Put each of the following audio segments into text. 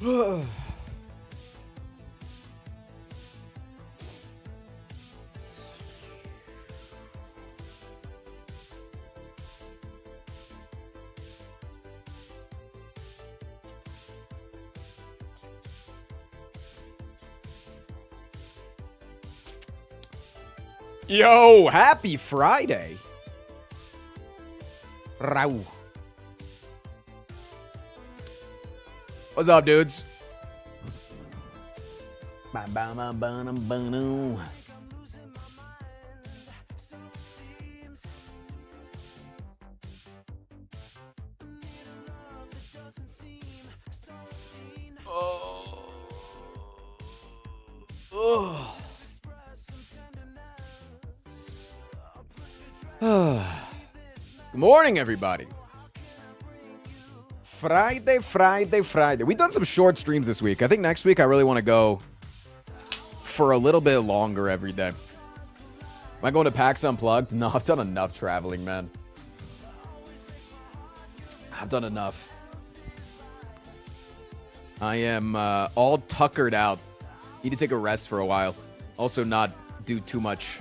Yo, happy Friday. Rau. What's up, dudes? Good morning, everybody. Friday. We've done some short streams this week. I think next week I really want to go for a little bit longer every day. Am I going to PAX Unplugged? No, I've done enough traveling, man. I've done enough. I am all tuckered out. Need to take a rest for a while. Also not do too much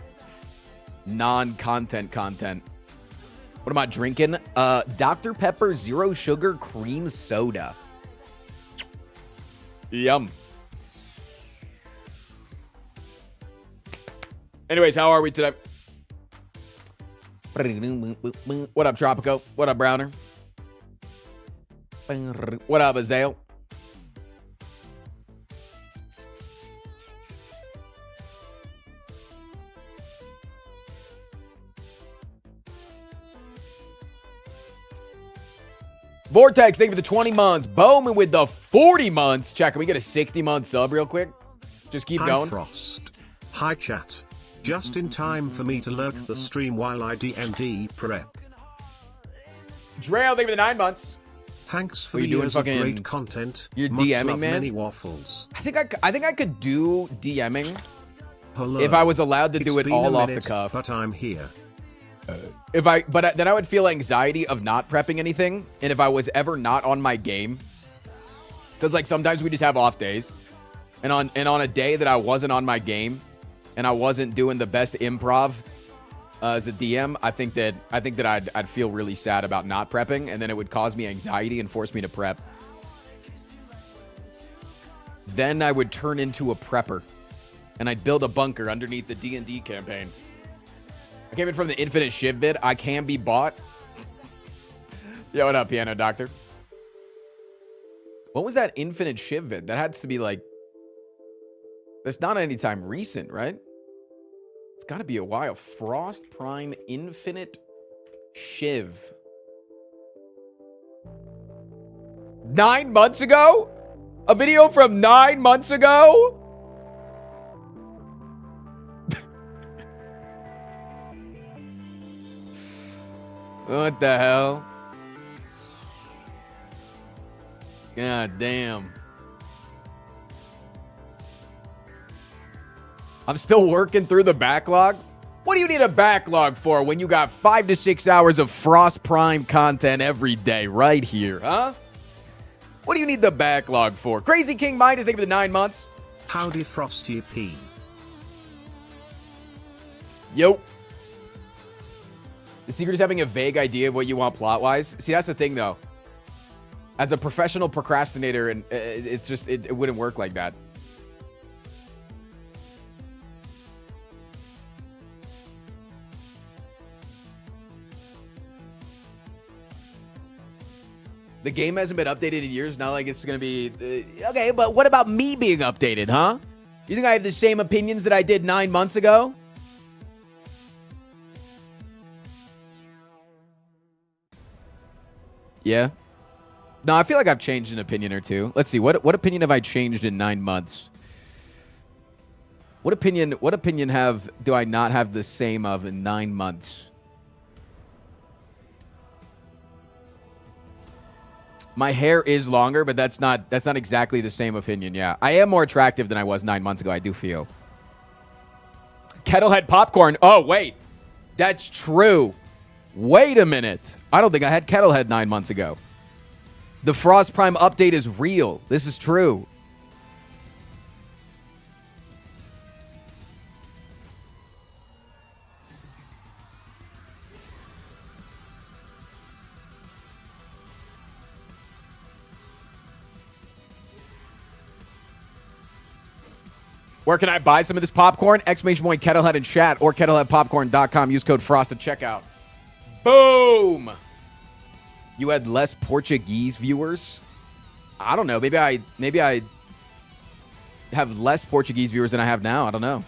non-content content. What am I drinking? Dr. Pepper Zero Sugar Cream Soda. Yum. Anyways, how are we today? What up, Tropico? What up, Browner? What up, Azale? Vortex, thank you for the 20 months. Bowman with the 40 months. Chat, can we get a 60-month sub real quick? Just keep going. Frost. Hi, chat. Just in time for me to lurk the stream while I DMD prep. Drail, thank you for the 9 months. Thanks for the years of great content. You're Much DMing, love, man? Many waffles. I think I could do DMing. Hello. If I was allowed to do It's it been all a off the minute, cuff. But I'm here. But then I would feel anxiety of not prepping anything, and if I was ever not on my game, because like sometimes we just have off days, and on a day that I wasn't on my game, and I wasn't doing the best improv as a DM, I think that I'd feel really sad about not prepping, and then it would cause me anxiety and force me to prep. Then I would turn into a prepper, and I'd build a bunker underneath the D&D campaign. I came in from the Infinite Shiv vid. I can be bought. Yo, what up, Piano Doctor? What was that Infinite Shiv vid? That has to be like... That's not anytime recent, right? It's got to be a while. Frost Prime Infinite Shiv. 9 months ago? A video from 9 months ago? What the hell? God damn. I'm still working through the backlog. What do you need a backlog for when you got 5 to 6 hours of Frost Prime content every day right here, huh? What do you need the backlog for? Crazy King Midas, thank you for the 9 months. Howdy, Frosty P. Yo. The secret is having a vague idea of what you want plot-wise. See, that's the thing, though. As a professional procrastinator, and it's just it wouldn't work like that. The game hasn't been updated in years. Not like it's going to be... okay, but what about me being updated, huh? You think I have the same opinions that I did 9 months ago? Yeah. No, I feel like I've changed an opinion or two. Let's see. What opinion have I changed in 9 months? What opinion do I not have the same of in 9 months? My hair is longer, but that's not exactly the same opinion. Yeah. I am more attractive than I was 9 months ago, I do feel. Kettlehead popcorn. Oh, wait. That's true. Wait a minute. I don't think I had Kettlehead 9 months ago. The Frost Prime update is real. This is true. Where can I buy some of this popcorn? Exclamation point Kettlehead in chat or kettleheadpopcorn.com. Use code FROST at checkout. Boom! You had less Portuguese viewers? I don't know. Maybe I have less Portuguese viewers than I have now. I don't know.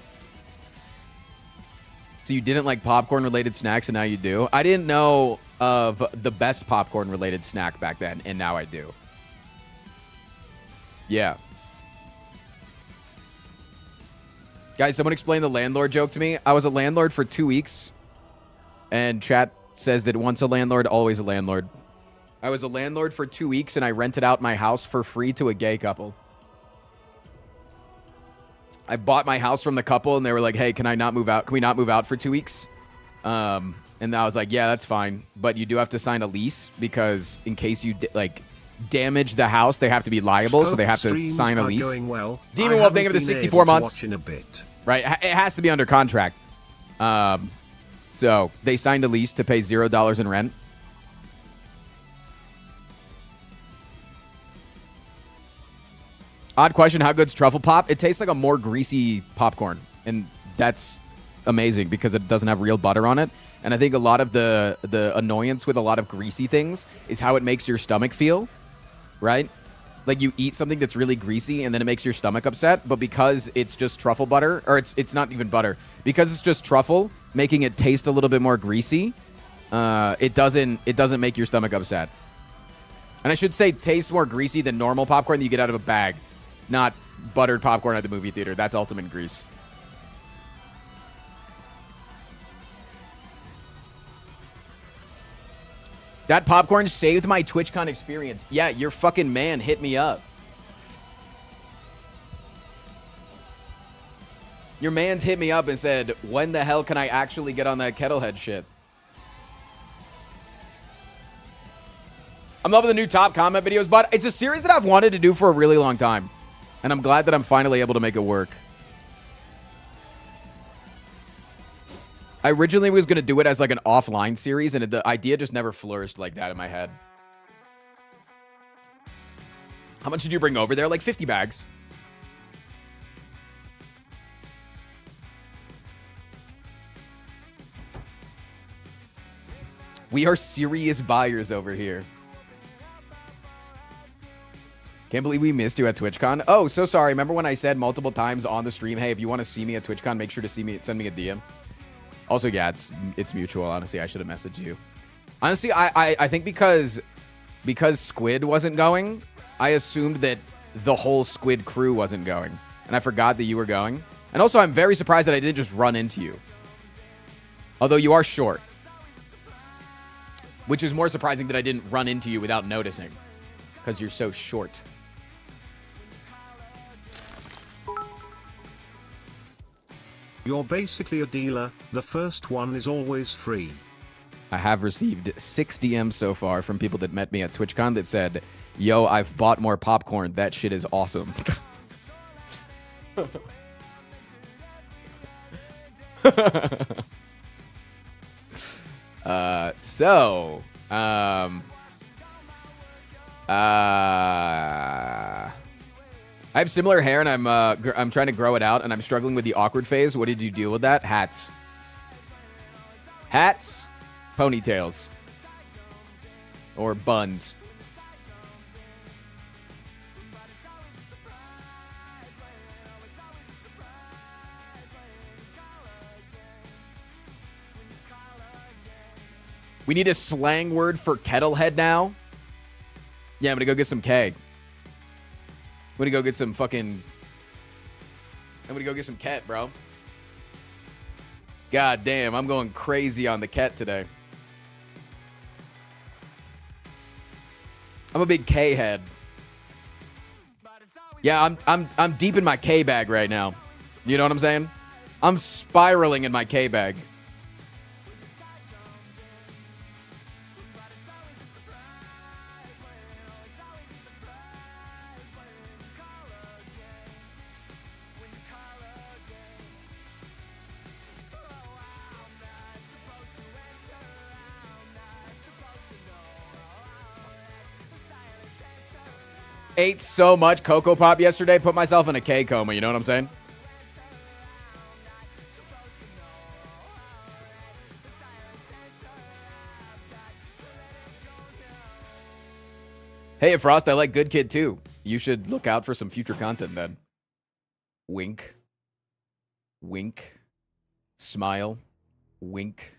So you didn't like popcorn-related snacks, and now you do? I didn't know of the best popcorn-related snack back then, and now I do. Yeah. Guys, someone explain the landlord joke to me. I was a landlord for 2 weeks, and chat says that once a landlord, always a landlord. I was a landlord for 2 weeks, and I rented out my house for free to a gay couple. I bought my house from the couple, and they were like, hey, can I not move out? Can we not move out for 2 weeks? And I was like, yeah, that's fine. But you do have to sign a lease because in case you, damage the house, they have to be liable, so they have to sign a lease. Well. Demon Wolf, thank you for the 64 months. In a bit. Right, it has to be under contract. So they signed a lease to pay $0 in rent. Odd question, how good's truffle pop? It tastes like a more greasy popcorn, and that's amazing because it doesn't have real butter on it. And I think a lot of the annoyance with a lot of greasy things is how it makes your stomach feel, right? Like you eat something that's really greasy and then it makes your stomach upset, but because it's just truffle butter, or it's not even butter, because it's just truffle, making it taste a little bit more greasy, it doesn't make your stomach upset. And I should say tastes more greasy than normal popcorn that you get out of a bag, not buttered popcorn at the movie theater. That's ultimate grease. That popcorn saved my TwitchCon experience. Yeah, your fucking man hit me up. Your man's hit me up and said, when the hell can I actually get on that Kettlehead shit? I'm loving the new top comment videos, but it's a series that I've wanted to do for a really long time. And I'm glad that I'm finally able to make it work. I originally was going to do it as like an offline series, and the idea just never flourished like that in my head. How much did you bring over there? Like 50 bags. We are serious buyers over here. Can't believe we missed you at TwitchCon. Oh, so sorry. Remember when I said multiple times on the stream, hey, if you want to see me at TwitchCon, make sure to send me a DM. Also, yeah, it's mutual. Honestly, I should have messaged you. Honestly, I think because Squid wasn't going, I assumed that the whole Squid crew wasn't going. And I forgot that you were going. And also, I'm very surprised that I didn't just run into you. Although you are short. Which is more surprising that I didn't run into you without noticing. Because you're so short. You're basically a dealer. The first one is always free. I have received 6 DMs so far from people that met me at TwitchCon that said, yo, I've bought more popcorn. That shit is awesome. I have similar hair, and I'm trying to grow it out, and I'm struggling with the awkward phase. What did you deal with that? Hats. Hats, ponytails, or buns. We need a slang word for Kettlehead now. Yeah, I'm gonna go get some K. I'm gonna go get some Ket, bro. God damn, I'm going crazy on the Ket today. I'm a big K head. Yeah, I'm deep in my K bag right now. You know what I'm saying? I'm spiraling in my K bag. Ate so much Cocoa Pop yesterday, put myself in a K coma, you know what I'm saying? Hey, Frost, I like Good Kid too. You should look out for some future content then. Wink. Wink. Smile. Wink.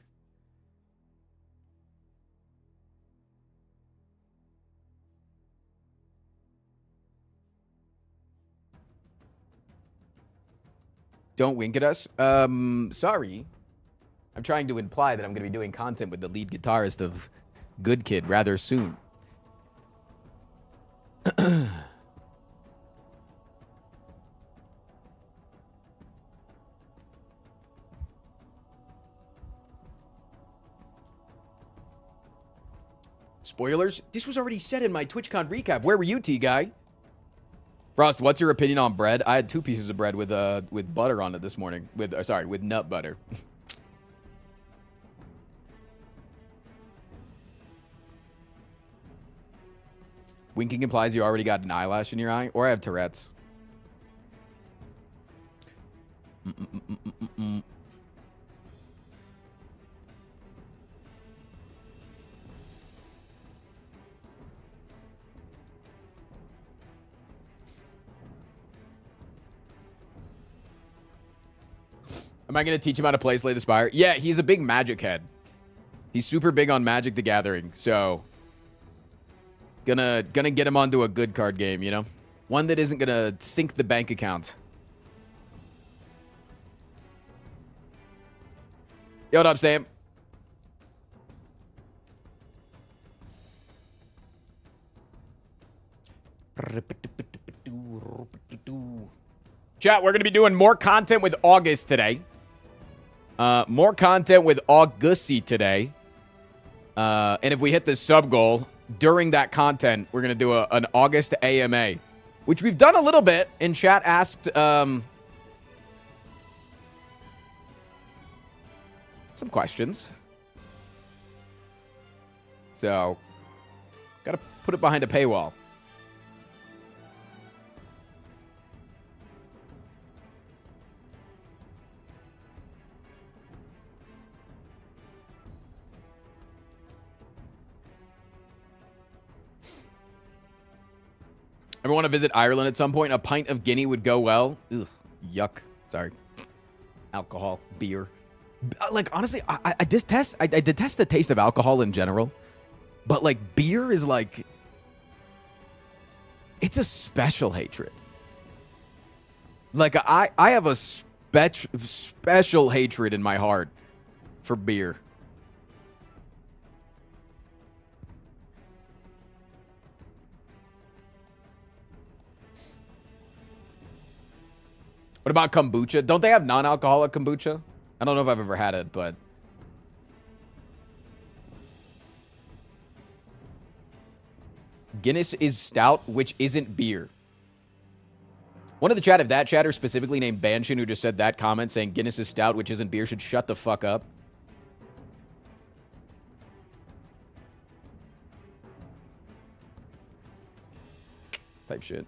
Don't wink at us. Sorry. I'm trying to imply that I'm going to be doing content with the lead guitarist of Good Kid rather soon. Spoilers? This was already said in my TwitchCon recap. Where were you, T-Guy? Frost, what's your opinion on bread? I had 2 pieces of bread with butter on it this morning. With nut butter. Winking implies you already got an eyelash in your eye, or I have Tourette's. Am I going to teach him how to play Slay the Spire? Yeah, he's a big Magic head. He's super big on Magic the Gathering, so gonna get him onto a good card game, you know? One that isn't gonna sink the bank account. Yo, what up, Sam? Chat, we're going to be doing more content with August today. More content with Augusty today. And if we hit the sub goal during that content, we're going to do an August AMA, which we've done a little bit. And chat asked some questions. So, got to put it behind a paywall. Ever want to visit Ireland at some point? A pint of Guinea would go well. Ugh, yuck. Sorry. Alcohol, beer. Like, honestly, I detest the taste of alcohol in general. But, like, beer is, like... It's a special hatred. Like, I have a special hatred in my heart for beer. What about kombucha? Don't they have non-alcoholic kombucha? I don't know if I've ever had it, but... Guinness is stout, which isn't beer. One of the chat, if that chatter specifically named Banshin, who just said that comment saying Guinness is stout, which isn't beer, should shut the fuck up. Type shit.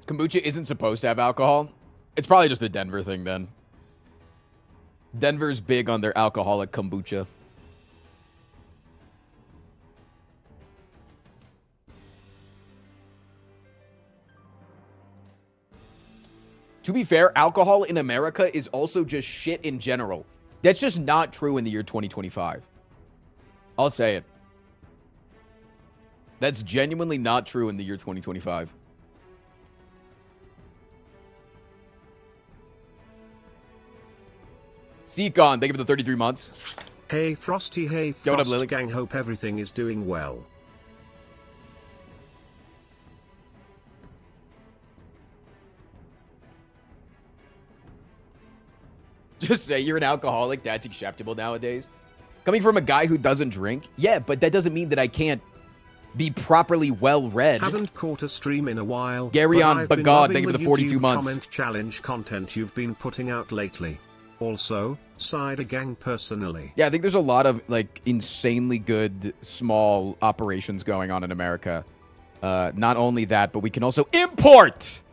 Kombucha isn't supposed to have alcohol. It's probably just a Denver thing then. Denver's big on their alcoholic kombucha. To be fair, alcohol in America is also just shit in general. That's just not true in the year 2025. I'll say it. That's genuinely not true in the year 2025. Seacon, thank you for the 33 months. Hey Frosty, hey Yo, what up, Frost Lily? Gang, hope everything is doing well. Just say you're an alcoholic. That's acceptable nowadays. Coming from a guy who doesn't drink, yeah, but that doesn't mean that I can't be properly well read. Haven't caught a stream in a while. Gary but on I've been Bagod, loving thank you for the the 42 YouTube months. Comment challenge content you've been putting out lately. Also, Cider Gang personally. Yeah, I think there's a lot of like insanely good small operations going on in America. Not only that, but we can also import.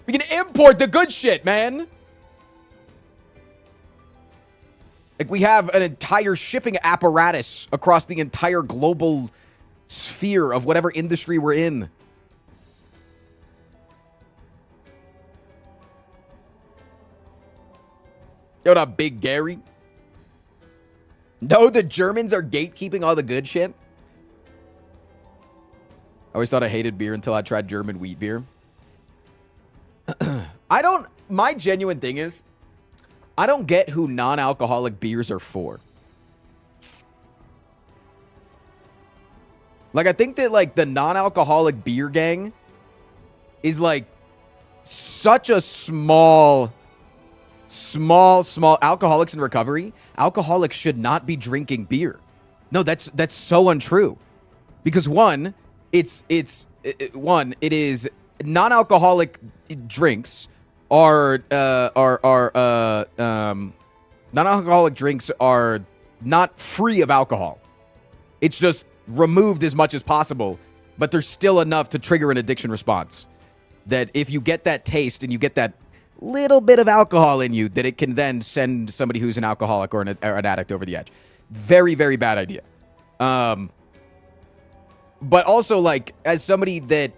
We can import the good shit, man. Like we have an entire shipping apparatus across the entire global sphere of whatever industry we're in. Yo, what up, Big Gary? No, the Germans are gatekeeping all the good shit. I always thought I hated beer until I tried German wheat beer. My genuine thing is, I don't get who non-alcoholic beers are for. Like, I think that, like, the non-alcoholic beer gang is, like, such a small alcoholics in recovery. Alcoholics should not be drinking beer. No, that's so untrue. Because one, it is non-alcoholic drinks non-alcoholic drinks are not free of alcohol. It's just removed as much as possible, but there's still enough to trigger an addiction response. That if you get that taste and you get that little bit of alcohol in you, that it can then send somebody who's an alcoholic or an addict over the edge. Very, very bad idea. But also, like, as somebody that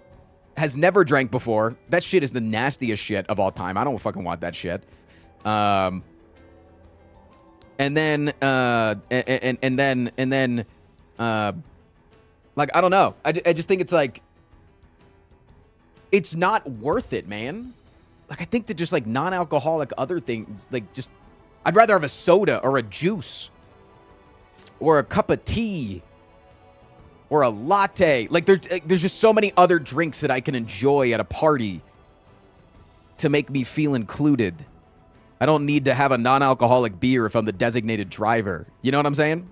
has never drank before, that shit is the nastiest shit of all time. I don't fucking want that shit. And then, like, I don't know. I just think it's like, it's not worth it, man. Like, I think that just, like, non-alcoholic other things, like, just, I'd rather have a soda or a juice or a cup of tea or a latte. Like, there's just so many other drinks that I can enjoy at a party to make me feel included. I don't need to have a non-alcoholic beer if I'm the designated driver. You know what I'm saying?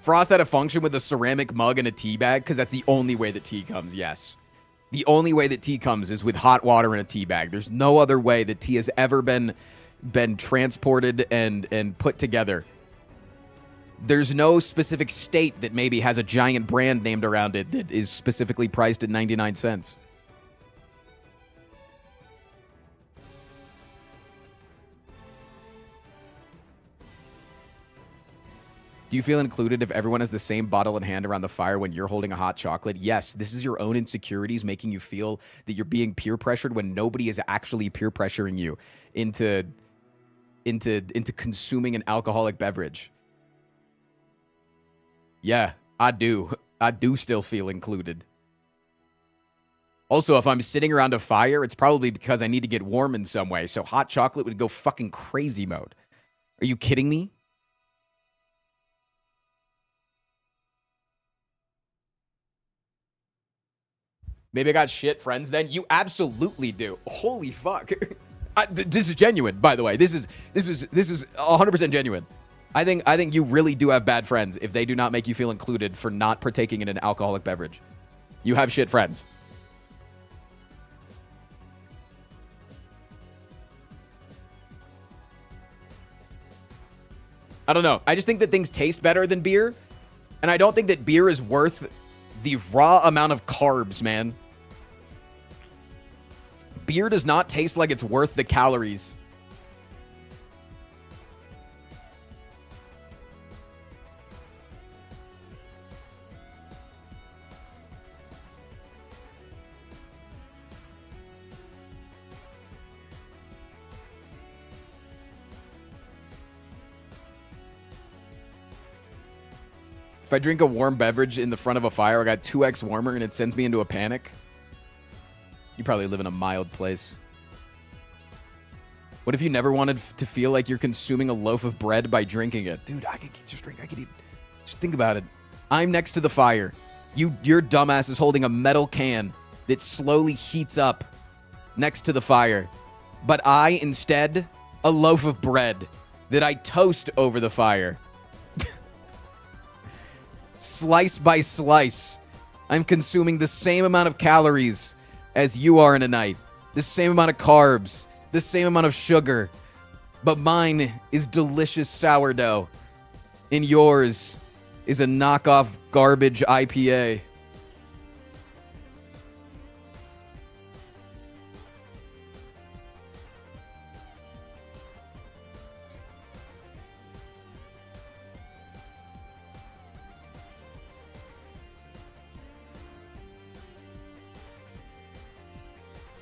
Frost had a function with a ceramic mug and a tea bag because that's the only way that tea comes, yes. The only way that tea comes is with hot water in a tea bag. There's no other way that tea has ever been transported and put together. There's no specific state that maybe has a giant brand named around it that is specifically priced at 99 cents. Do you feel included if everyone has the same bottle in hand around the fire when you're holding a hot chocolate? Yes, this is your own insecurities making you feel that you're being peer pressured when nobody is actually peer pressuring you into consuming an alcoholic beverage. Yeah, I do. I do still feel included. Also, if I'm sitting around a fire, it's probably because I need to get warm in some way. So hot chocolate would go fucking crazy mode. Are you kidding me? Maybe I got shit friends then. You absolutely do. Holy fuck. This is genuine, by the way. This is 100% genuine. I think you really do have bad friends if they do not make you feel included for not partaking in an alcoholic beverage. You have shit friends. I don't know. I just think that things taste better than beer. And I don't think that beer is worth the raw amount of carbs, man. Beer does not taste like it's worth the calories. If I drink a warm beverage in the front of a fire, I got 2x warmer and it sends me into a panic. You probably live in a mild place. What if you never wanted to feel like you're consuming a loaf of bread by drinking it? Dude, I could just drink. I could eat. Just think about it. I'm next to the fire. Your dumbass is holding a metal can that slowly heats up next to the fire. But I, instead, a loaf of bread that I toast over the fire. Slice by slice, I'm consuming the same amount of calories as you are in a night. The same amount of carbs, the same amount of sugar. But mine is delicious sourdough, and yours is a knockoff garbage IPA.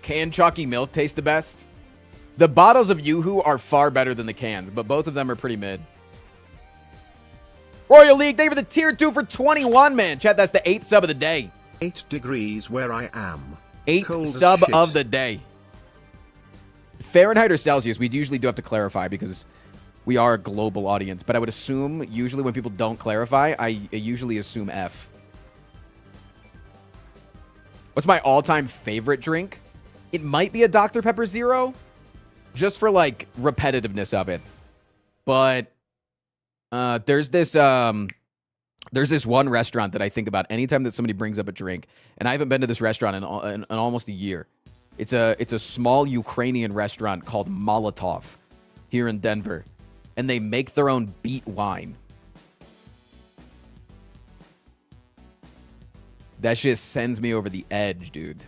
Canned chalky milk tastes the best. The bottles of Yoo-Hoo are far better than the cans, but both of them are pretty mid. Royal League, thank you for the tier 2 for 21, man. Chat, that's the 8th sub of the day. 8 degrees where I am. 8th sub of the day. Fahrenheit or Celsius, we usually do have to clarify because we are a global audience. But I would assume, usually when people don't clarify, I usually assume F. What's my all-time favorite drink? It might be a Dr. Pepper Zero, just for, like, repetitiveness of it. But there's this one restaurant that I think about anytime that somebody brings up a drink, and I haven't been to this restaurant in almost a year. It's a small Ukrainian restaurant called Molotov here in Denver, and they make their own beet wine. That shit sends me over the edge, dude.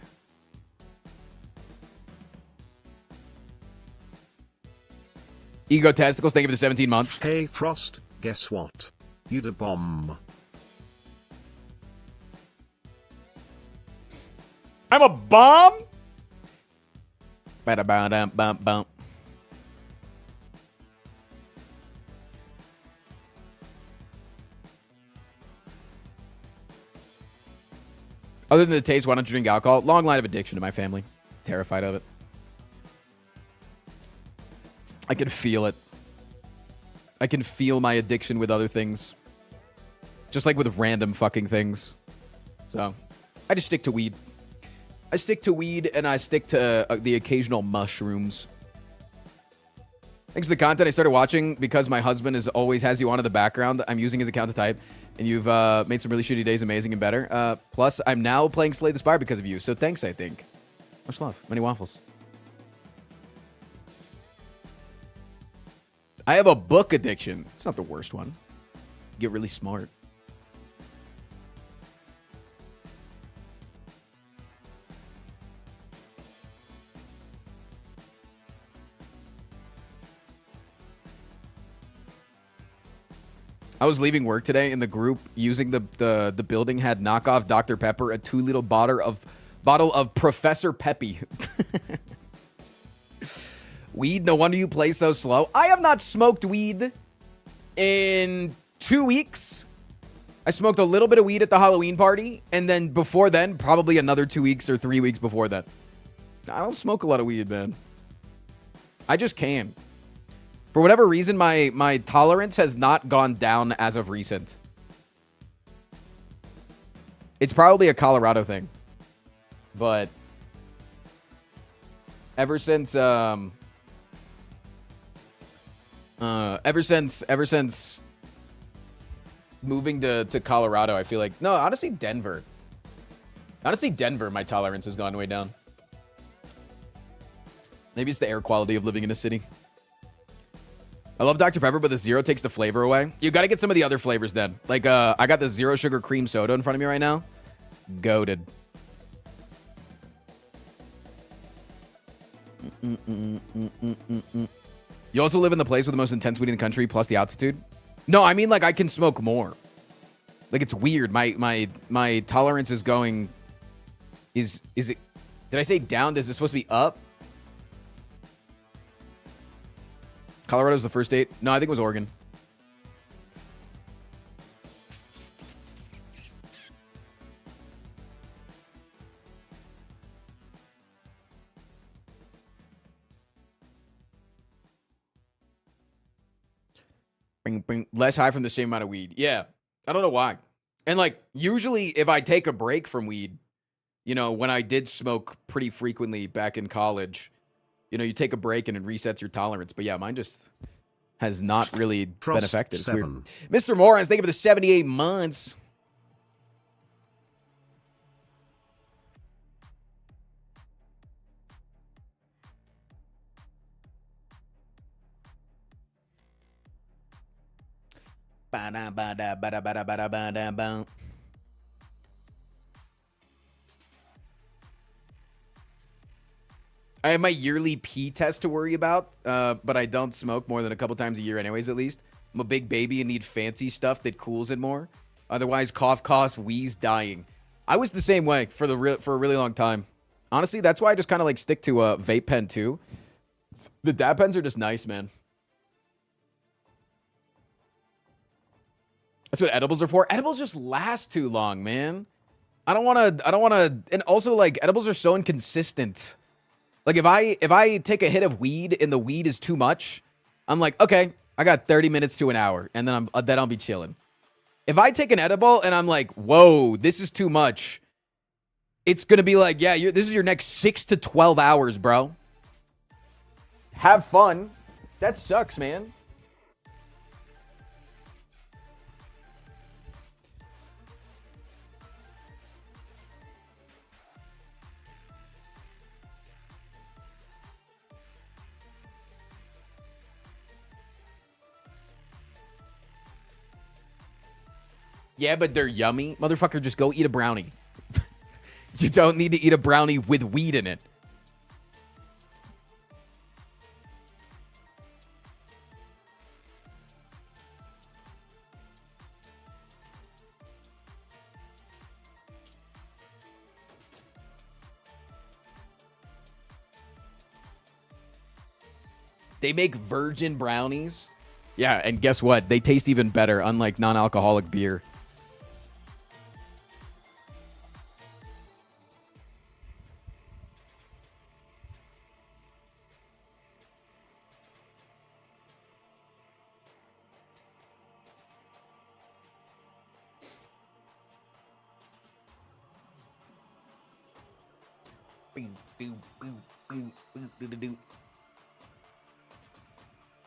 Ego Testicles, thank you for the 17 months. Hey Frost, guess what? You the bomb. I'm a bomb? Ba-da-ba-dum-bum-bum. Other than the taste, why don't you drink alcohol? Long line of addiction in my family. Terrified of it. I can feel it. I can feel my addiction with other things. Just like with random fucking things. So, I just stick to weed. I stick to weed and I stick to the occasional mushrooms. Thanks for the content I started watching because my husband always has you on in the background. I'm using his account to type. And you've made some really shitty days amazing and better. Plus, I'm now playing Slay the Spire because of you. So thanks, I think. Much love. Many waffles. I have a book addiction. It's not the worst one. Get really smart. I was leaving work today in the group using the building had knockoff Dr. Pepper, a 2-liter bottle of Professor Peppy. Weed, no wonder you play so slow. I have not smoked weed in 2 weeks. I smoked a little bit of weed at the Halloween party, and then before then, probably another 2 weeks or 3 weeks before that. I don't smoke a lot of weed, man. I just can. For whatever reason, my tolerance has not gone down as of recent. It's probably a Colorado thing. But ever since moving to Colorado, I feel like, no, honestly, Denver, my tolerance has gone way down. Maybe it's the air quality of living in a city. I love Dr. Pepper, but the zero takes the flavor away. You got to get some of the other flavors then. Like, I got the zero sugar cream soda in front of me right now. Goated. You also live in the place with the most intense weed in the country, plus the altitude? No, I mean, like, I can smoke more. Like, it's weird. My tolerance is going... Is it... Did I say down? Is it supposed to be up? Colorado's the first state? No, I think it was Oregon. Bing, bing. Less high from the same amount of weed. Yeah. I don't know why. And like, usually if I take a break from weed, you know, when I did smoke pretty frequently back in college, you know, you take a break and it resets your tolerance. But yeah, mine just has not really been affected. It's weird. Mr. Morans, thank you for the 78 months. I have my yearly pee test to worry about, but I don't smoke more than a couple times a year anyways, at least. I'm a big baby and need fancy stuff that cools it more. Otherwise, cough, wheeze, dying. I was the same way for a really long time. Honestly, that's why I just kind of like stick to a vape pen too. The dab pens are just nice, man. That's what edibles are for. Edibles just last too long, man. I don't want to, and also like edibles are so inconsistent. Like if I take a hit of weed and the weed is too much, I'm like, okay, I got 30 minutes to an hour, and then I'll be chilling. If I take an edible and I'm like, whoa, this is too much, it's gonna be like, yeah, this is your next 6 to 12 hours, bro. Have fun. That sucks, man. Yeah, but they're yummy. Motherfucker, just go eat a brownie. You don't need to eat a brownie with weed in it. They make virgin brownies. Yeah, and guess what? They taste even better, unlike non-alcoholic beer.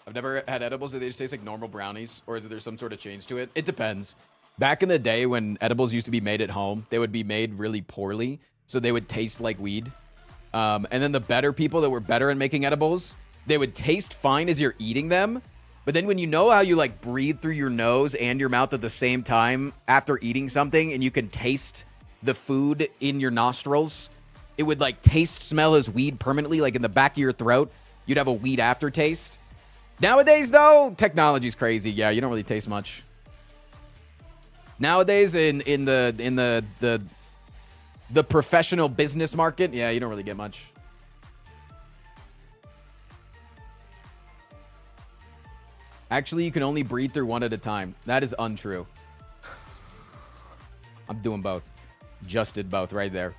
I've never had edibles that they just taste like normal brownies, or is there some sort of change to it? It depends. Back in the day when edibles used to be made at home, they would be made really poorly, so they would taste like weed. And then the better people that were better at making edibles, they would taste fine as you're eating them, but then when you know how you like breathe through your nose and your mouth at the same time after eating something, and you can taste the food in your nostrils, it would like taste, smell as weed permanently, like in the back of your throat. You'd have a weed aftertaste. Nowadays, though, technology's crazy. Yeah, you don't really taste much. Nowadays, in the professional business market, yeah, you don't really get much. Actually, you can only breathe through one at a time. That is untrue. I'm doing both. Just did both right there.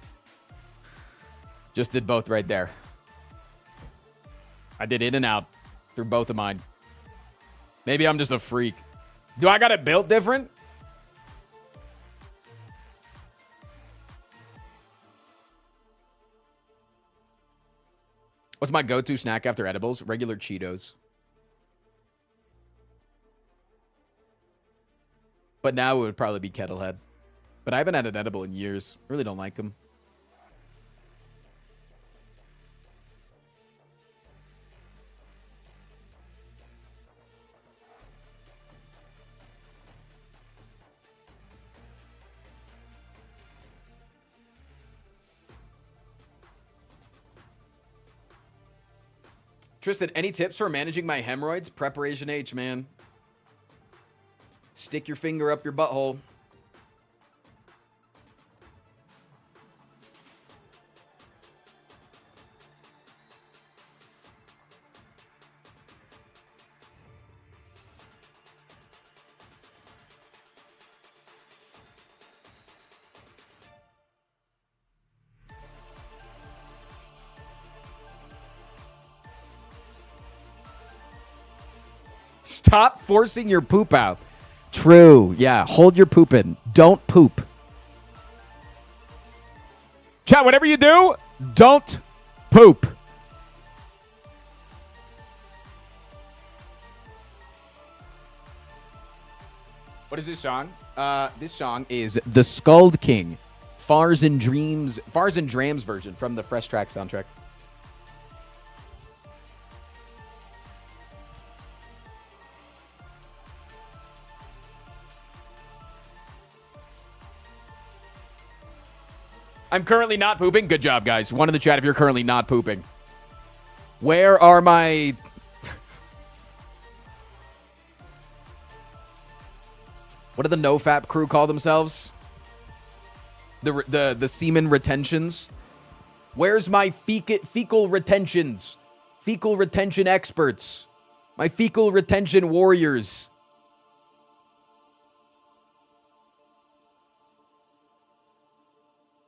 Just did both right there. I did in and out through both of mine. Maybe I'm just a freak. Do I got it built different? What's my go-to snack after edibles? Regular Cheetos. But now it would probably be Kettlehead. But I haven't had an edible in years. Really don't like them. Tristan, any tips for managing my hemorrhoids? Preparation H, man. Stick your finger up your butthole. Stop forcing your poop out. True. Yeah. Hold your poop in. Don't poop. Chat, whatever you do, don't poop. What is this song? This song is The Skald King, Fars and Drams version from the Fresh Track soundtrack. I'm currently not pooping. Good job, guys. One in the chat if you're currently not pooping. Where are my... What do the NoFap crew call themselves? The semen retentions? Where's my fecal retentions? Fecal retention experts. My fecal retention warriors.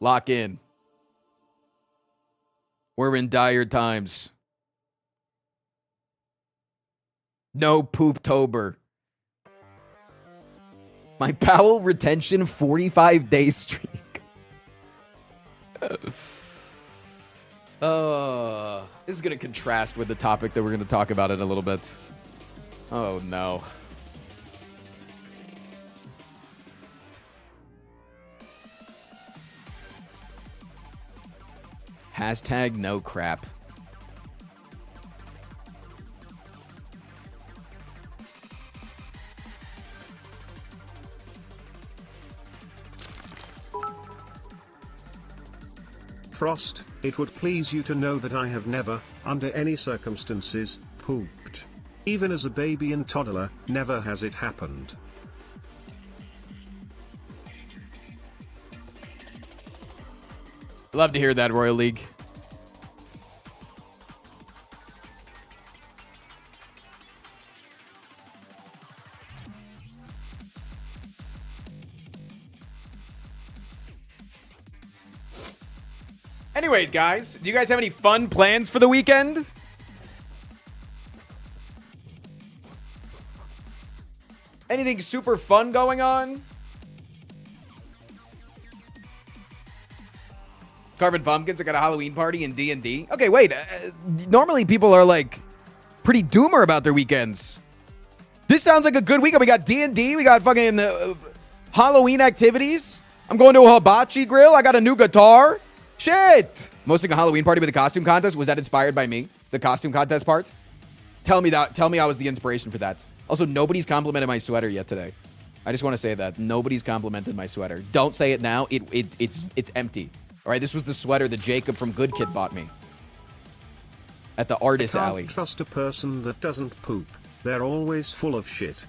Lock in. We're in dire times. No poop-tober. My bowel retention 45-day streak. This is going to contrast with the topic that we're going to talk about in a little bit. Oh, no. Hashtag no crap. Frost, it would please you to know that I have never, under any circumstances, pooped. Even as a baby and toddler, never has it happened. Love to hear that, Royal League. Anyways, guys, do you guys have any fun plans for the weekend? Anything super fun going on? Carving pumpkins. I got a Halloween party in D&D. Okay, wait. Normally people are like pretty doomer about their weekends. This sounds like a good weekend. We got D&D. We got fucking Halloween activities. I'm going to a hibachi grill. I got a new guitar. Shit. Hosting a Halloween party with a costume contest. Was that inspired by me? The costume contest part? Tell me I was the inspiration for that. Also, nobody's complimented my sweater yet today. I just want to say that. Nobody's complimented my sweater. Don't say it now. It's empty. All right, this was the sweater that Jacob from Good Kid bought me at the artist alley. Can't trust a person that doesn't poop. They're always full of shit.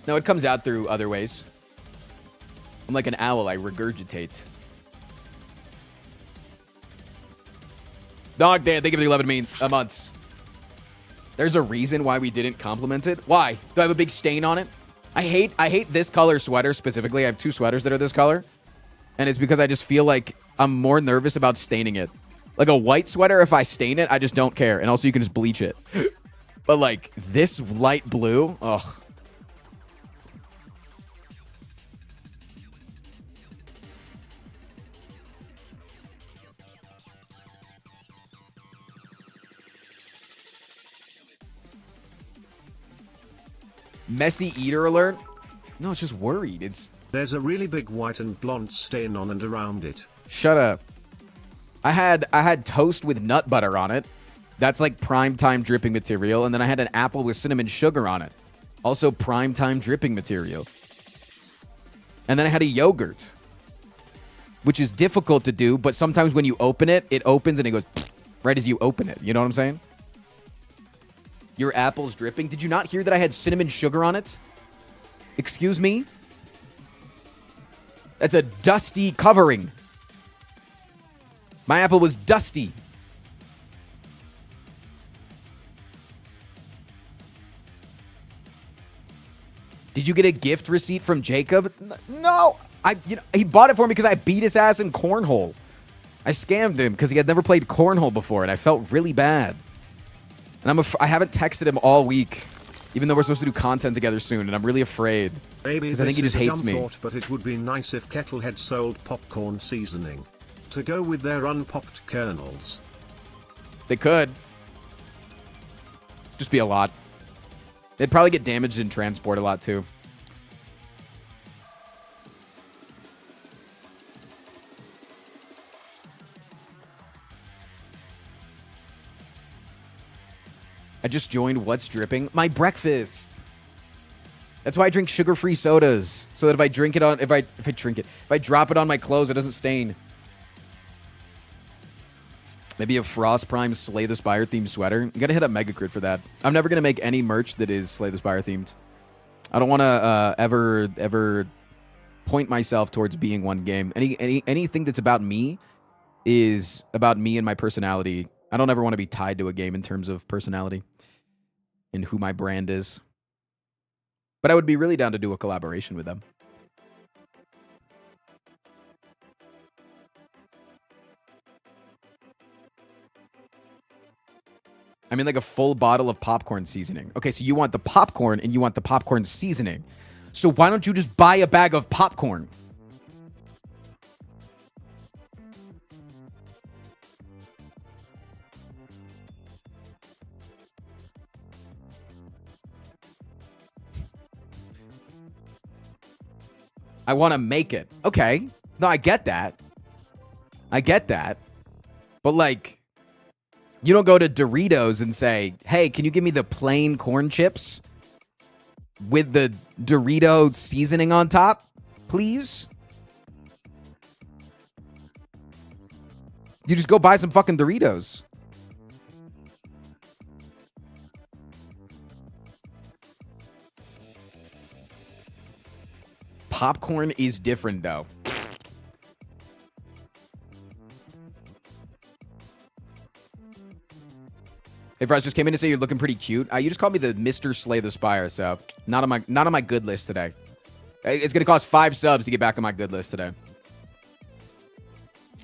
No, it comes out through other ways. I'm like an owl. I regurgitate. Dog Dan, thank you for the 11 months. There's a reason why we didn't compliment it. Why? Do I have a big stain on it? I hate this color sweater specifically. I have two sweaters that are this color. And it's because I just feel like I'm more nervous about staining it. Like a white sweater, if I stain it, I just don't care. And also you can just bleach it. But like this light blue, ugh. Messy eater alert? No, it's just worried. There's a really big white and blonde stain on and around it. Shut up. I had toast with nut butter on it. That's like prime time dripping material. And then I had an apple with cinnamon sugar on it. Also prime time dripping material. And then I had a yogurt, which is difficult to do, but sometimes when you open it, it opens and it goes right as you open it. You know what I'm saying? Your apple's dripping. Did you not hear that I had cinnamon sugar on it? Excuse me? That's a dusty covering. My apple was dusty. Did you get a gift receipt from Jacob? No. He bought it for me because I beat his ass in cornhole. I scammed him because he had never played cornhole before, and I felt really bad. And I haven't texted him all week, even though we're supposed to do content together soon, and I'm really afraid. Maybe because I think he just hates me. Thought, but it would be nice if Kettlehead sold popcorn seasoning. to go with their unpopped kernels. They could. Just be a lot. They'd probably get damaged in transport a lot too. I just joined What's Dripping? My breakfast. That's why I drink sugar-free sodas. So that if I drink it on if I drop it on my clothes, it doesn't stain. Maybe a Frost Prime Slay the Spire themed sweater. You gotta hit up Megacrit for that. I'm never gonna make any merch that is Slay the Spire themed. I don't wanna ever point myself towards being one game. Anything that's about me is about me and my personality. I don't ever want to be tied to a game in terms of personality and who my brand is. But I would be really down to do a collaboration with them. I mean, like a full bottle of popcorn seasoning. Okay, so you want the popcorn and you want the popcorn seasoning. So why don't you just buy a bag of popcorn? I want to make it. Okay. No, I get that. I get that. But like, you don't go to Doritos and say, hey, can you give me the plain corn chips with the Dorito seasoning on top, please? You just go buy some fucking Doritos. Popcorn is different, though. Hey, Frost just came in to say you're looking pretty cute. You just called me the Mr. Slay the Spire, so not on my good list today. It's gonna cost 5 subs to get back on my good list today.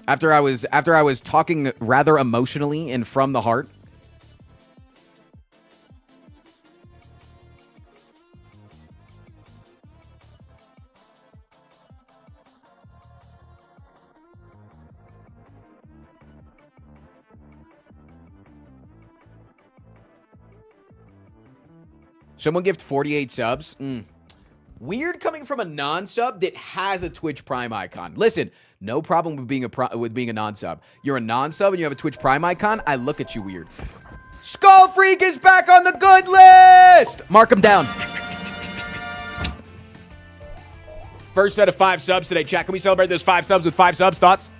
After I was talking rather emotionally and from the heart. Someone gift 48 subs. Weird coming from a non-sub that has a Twitch Prime icon. Listen, no problem with being a non-sub. You're a non-sub and you have a Twitch Prime icon. I look at you weird. Skull Freak is back on the good list. Mark him down. First set of 5 subs today. Chat, can we celebrate those 5 subs with 5 subs? Thoughts?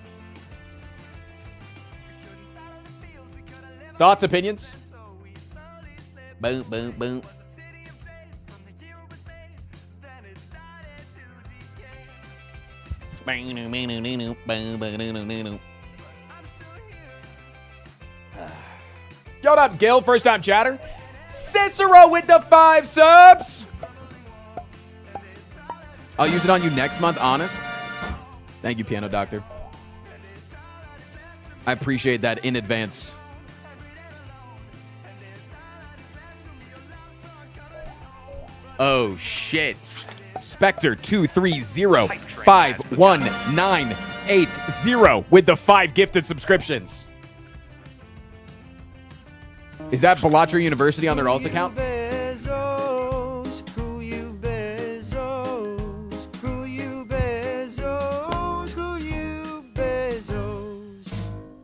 Thoughts, opinions? Boom, boom, boom. Yo, what up, Gil? First time chatter. Cicero with the 5 subs. I'll use it on you next month, honest. Thank you, Piano Doctor. I appreciate that in advance. Oh, shit. Spectre 230-51980 with the 5 gifted subscriptions. Is that Balatro University on their alt account?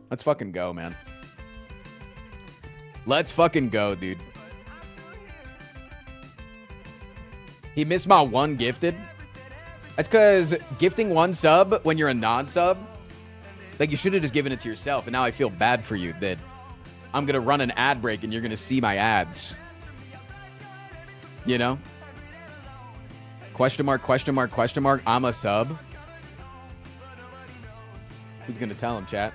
Let's fucking go, man. Let's fucking go, dude. He missed my 1 gifted. That's because gifting 1 sub when you're a non-sub, like, you should have just given it to yourself. And now I feel bad for you that I'm going to run an ad break and you're going to see my ads. You know? Question mark, question mark, question mark. I'm a sub. Who's going to tell him, chat?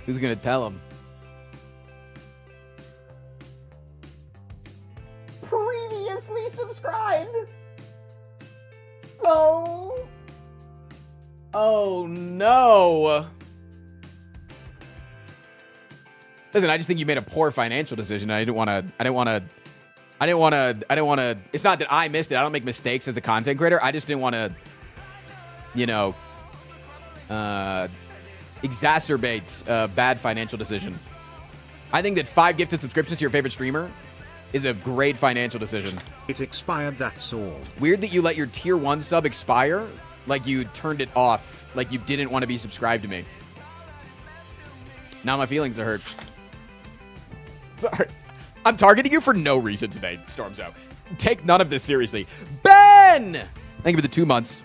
Who's going to tell him? Previously subscribed. Oh. Oh no. Listen, I just think you made a poor financial decision. I didn't want to. It's not that I missed it. I don't make mistakes as a content creator. I just didn't want to, you know, exacerbates a bad financial decision. I think that 5 gifted subscriptions to your favorite streamer is a great financial decision. It expired, that's all. Weird that you let your tier 1 sub expire like you turned it off, like you didn't want to be subscribed to me. Now my feelings are hurt. Sorry. I'm targeting you for no reason today, Stormzo. Take none of this seriously. Ben! Thank you for the 2 months.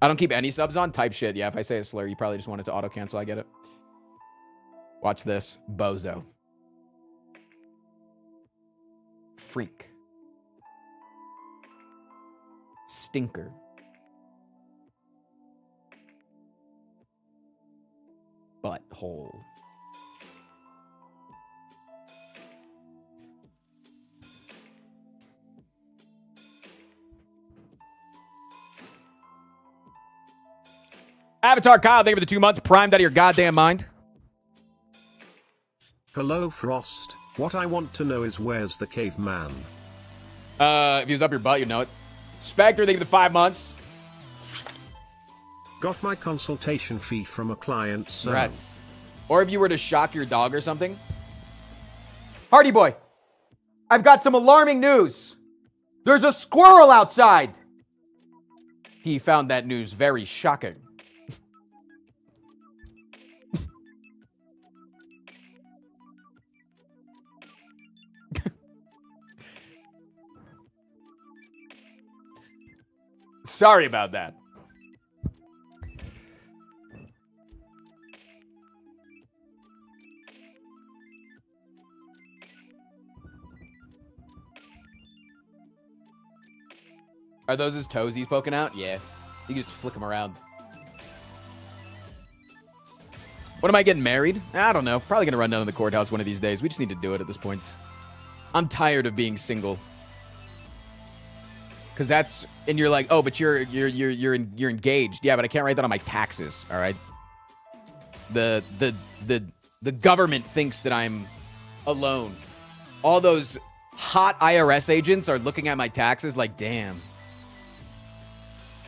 I don't keep any subs on. Type shit. Yeah, if I say a slur, you probably just want it to auto-cancel. I get it. Watch this. Bozo. Freak. Stinker. Butthole. Avatar Kyle, thank you for the 2 months. Primed out of your goddamn mind. Hello, Frost. What I want to know is where's the caveman? If he was up your butt, you'd know it. Spectre, thank you for the 5 months. Got my consultation fee from a client, so... Congrats. Or if you were to shock your dog or something. Hardy boy, I've got some alarming news. There's a squirrel outside. He found that news very shocking. Sorry about that. Are those his toes he's poking out? Yeah. You can just flick them around. When am I getting married? I don't know. Probably going to run down to the courthouse one of these days. We just need to do it at this point. I'm tired of being single. Because that's, and you're like, oh, but you're engaged. Yeah, but I can't write that on my taxes. All right. The government thinks that I'm alone. All those hot IRS agents are looking at my taxes like, damn,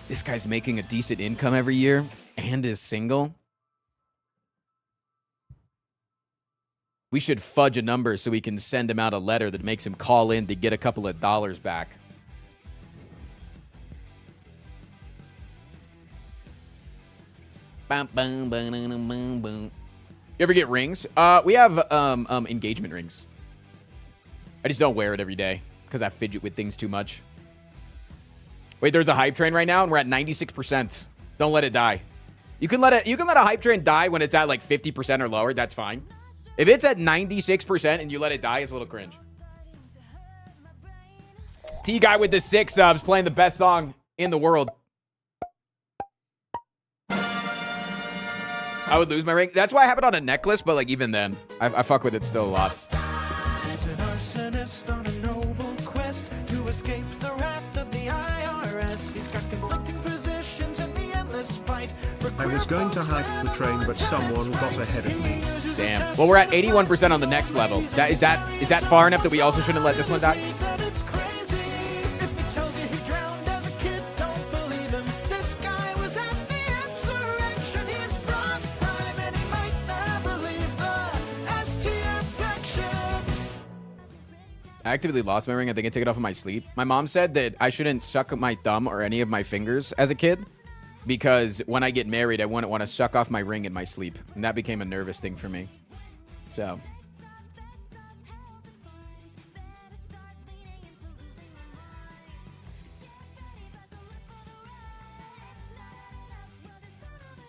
this guy's making a decent income every year and is single. We should fudge a number so we can send him out a letter that makes him call in to get a couple of dollars back. You ever get rings? We have engagement rings. I just don't wear it every day because I fidget with things too much. Wait, there's a hype train right now, and we're at 96%. Don't let it die. You can let a hype train die when it's at like 50% or lower. That's fine. If it's at 96% and you let it die, it's a little cringe. T guy with the 6 subs playing the best song in the world. I would lose my ring. That's why I have it on a necklace, but like even then, I fuck with it still a lot. He's an arsonist on a noble quest to escape the wrath of the IRS. He's got conflicting positions in the endless fight. I was going to hike the train, but someone got ahead of me. Damn. Well, we're at 81% on the next level. Is that far enough that we also shouldn't let this one die? I actively lost my ring. I think I took it off in my sleep. My mom said that I shouldn't suck my thumb or any of my fingers as a kid because when I get married, I wouldn't want to suck off my ring in my sleep. And that became a nervous thing for me. So.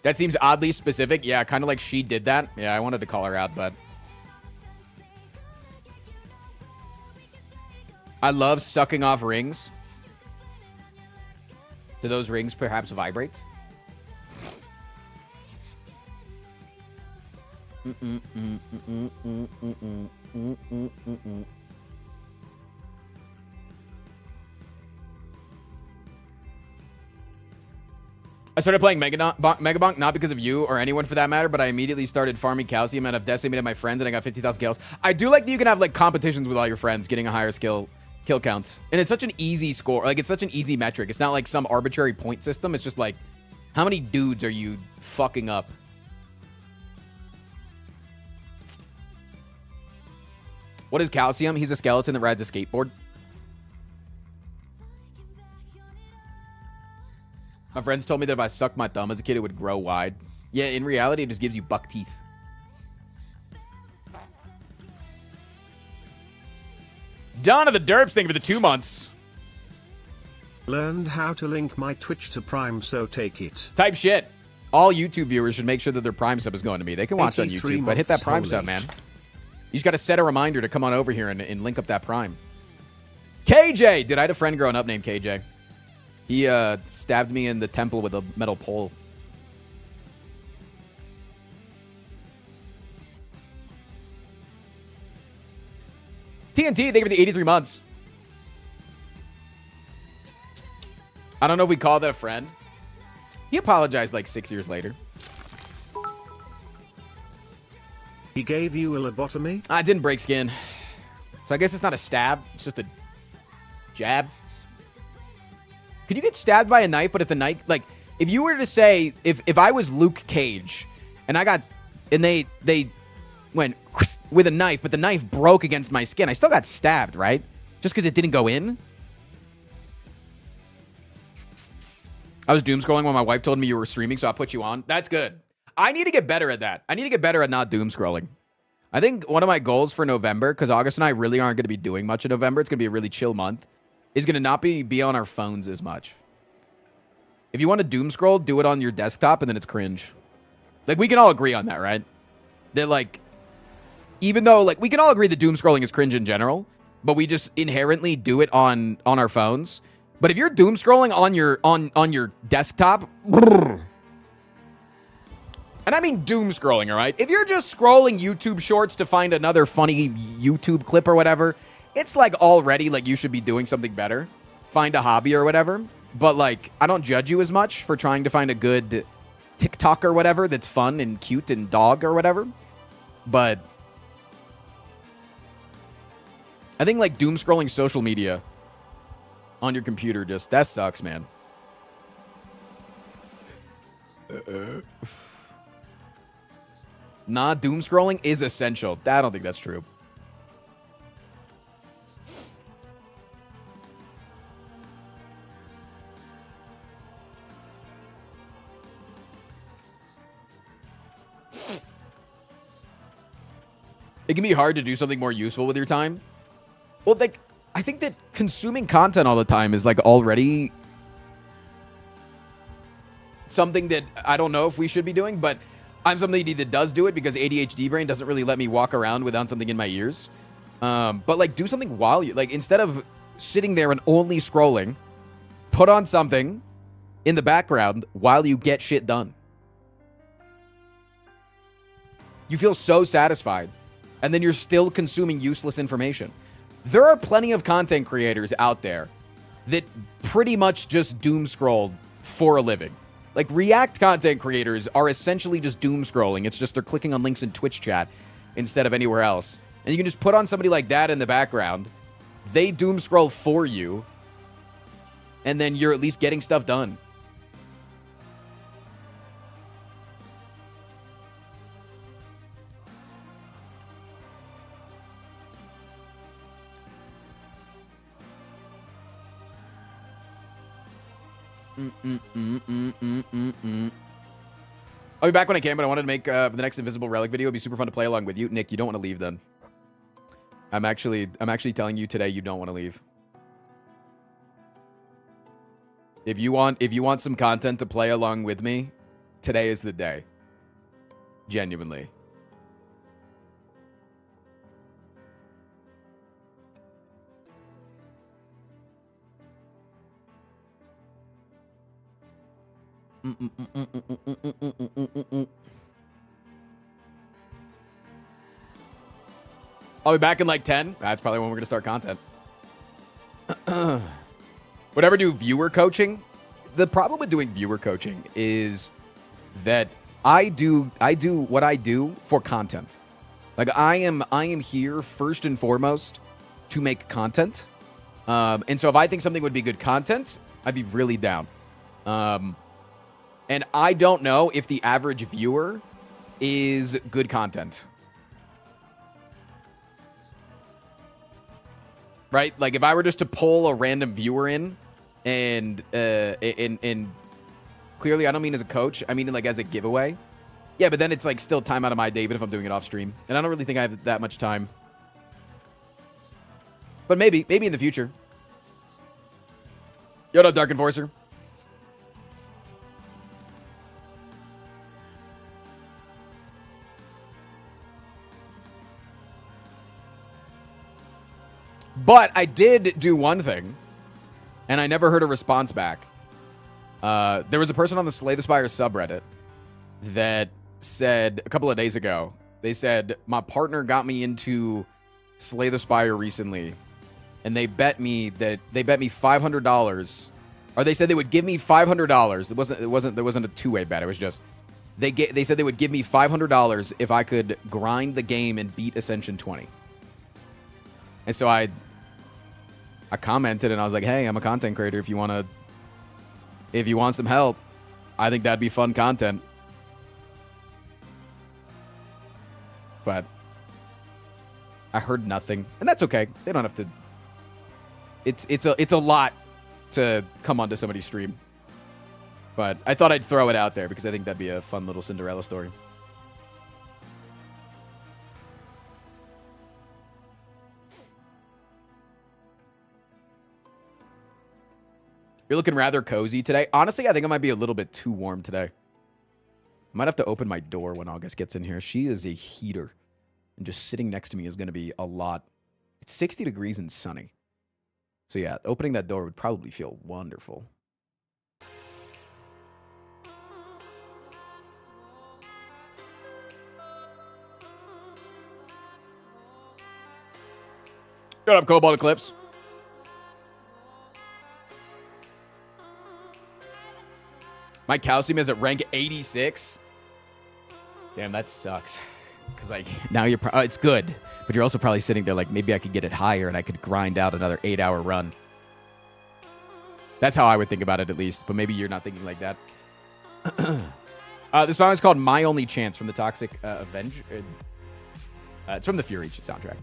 That seems oddly specific. Yeah, kind of like she did that. Yeah, I wanted to call her out, but... I love sucking off rings. Do those rings perhaps vibrate? I started playing Megabonk not because of you or anyone for that matter, but I immediately started farming calcium and I've decimated my friends and I got 50,000 kills. I do like that you can have like competitions with all your friends getting a higher kill counts. And it's such an easy score. Like it's such an easy metric. It's not like some arbitrary point system. It's just like How many dudes are you fucking up? What is Calcium? He's a skeleton that rides a skateboard. My friends told me that if I sucked my thumb as a kid, it would grow wide. Yeah, in reality, it just gives you buck teeth. Donna the Derps, thank you for the 2 months. Learned how to link my Twitch to Prime, so take it. Type shit. All YouTube viewers should make sure that their Prime sub is going to me. They can watch on 83 YouTube, but hit that Prime months, sub, holy. man. You just got to set a reminder to come on over here and link up that Prime. KJ! Dude, I had a friend growing up named KJ. He stabbed me in the temple with a metal pole. TNT, thank you for the 83 months. I don't know if we call that a friend. He apologized like 6 years later. He gave you a lobotomy? I didn't break skin. So I guess it's not a stab. It's just a jab. Could you get stabbed by a knife, but if the knife... Like, if you were to say... If I was Luke Cage, and I got... And they went with a knife, but the knife broke against my skin, I still got stabbed, right? Just because it didn't go in? I was doom scrolling when my wife told me you were streaming, so I put you on. That's good. I need to get better at that. I need to get better at not doom scrolling. I think one of my goals for November, because August and I really aren't going to be doing much in November, it's going to be a really chill month, is going to not be on our phones as much. If you want to doom scroll, do it on your desktop, and then it's cringe. Like, we can all agree on that, right? That, like, even though, like, we can all agree that doom scrolling is cringe in general, but we just inherently do it on our phones. But if you're doom scrolling on your desktop, and I mean doom scrolling, all right? If you're just scrolling YouTube shorts to find another funny YouTube clip or whatever, it's like already like you should be doing something better. Find a hobby or whatever. But like, I don't judge you as much for trying to find a good TikTok or whatever that's fun and cute and dog or whatever. But I think like doom scrolling social media on your computer, just that sucks, man. Nah, doom scrolling is essential. I don't think that's true. It can be hard to do something more useful with your time. Well, like, I think that consuming content all the time is like already something that I don't know if we should be doing, but I'm somebody that does do it because ADHD brain doesn't really let me walk around without something in my ears. But like, do something while you, like, instead of sitting there and only scrolling, put on something in the background while you get shit done. You feel so satisfied, and then you're still consuming useless information. There are plenty of content creators out there that pretty much just doom scroll for a living. Like, React content creators are essentially just doom scrolling. It's just they're clicking on links in Twitch chat instead of anywhere else. And you can just put on somebody like that in the background. They doom scroll for you. And then you're at least getting stuff done. I'll be back when I can, but I wanted to make for the next Invisible Relic video. It'd be super fun to play along with you. Nick, you don't want to leave then. I'm actually telling you today you don't want to leave. If you want some content to play along with me, today is the day. Genuinely. I'll be back in like 10. That's probably when we're gonna start content. Whatever do viewer coaching. The problem with doing viewer coaching is that I do what I do for content. Like, I am here first and foremost to make content. And so if I think something would be good content, I'd be really down. And I don't know if the average viewer is good content. Right? Like, if I were just to pull a random viewer in and clearly I don't mean as a coach, I mean like as a giveaway. Yeah, but then it's like still time out of my day, even if I'm doing it off stream. And I don't really think I have that much time. But maybe in the future. Yo, what up, Dark Enforcer? But I did do one thing, and I never heard a response back. There was a person on the Slay the Spire subreddit that said a couple of days ago, they said, my partner got me into Slay the Spire recently, and they bet me $500, or they said they would give me $500. There wasn't a two-way bet. It was just they said they would give me $500 if I could grind the game and beat Ascension 20. And so I commented and I was like, hey, I'm a content creator. If you want some help, I think that'd be fun content. But I heard nothing, and that's okay. They don't have to. It's a lot to come onto somebody's stream. But I thought I'd throw it out there because I think that'd be a fun little Cinderella story. You're looking rather cozy today. Honestly, I think I might be a little bit too warm today. I might have to open my door when August gets in here. She is a heater. And just sitting next to me is going to be a lot. It's 60 degrees and sunny. So yeah, opening that door would probably feel wonderful. Shut up, Cobalt Eclipse. My calcium is at rank 86. Damn, that sucks. Because, like, now you're... it's good. But you're also probably sitting there like, maybe I could get it higher and I could grind out another 8-hour run. That's how I would think about it, at least. But maybe you're not thinking like that. The song is called My Only Chance from the Toxic Avenger. It's from the Fury soundtrack.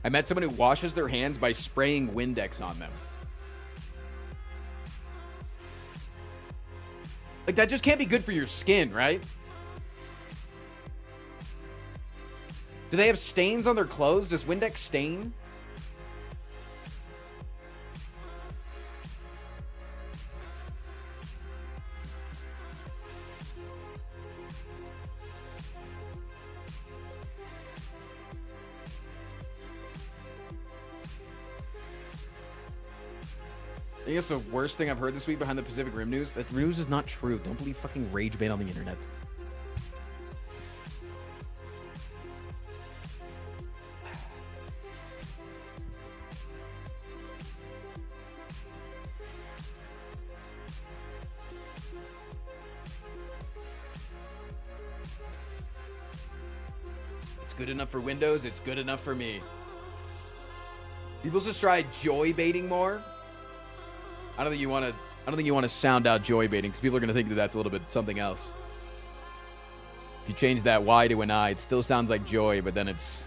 I met someone who washes their hands by spraying Windex on them. Like, that just can't be good for your skin, right? Do they have stains on their clothes? Does Windex stain? I guess the worst thing I've heard this week behind the Pacific Rim news, that news is not true. Don't believe fucking rage bait on the internet. It's good enough for Windows. It's good enough for me. People just try joy baiting more. I don't think you want to sound out joy baiting because people are going to think that that's a little bit something else. If you change that Y to an I, it still sounds like joy, but then it's...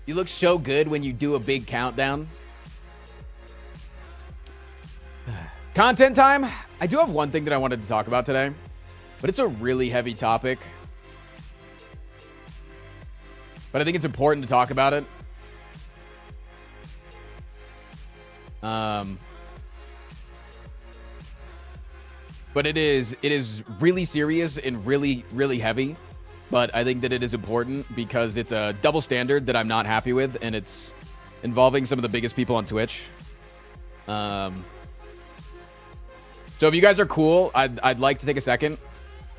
You look so good when you do a big countdown. Content time. I do have one thing that I wanted to talk about today, but it's a really heavy topic. But I think it's important to talk about it. But it is really serious and really, really heavy. But I think that it is important because it's a double standard that I'm not happy with, and it's involving some of the biggest people on Twitch. So if you guys are cool, I'd like to take a second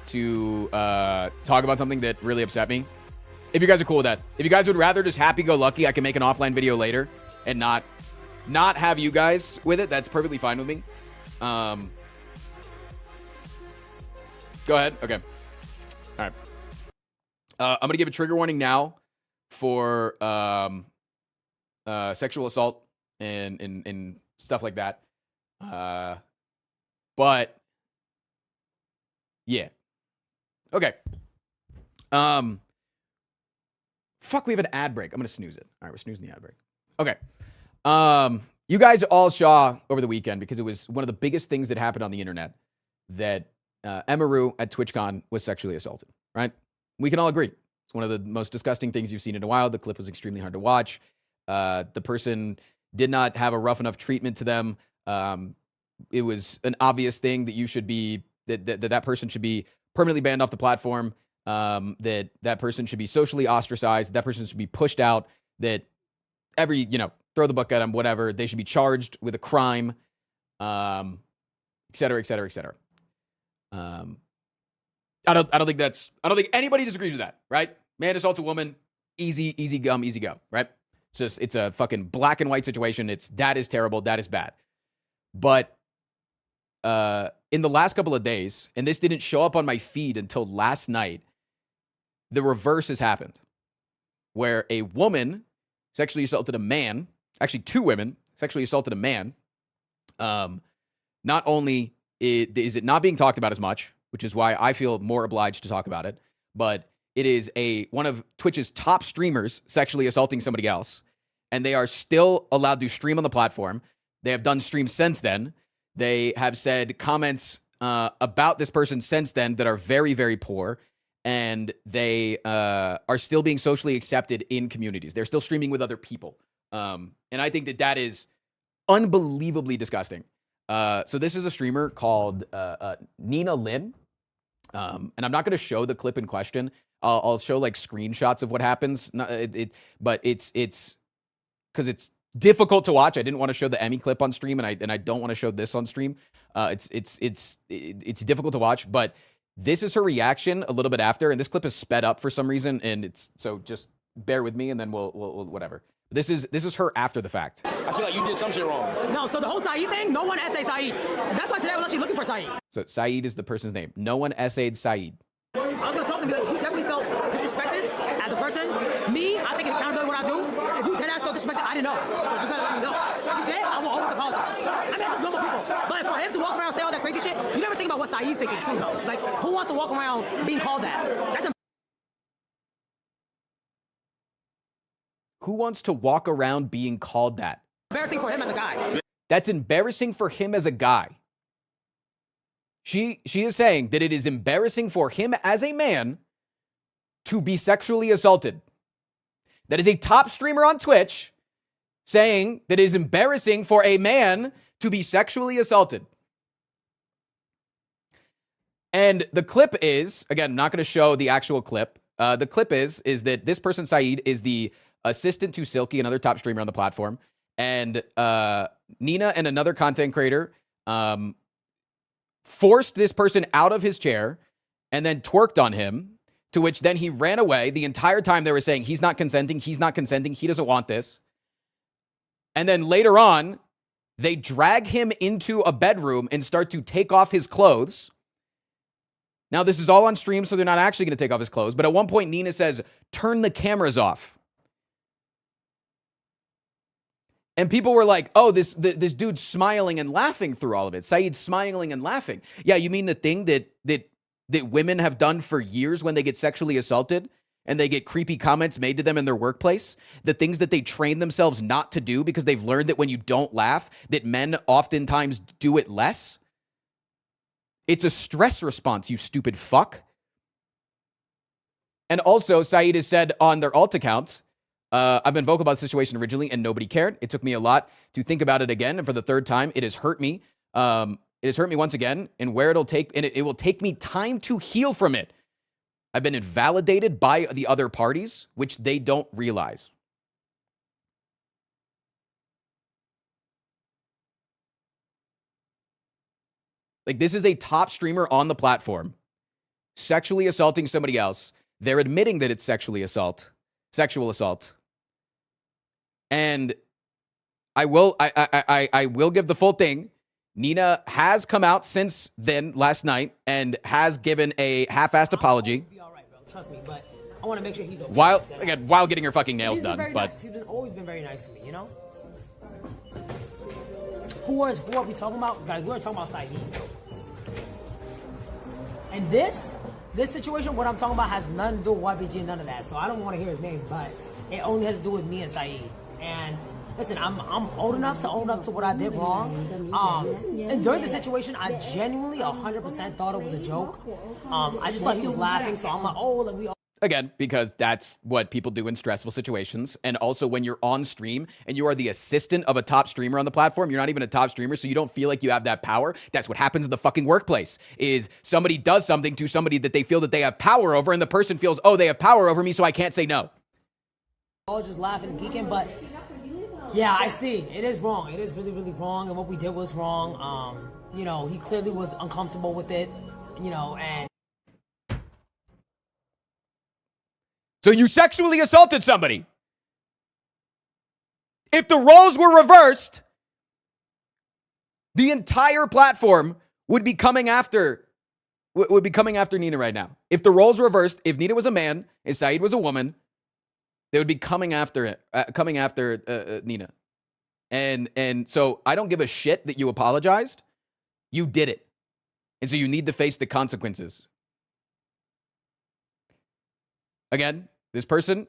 to talk about something that really upset me. If you guys are cool with that. If you guys would rather just happy-go-lucky, I can make an offline video later and not have you guys with it. That's perfectly fine with me. Go ahead. Okay. All right. I'm going to give a trigger warning now for sexual assault and stuff like that. But yeah. Okay. Fuck, we have an ad break. I'm going to snooze it. All right, we're snoozing the ad break. Okay. You guys all saw over the weekend, because it was one of the biggest things that happened on the internet, that Emaru at TwitchCon was sexually assaulted, right? We can all agree. It's one of the most disgusting things you've seen in a while. The clip was extremely hard to watch. The person did not have a rough enough treatment to them. It was an obvious thing that you should be, that person should be permanently banned off the platform. That person should be socially ostracized. That person should be pushed out. That throw the book at them, whatever. They should be charged with a crime, et cetera, et cetera, et cetera. I don't think anybody disagrees with that, right? Man assaults a woman, easy go, right? It's a fucking black and white situation. That is terrible. That is bad. But in the last couple of days, and this didn't show up on my feed until last night, the reverse has happened, where a woman sexually assaulted a man. Actually, 2 women sexually assaulted a man. Not only is it not being talked about as much, which is why I feel more obliged to talk about it, but it is one of Twitch's top streamers sexually assaulting somebody else, and they are still allowed to stream on the platform. They have done streams since then. They have said comments about this person since then that are very, very poor, and they are still being socially accepted in communities. They're still streaming with other people. And I think that is unbelievably disgusting. So this is a streamer called Nina Lin. And I'm not going to show the clip in question. I'll show like screenshots of what happens. But it's because it's difficult to watch. I didn't want to show the Emmy clip on stream, and I don't want to show this on stream. It's difficult to watch, but this is her reaction a little bit after, and this clip is sped up for some reason, and so just bear with me, and then we'll whatever. This is her after the fact. I feel like you did some shit wrong. No, so the whole Saeed thing, no one essayed Saeed. That's why today I was actually looking for Saeed. So Saeed is the person's name. No one essayed Saeed. I was gonna talk to him, like, you definitely felt disrespected as a person. Me, I take accountability what I do. If you dead ass felt disrespected, I didn't know. So you gotta let me know. If you did, I will always apologize. I mean, that's just normal people. But for him to walk around and say all that crazy shit, you never think about what Saeed's thinking too, though. Like, who wants to walk around being called that? Who wants to walk around being called that? Embarrassing for him as a guy. That's embarrassing for him as a guy. She is saying that it is embarrassing for him as a man to be sexually assaulted. That is a top streamer on Twitch saying that it is embarrassing for a man to be sexually assaulted. And the clip is, again, I'm not going to show the actual clip. The clip is that this person, Saeed, is the assistant to Silky, another top streamer on the platform. And Nina and another content creator forced this person out of his chair and then twerked on him, to which then he ran away. The entire time they were saying, he's not consenting, he doesn't want this. And then later on, they drag him into a bedroom and start to take off his clothes. Now, this is all on stream, so they're not actually going to take off his clothes. But at one point, Nina says, turn the cameras off. And people were like, oh, this dude's smiling and laughing through all of it. Saeed's smiling and laughing. Yeah, you mean the thing that women have done for years when they get sexually assaulted and they get creepy comments made to them in their workplace? The things that they train themselves not to do because they've learned that when you don't laugh, that men oftentimes do it less? It's a stress response, you stupid fuck. And also, Saeed has said on their alt accounts, I've been vocal about the situation originally and nobody cared. It took me a lot to think about it again. And for the third time, it has hurt me. It has hurt me once again, and where it'll take, and it will take me time to heal from it. I've been invalidated by the other parties, which they don't realize. Like, this is a top streamer on the platform sexually assaulting somebody else. They're admitting that it's sexual assault. And I will give the full thing. Nina has come out since then, last night, and has given a half-assed apology. Be all right, bro. Trust me, but I want to make sure he's okay. While getting her fucking nails done. But nice. He's always been very nice to me, you know? Who are we talking about? Guys, we're talking about Saeed. And this situation, what I'm talking about, has nothing to do with YBG and none of that. So I don't want to hear his name, but it only has to do with me and Saeed. And listen, I'm old enough to own up to what I did wrong. And during the situation, I genuinely 100% thought it was a joke. I just thought he was laughing, so I'm like, oh, like we all. again, because that's what people do in stressful situations. And also when you're on stream and you are the assistant of a top streamer on the platform, you're not even a top streamer, so you don't feel like you have that power. That's what happens in the fucking workplace, is somebody does something to somebody that they feel that they have power over, and the person feels, oh, they have power over me, so I can't say no. All just laughing and geeking, but yeah, I see. It is wrong. It is really, really wrong, and what we did was wrong. You know, he clearly was uncomfortable with it, you know, and... So you sexually assaulted somebody. If the roles were reversed, the entire platform would be coming after Nina right now. If the roles were reversed, if Nina was a man and Saeed was a woman, they would be coming after Nina. And so I don't give a shit that you apologized. You did it. And so you need to face the consequences. Again, this person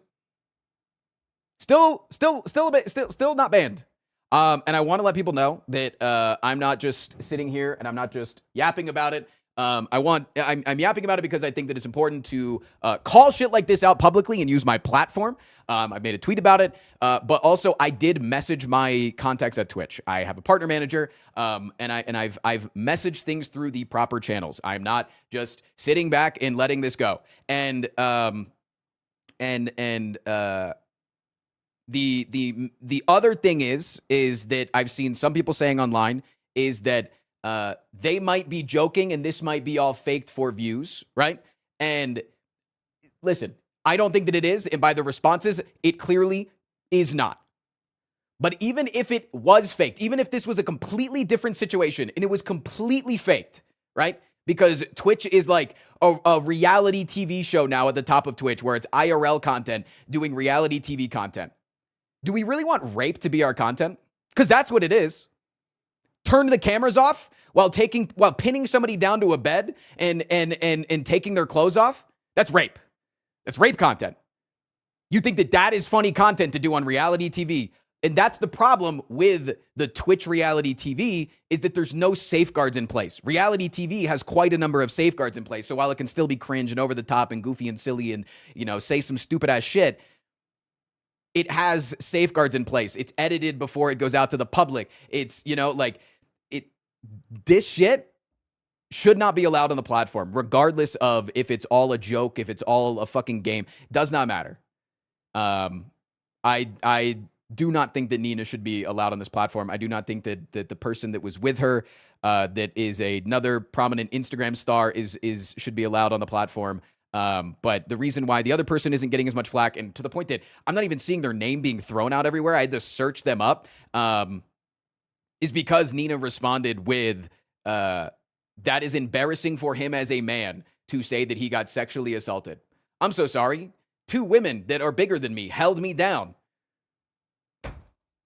still not banned. And I want to let people know that I'm not just sitting here and I'm not just yapping about it. I'm yapping about it because I think that it's important to call shit like this out publicly and use my platform. I made a tweet about it, but also I did message my contacts at Twitch. I have a partner manager, and I've messaged things through the proper channels. I'm not just sitting back and letting this go. And the other thing is that I've seen some people saying online is that they might be joking and this might be all faked for views, right? And listen, I don't think that it is. And by the responses, it clearly is not. But even if it was faked, even if this was a completely different situation and it was completely faked, right? Because Twitch is like a reality TV show now at the top of Twitch where it's IRL content doing reality TV content. Do we really want rape to be our content? Because that's what it is. Turn the cameras off while pinning somebody down to a bed and taking their clothes off. That's rape. That's rape content. You think that is funny content to do on reality TV. And that's the problem with the Twitch reality TV, is that there's no safeguards in place. Reality TV has quite a number of safeguards in place. So while it can still be cringe and over the top and goofy and silly and, you know, say some stupid ass shit, it has safeguards in place. It's edited before it goes out to the public. It's, you know, like this shit should not be allowed on the platform, regardless of if it's all a joke, if it's all a fucking game. Does not matter. I do not think that Nina should be allowed on this platform. I do not think that the person that was with her, that is another prominent Instagram star, should be allowed on the platform. But the reason why the other person isn't getting as much flack, and to the point that I'm not even seeing their name being thrown out everywhere, I had to search them up, is because Nina responded with, that is embarrassing for him as a man to say that he got sexually assaulted. I'm so sorry. 2 women that are bigger than me held me down.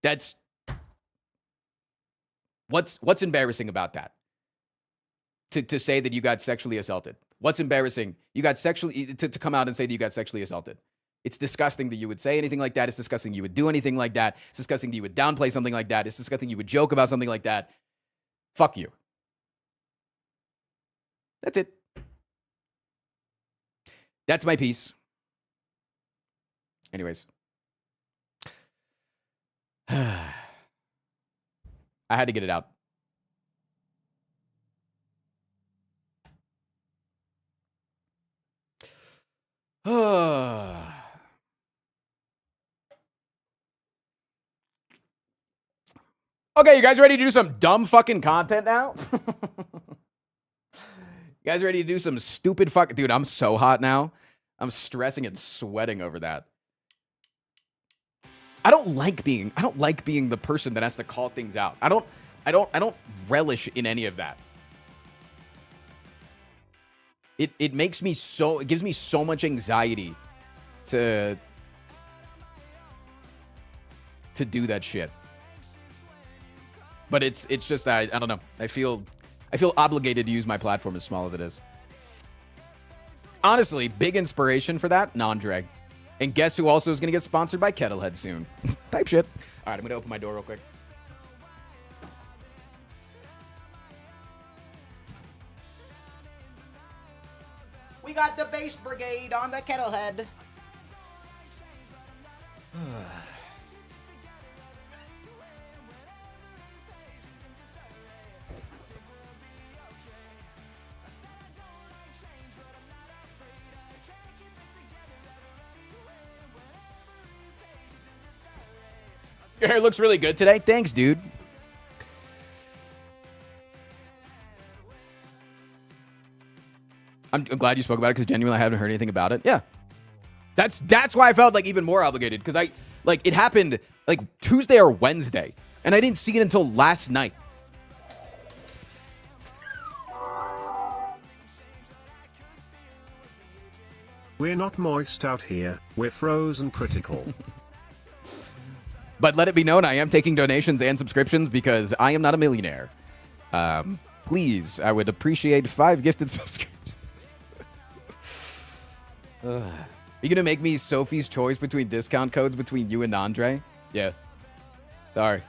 That's what's embarrassing about that? To say that you got sexually assaulted. What's embarrassing? You got sexually to come out and say that you got sexually assaulted. It's disgusting that you would say anything like that. It's disgusting you would do anything like that. It's disgusting that you would downplay something like that. It's disgusting you would joke about something like that. Fuck you. That's it. That's my piece. Anyways. I had to get it out. Okay, you guys ready to do some dumb fucking content now? Guys ready to do some stupid fuck? Dude, I'm so hot now. I'm stressing and sweating over that. I don't like being the person that has to call things out. I don't relish in any of that. It makes me so, it gives me so much anxiety to do that shit. But it's just that I don't know. I feel obligated to use my platform as small as it is. Honestly, big inspiration for that, Nandre. And guess who also is going to get sponsored by Kettlehead soon? Type shit. All right, I'm going to open my door real quick. We got the base brigade on the Kettlehead. Your hair looks really good today. Thanks, dude. I'm glad you spoke about it because genuinely I haven't heard anything about it. Yeah. That's why I felt like even more obligated because it happened like Tuesday or Wednesday and I didn't see it until last night. We're not moist out here. We're frozen critical. But let it be known, I am taking donations and subscriptions because I am not a millionaire. Please, I would appreciate 5 gifted subscriptions. Are you going to make me Sophie's choice between discount codes between you and Andre? Yeah. Sorry.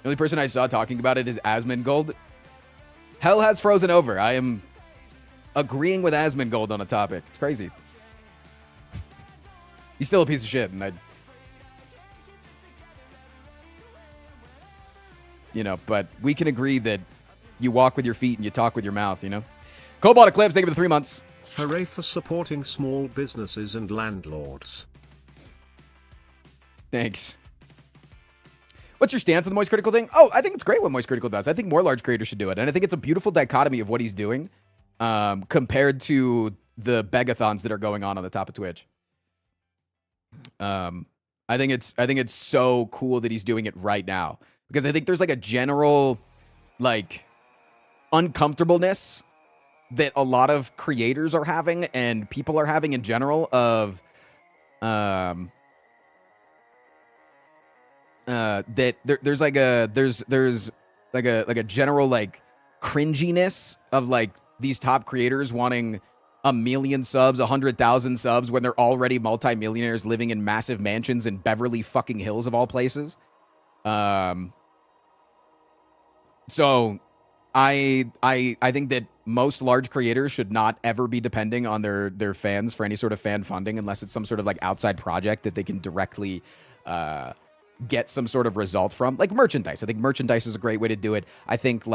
The only person I saw talking about it is Asmongold. Hell has frozen over. I am agreeing with Asmongold on a topic. It's crazy. He's still a piece of shit, and but we can agree that you walk with your feet and you talk with your mouth, Cobalt Eclipse, thank you for the 3 months. Hooray for supporting small businesses and landlords. Thanks. What's your stance on the Moist Critical thing? Oh, I think it's great what Moist Critical does. I think more large creators should do it, and I think it's a beautiful dichotomy of what he's doing compared to the begathons that are going on the top of Twitch. I think it's so cool that he's doing it right now because I think there's like a general uncomfortableness that a lot of creators are having and people are having in general of that there's like a general cringiness of these top creators wanting 1 million subs, 100,000 subs when they're already multimillionaires living in massive mansions in Beverly fucking Hills of all places. So I think that most large creators should not ever be depending on their fans for any sort of fan funding unless it's some sort of outside project that they can directly get some sort of result from, like merchandise. I think merchandise is a great way to do it. I think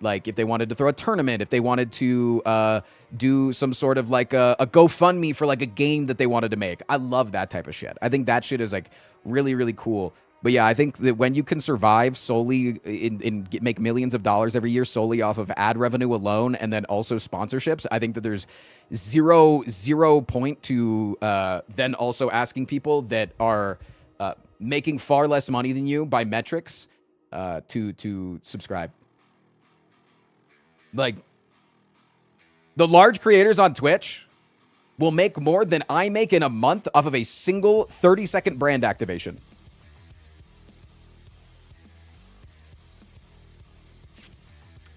if they wanted to throw a tournament, if they wanted to do some sort of a GoFundMe for a game that they wanted to make. I love that type of shit. I think that shit is really, really cool. But yeah, I think that when you can survive solely make millions of dollars every year solely off of ad revenue alone and then also sponsorships, I think that there's zero point to then also asking people that are making far less money than you by metrics to subscribe. The large creators on Twitch will make more than I make in a month off of a single 30-second brand activation.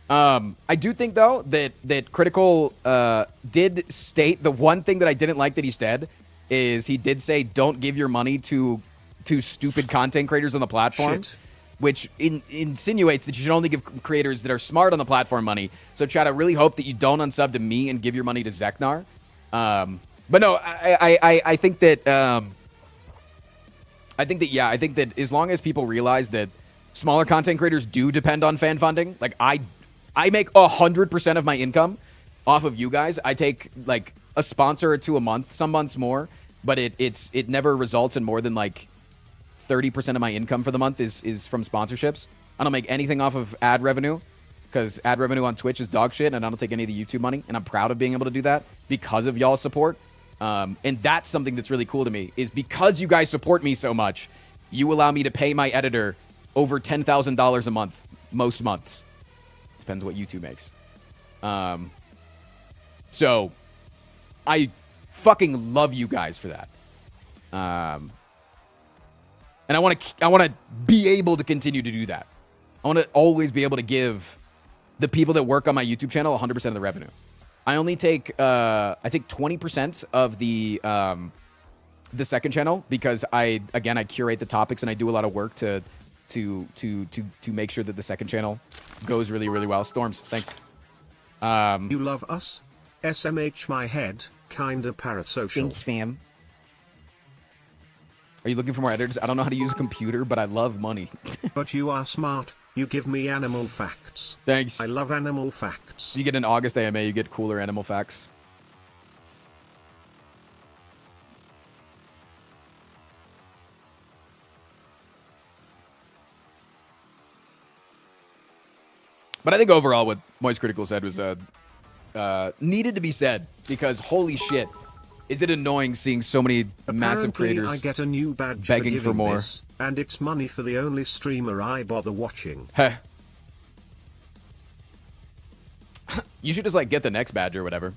I do think, though, that Critical did state the one thing that I didn't like that he said is he did say don't give your money to stupid content creators on the platform. Shit. Which insinuates that you should only give creators that are smart on the platform money. So, Chad, I really hope that you don't unsub to me and give your money to Zeknar. But no, I think that I think that as long as people realize that smaller content creators do depend on fan funding, I make 100% of my income off of you guys. I take a sponsor or two a month, some months more, but it never results in more than 30% of my income for the month is from sponsorships. I don't make anything off of ad revenue because ad revenue on Twitch is dog shit, and I don't take any of the YouTube money. And I'm proud of being able to do that because of y'all's support. And that's something that's really cool to me, is because you guys support me so much, you allow me to pay my editor over $10,000 a month, most months. Depends what YouTube makes. So I fucking love you guys for that. And I want to be able to continue to do that. I want to always be able to give the people that work on my YouTube channel 100% of the revenue. I only take 20% of the second channel because I curate the topics and I do a lot of work to make sure that the second channel goes really, really well. Storms, thanks. You love us? SMH my head, kinda parasocial. Thanks, fam. Are you looking for more editors? I don't know how to use a computer, but I love money. But you are smart. You give me animal facts. Thanks. I love animal facts. You get an August AMA, you get cooler animal facts. But I think overall what Moist Critical said was needed to be said, because holy shit, is it annoying seeing so many massive creators I get a new badge begging for more. This, and it's money for the only streamer I bother watching. Heh. You should just like get the next badge or whatever.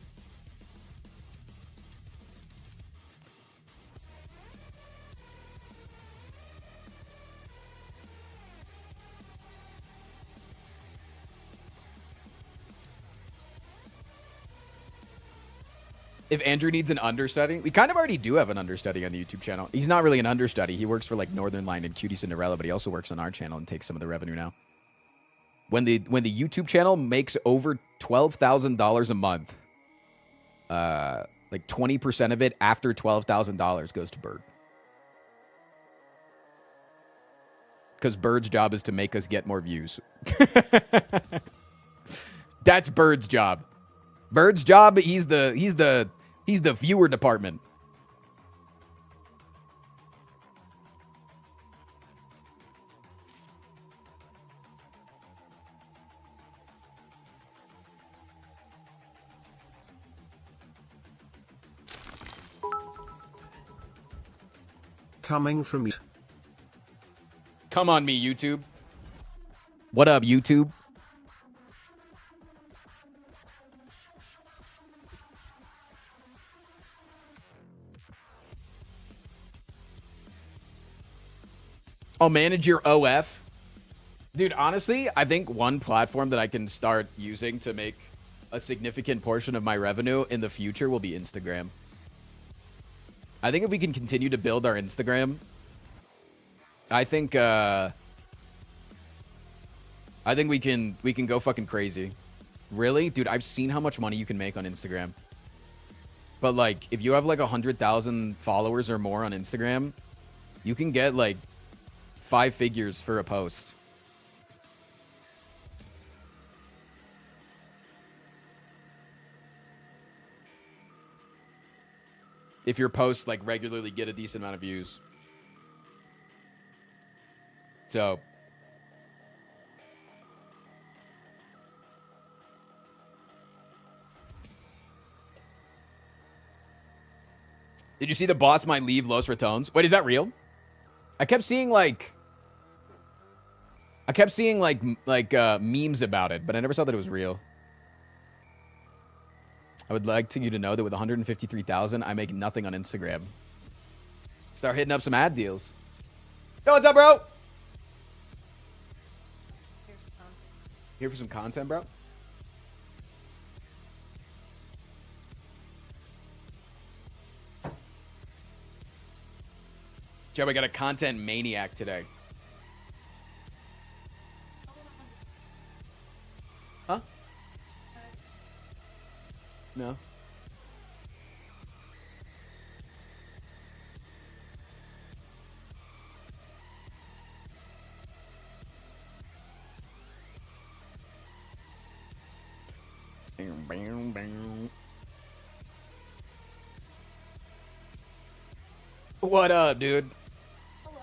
If Andrew needs an understudy, we kind of already do have an understudy on the YouTube channel. He's not really an understudy. He works for like Northern Line and Cutie Cinderella, but he also works on our channel and takes some of the revenue now. When the YouTube channel makes over $12,000 a month, like 20% of it after $12,000 goes to Bird. Because Bird's job is to make us get more views. That's Bird's job. Bird's job, he's the viewer department. Coming from you. Come on me, YouTube. What up, YouTube? I'll manage your OF. Dude, honestly, I think one platform that I can start using to make a significant portion of my revenue in the future will be Instagram. I think if we can continue to build our Instagram, I think we can go fucking crazy. Really? Dude, I've seen how much money you can make on Instagram. But like, if you have like 100,000 followers or more on Instagram, you can get like 5 figures for a post. If your posts like regularly get a decent amount of views. So did you see the boss might leave Los Ratones? Wait, is that real? I kept seeing like memes about it, but I never saw that it was real. I would like you to know that with 153,000, I make nothing on Instagram. Start hitting up some ad deals. Yo, what's up, bro? Here for some content, bro? Joe, we got a content maniac today. Huh? No. What up, dude? Hello.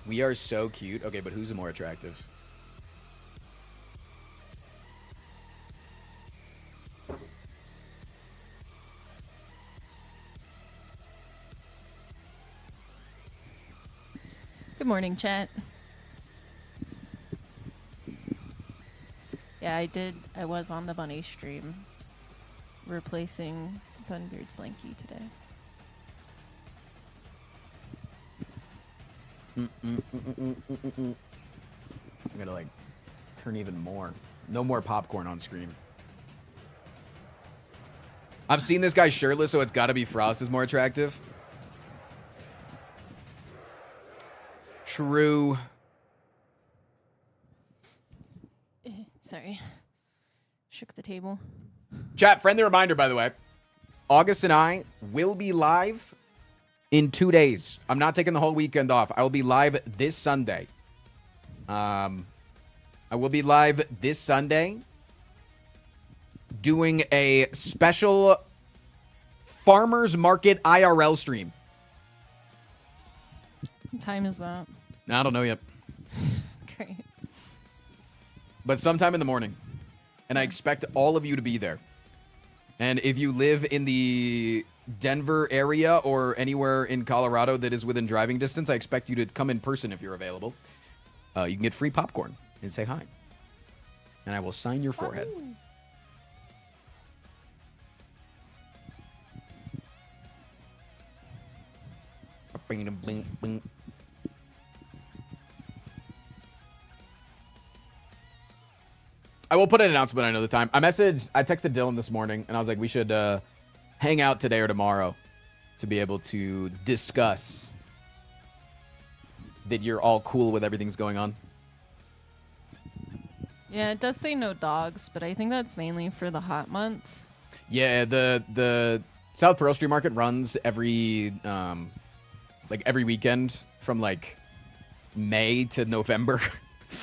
We are so cute. Okay, but who's the more attractive? Good morning, chat. Yeah, I was on the bunny stream replacing Bunbeard's blankie today. I'm gonna like turn even more. No more popcorn on screen. I've seen this guy shirtless, so it's gotta be Frost is more attractive. True. Sorry. Shook the table. Chat, friendly reminder, by the way. August and I will be live in 2 days. I'm not taking the whole weekend off. I will be live this Sunday. I will be live this Sunday doing a special farmers market IRL stream. What time is that? I don't know yet. Great. But sometime in the morning. And I expect all of you to be there. And if you live in the Denver area or anywhere in Colorado that is within driving distance, I expect you to come in person if you're available. You can get free popcorn and say hi. And I will sign your forehead. I will put an announcement another time. I texted Dylan this morning, and I was like, we should hang out today or tomorrow to be able to discuss that you're all cool with everything's going on. Yeah, it does say no dogs, but I think that's mainly for the hot months. Yeah, the South Pearl Street Market runs every weekend from like May to November.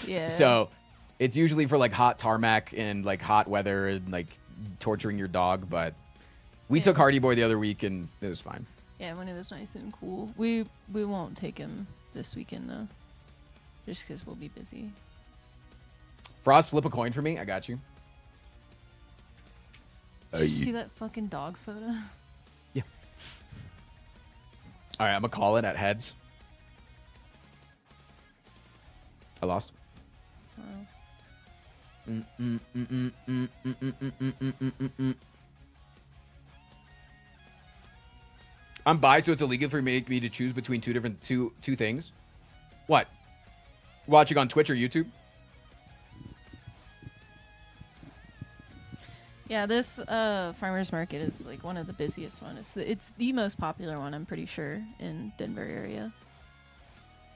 Yeah. So it's usually for like hot tarmac and like hot weather and like torturing your dog. But we took Hardy Boy the other week and it was fine. Yeah, when it was nice and cool. We won't take him this weekend though, just because we'll be busy. Frost, flip a coin for me. I got you. Did you see that fucking dog photo? Yeah. All right, I'm gonna call it at heads. I lost. I'm bi, so it's illegal for me to choose between two things. What? Watching on Twitch or YouTube? Yeah, this farmers market is like one of the busiest ones. It's the most popular one, I'm pretty sure, in Denver area.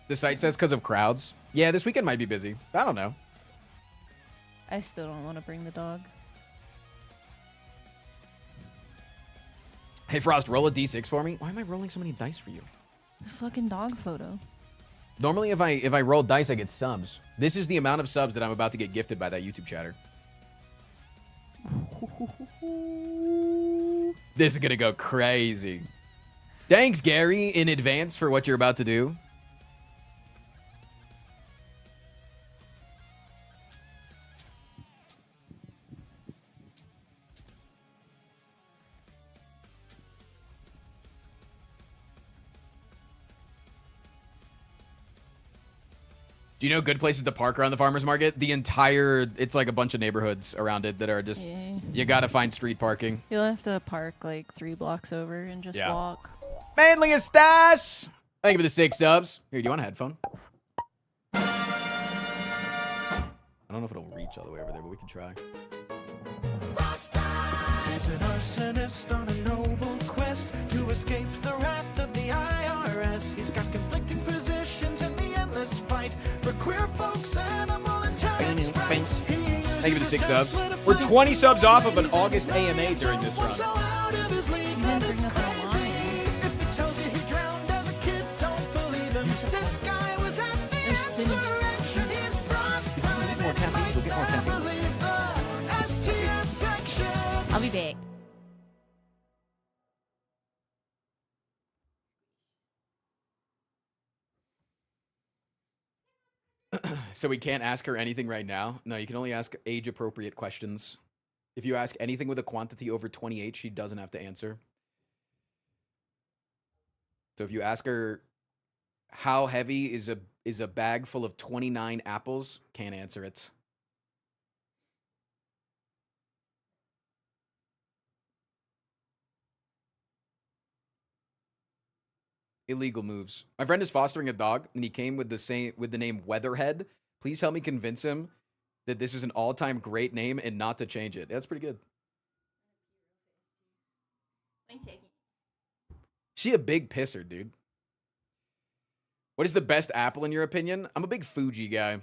The site says because of crowds. Yeah, this weekend might be busy. I don't know. I still don't want to bring the dog. Hey, Frost, roll a d6 for me. Why am I rolling so many dice for you? The fucking dog photo. Normally, if I roll dice, I get subs. This is the amount of subs that I'm about to get gifted by that YouTube chatter. This is gonna go crazy. Thanks, Gary, in advance for what you're about to do. Do you know good places to park around the farmer's market? It's like a bunch of neighborhoods around it that are just, you gotta find street parking. You'll have to park like 3 blocks over and just walk. Mainly a stash! Thank you for the 6 subs. Here, do you want a headphone? I don't know if it'll reach all the way over there, but we can try. He's an arsonist on a noble quest to escape the wrath of the IRS. He's got conflicting positions in the endless fight for queer folks, animal and terrorist rights. Thank you for the 6 subs. We're 20 subs off of an August AMA during this run. I'll be back. So we can't ask her anything right now? No, you can only ask age-appropriate questions. If you ask anything with a quantity over 28, she doesn't have to answer. So if you ask her how heavy is a bag full of 29 apples, can't answer it. Illegal moves. My friend is fostering a dog, and he came with the name Weatherhead. Please help me convince him that this is an all-time great name and not to change it. That's pretty good. She a big pisser, dude. What is the best apple in your opinion? I'm a big Fuji guy.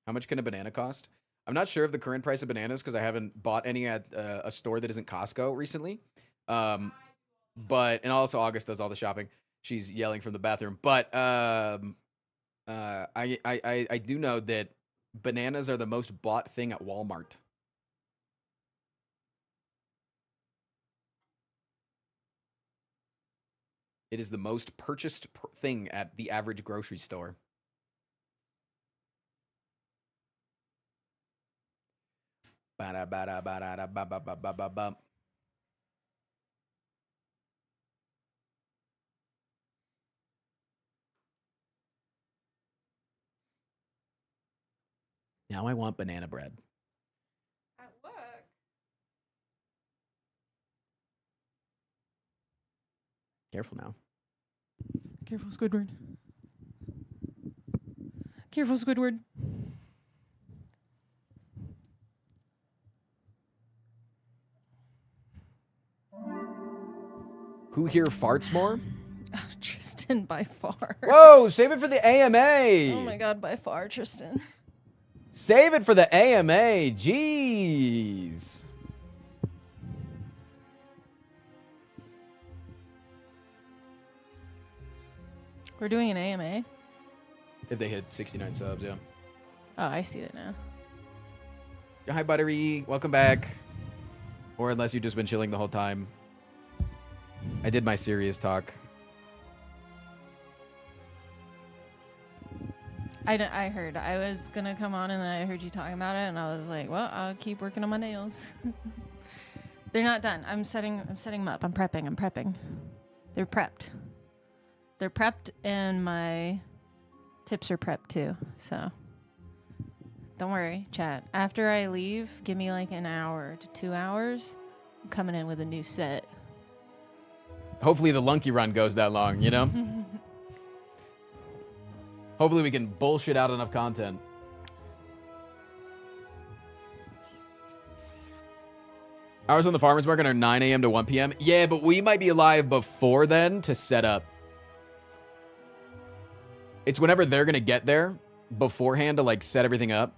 How much can a banana cost? I'm not sure of the current price of bananas because I haven't bought any at a store that isn't Costco recently. But and also August does all the shopping. She's yelling from the bathroom. But I do know that bananas are the most bought thing at Walmart. It is the most purchased thing at the average grocery store. Ba-da-ba-da-ba-da-ba-ba-ba-ba-ba. Now I want banana bread. At work. Careful now. Careful, Squidward. Careful, Squidward. Who here farts more? Tristan, by far. Whoa, save it for the AMA. Oh my god, by far, Tristan. Save it for the AMA. Jeez. We're doing an AMA? If they hit 69 subs, yeah. Oh, I see it now. Hi, Buttery. Welcome back. Or unless you've just been chilling the whole time. I did my serious talk. I heard. I was going to come on and then I heard you talking about it and I was like, well, I'll keep working on my nails. They're not done. I'm setting them up. I'm prepping. They're prepped. They're prepped and my tips are prepped too. So don't worry, chat. After I leave, give me like an hour to 2 hours. I'm coming in with a new set. Hopefully the Lunky Run goes that long, you know? Hopefully we can bullshit out enough content. Hours on the farmer's market are 9 a.m. to 1 p.m. Yeah, but we might be live before then to set up. It's whenever they're going to get there beforehand to like set everything up.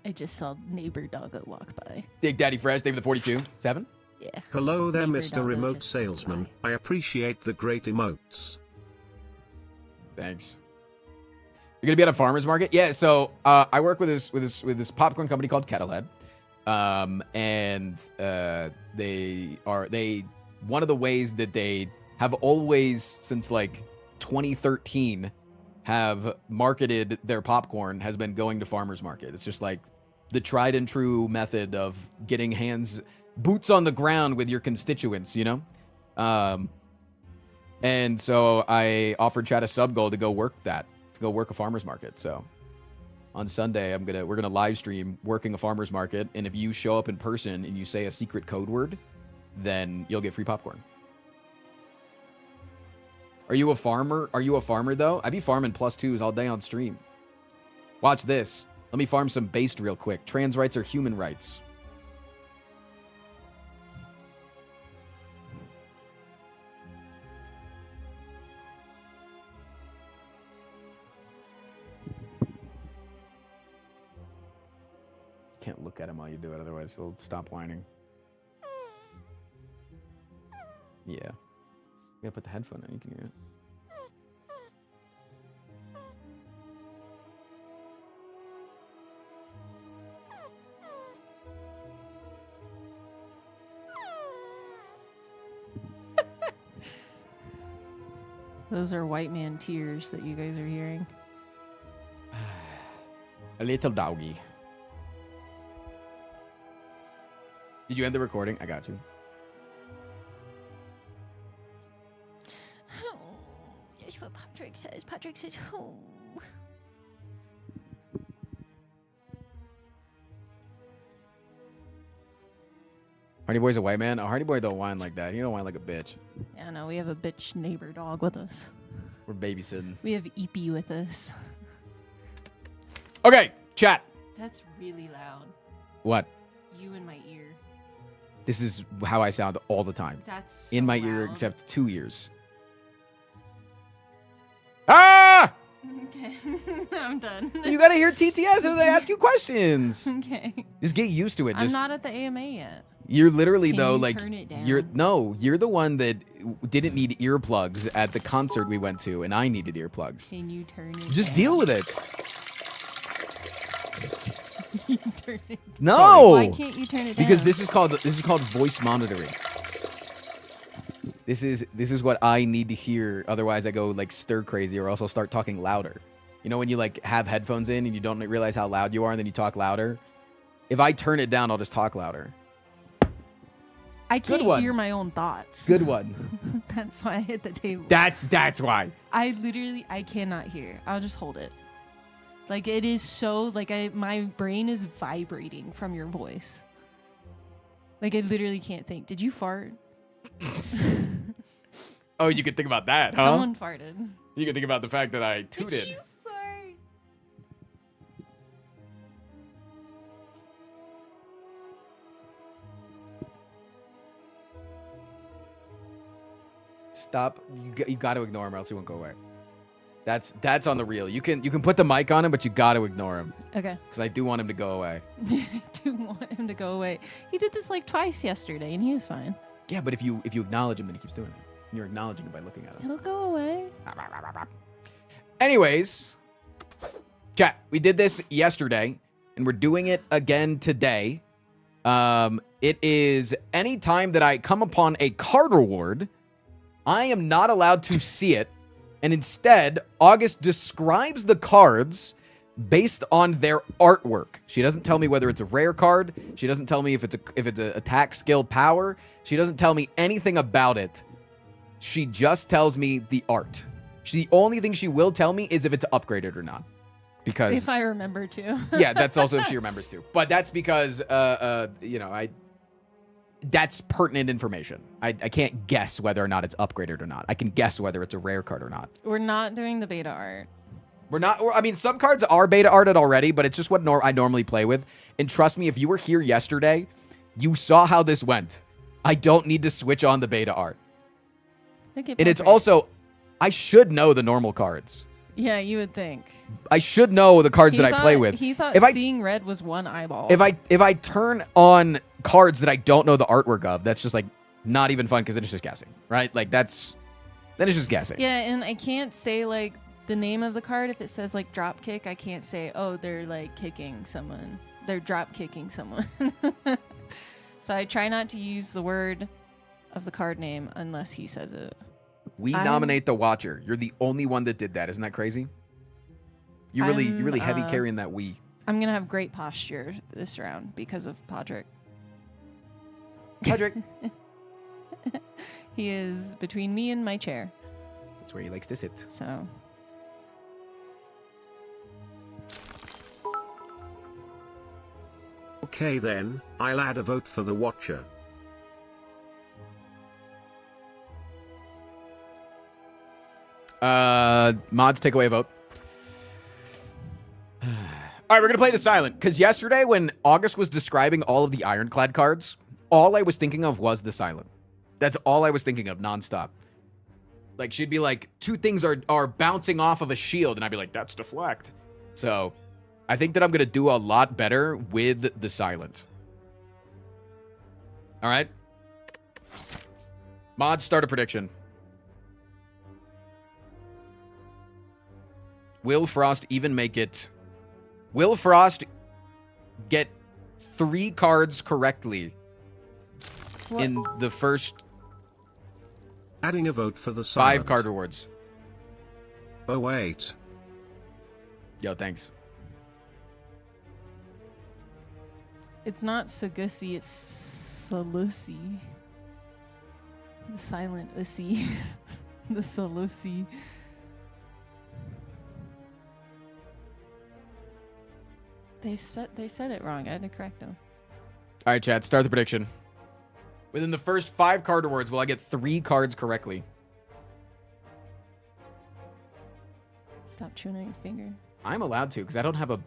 I just saw neighbor doggo walk by. Big Daddy Fresh, David the 42. 7? Yeah. Hello there, Neighbor Mr. doggo Remote just Salesman. walked by. I appreciate the great emotes. Thanks. You're gonna be at a farmer's market? Yeah. So I work with this popcorn company called Kettlehead, and they one of the ways that they have always since like 2013 have marketed their popcorn has been going to farmer's market. It's just like the tried and true method of getting boots on the ground with your constituents, you know? And so I offered Chad a sub goal to go work a farmer's market. So on Sunday, we're gonna live stream working a farmer's market. And if you show up in person and you say a secret code word, then you'll get free popcorn. Are you a farmer? Are you a farmer though? I be farming +2s all day on stream. Watch this. Let me farm some based real quick. Trans rights are human rights. Can't look at him while you do it, otherwise he'll stop whining. Yeah. You gotta put the headphone in. You can hear it. Those are white man tears that you guys are hearing. A little doggy. Did you end the recording? I got you. Oh, that's what Patrick says. Patrick says, oh. Hardy Boy's a white man? Oh, Hardy Boy don't whine like that. He don't whine like a bitch. Yeah, no, we have a bitch neighbor dog with us. We're babysitting. We have Eepy with us. Okay, chat. That's really loud. What? You in my ear. This is how I sound all the time. That's so in my loud. ear, except 2 ears. Ah! Okay, I'm done. You gotta hear TTS if they ask you questions. Okay. Just get used to it. I'm not at the AMA yet. You're literally Can though you like turn it down? you're the one that didn't need earplugs at the concert we went to, and I needed earplugs. Can you turn it Just down? deal with it. Turn it down. No. Why can't you turn it down? Because this is called voice monitoring. This is what I need to hear. Otherwise, I go like stir crazy, or else I'll start talking louder. You know when you like have headphones in and you don't realize how loud you are, and then you talk louder. If I turn it down, I'll just talk louder. I Good can't one. hear my own thoughts. Good one. That's why I hit the table. That's why. I cannot hear. I'll just hold it. Like it is so like my brain is vibrating from your voice. Like I literally can't think. Did you fart? Oh, you can think about that, huh? Someone farted. You can think about the fact that I tooted. Did you fart? Stop. You got to ignore him, or else he won't go away. That's on the real. You can put the mic on him, but you got to ignore him. Okay. Because I do want him to go away. I do want him to go away. He did this like twice yesterday, and he was fine. Yeah, but if you acknowledge him, then he keeps doing it. And you're acknowledging him by looking at him. He'll go away. Anyways, chat. We did this yesterday, and we're doing it again today. It is any time that I come upon a card reward, I am not allowed to see it. And instead, August describes the cards based on their artwork. She doesn't tell me whether it's a rare card. She doesn't tell me if it's a attack, skill, power. She doesn't tell me anything about it. She just tells me the art. The only thing she will tell me is if it's upgraded or not. Because If I remember to. yeah, that's also if she remembers to. But that's because that's pertinent information. I can't guess whether or not it's upgraded or not. I can guess whether it's a rare card or not. We're not doing the beta art. We're not. I mean, some cards are beta arted already, but it's just what I normally play with. And trust me, if you were here yesterday, you saw how this went. I don't need to switch on the beta art. Okay, And it's perfect. also, I should know the normal cards. Yeah, you would think. I should know the cards that I play with. He thought If I- seeing red was one eyeball. If I turn on cards that I don't know the artwork of, that's just like not even fun because then it's just guessing, right? Like then it's just guessing. Yeah, and I can't say like the name of the card if it says like drop kick. I can't say, oh, they're like kicking someone. They're drop kicking someone. So I try not to use the word of the card name unless he says it. We nominate the Watcher. You're the only one that did that. Isn't that crazy? You really heavy carrying that we. I'm gonna have great posture this round because of Podrick. Podrick. He is between me and my chair. That's where he likes to sit. So Okay then, I'll add a vote for the Watcher. Mods, take away a vote. All right, we're going to play the silent. Because yesterday when August was describing all of the Ironclad cards, all I was thinking of was the silent. That's all I was thinking of nonstop. Like, she'd be like, two things are bouncing off of a shield. And I'd be like, that's deflect. So I think that I'm going to do a lot better with the silent. All right. Mods, start a prediction. Will Frost even make it? Will Frost get 3 cards correctly in the first Adding a vote for the silent. 5 card rewards? Oh wait. Yo, thanks. It's not Sagussy, it's Salusi. The silent ussy. The Salusi. They said it wrong. I had to correct them. All right, chat. Start the prediction. Within the first 5 card awards, will I get 3 cards correctly? Stop chewing on your finger. I'm allowed to because I don't have a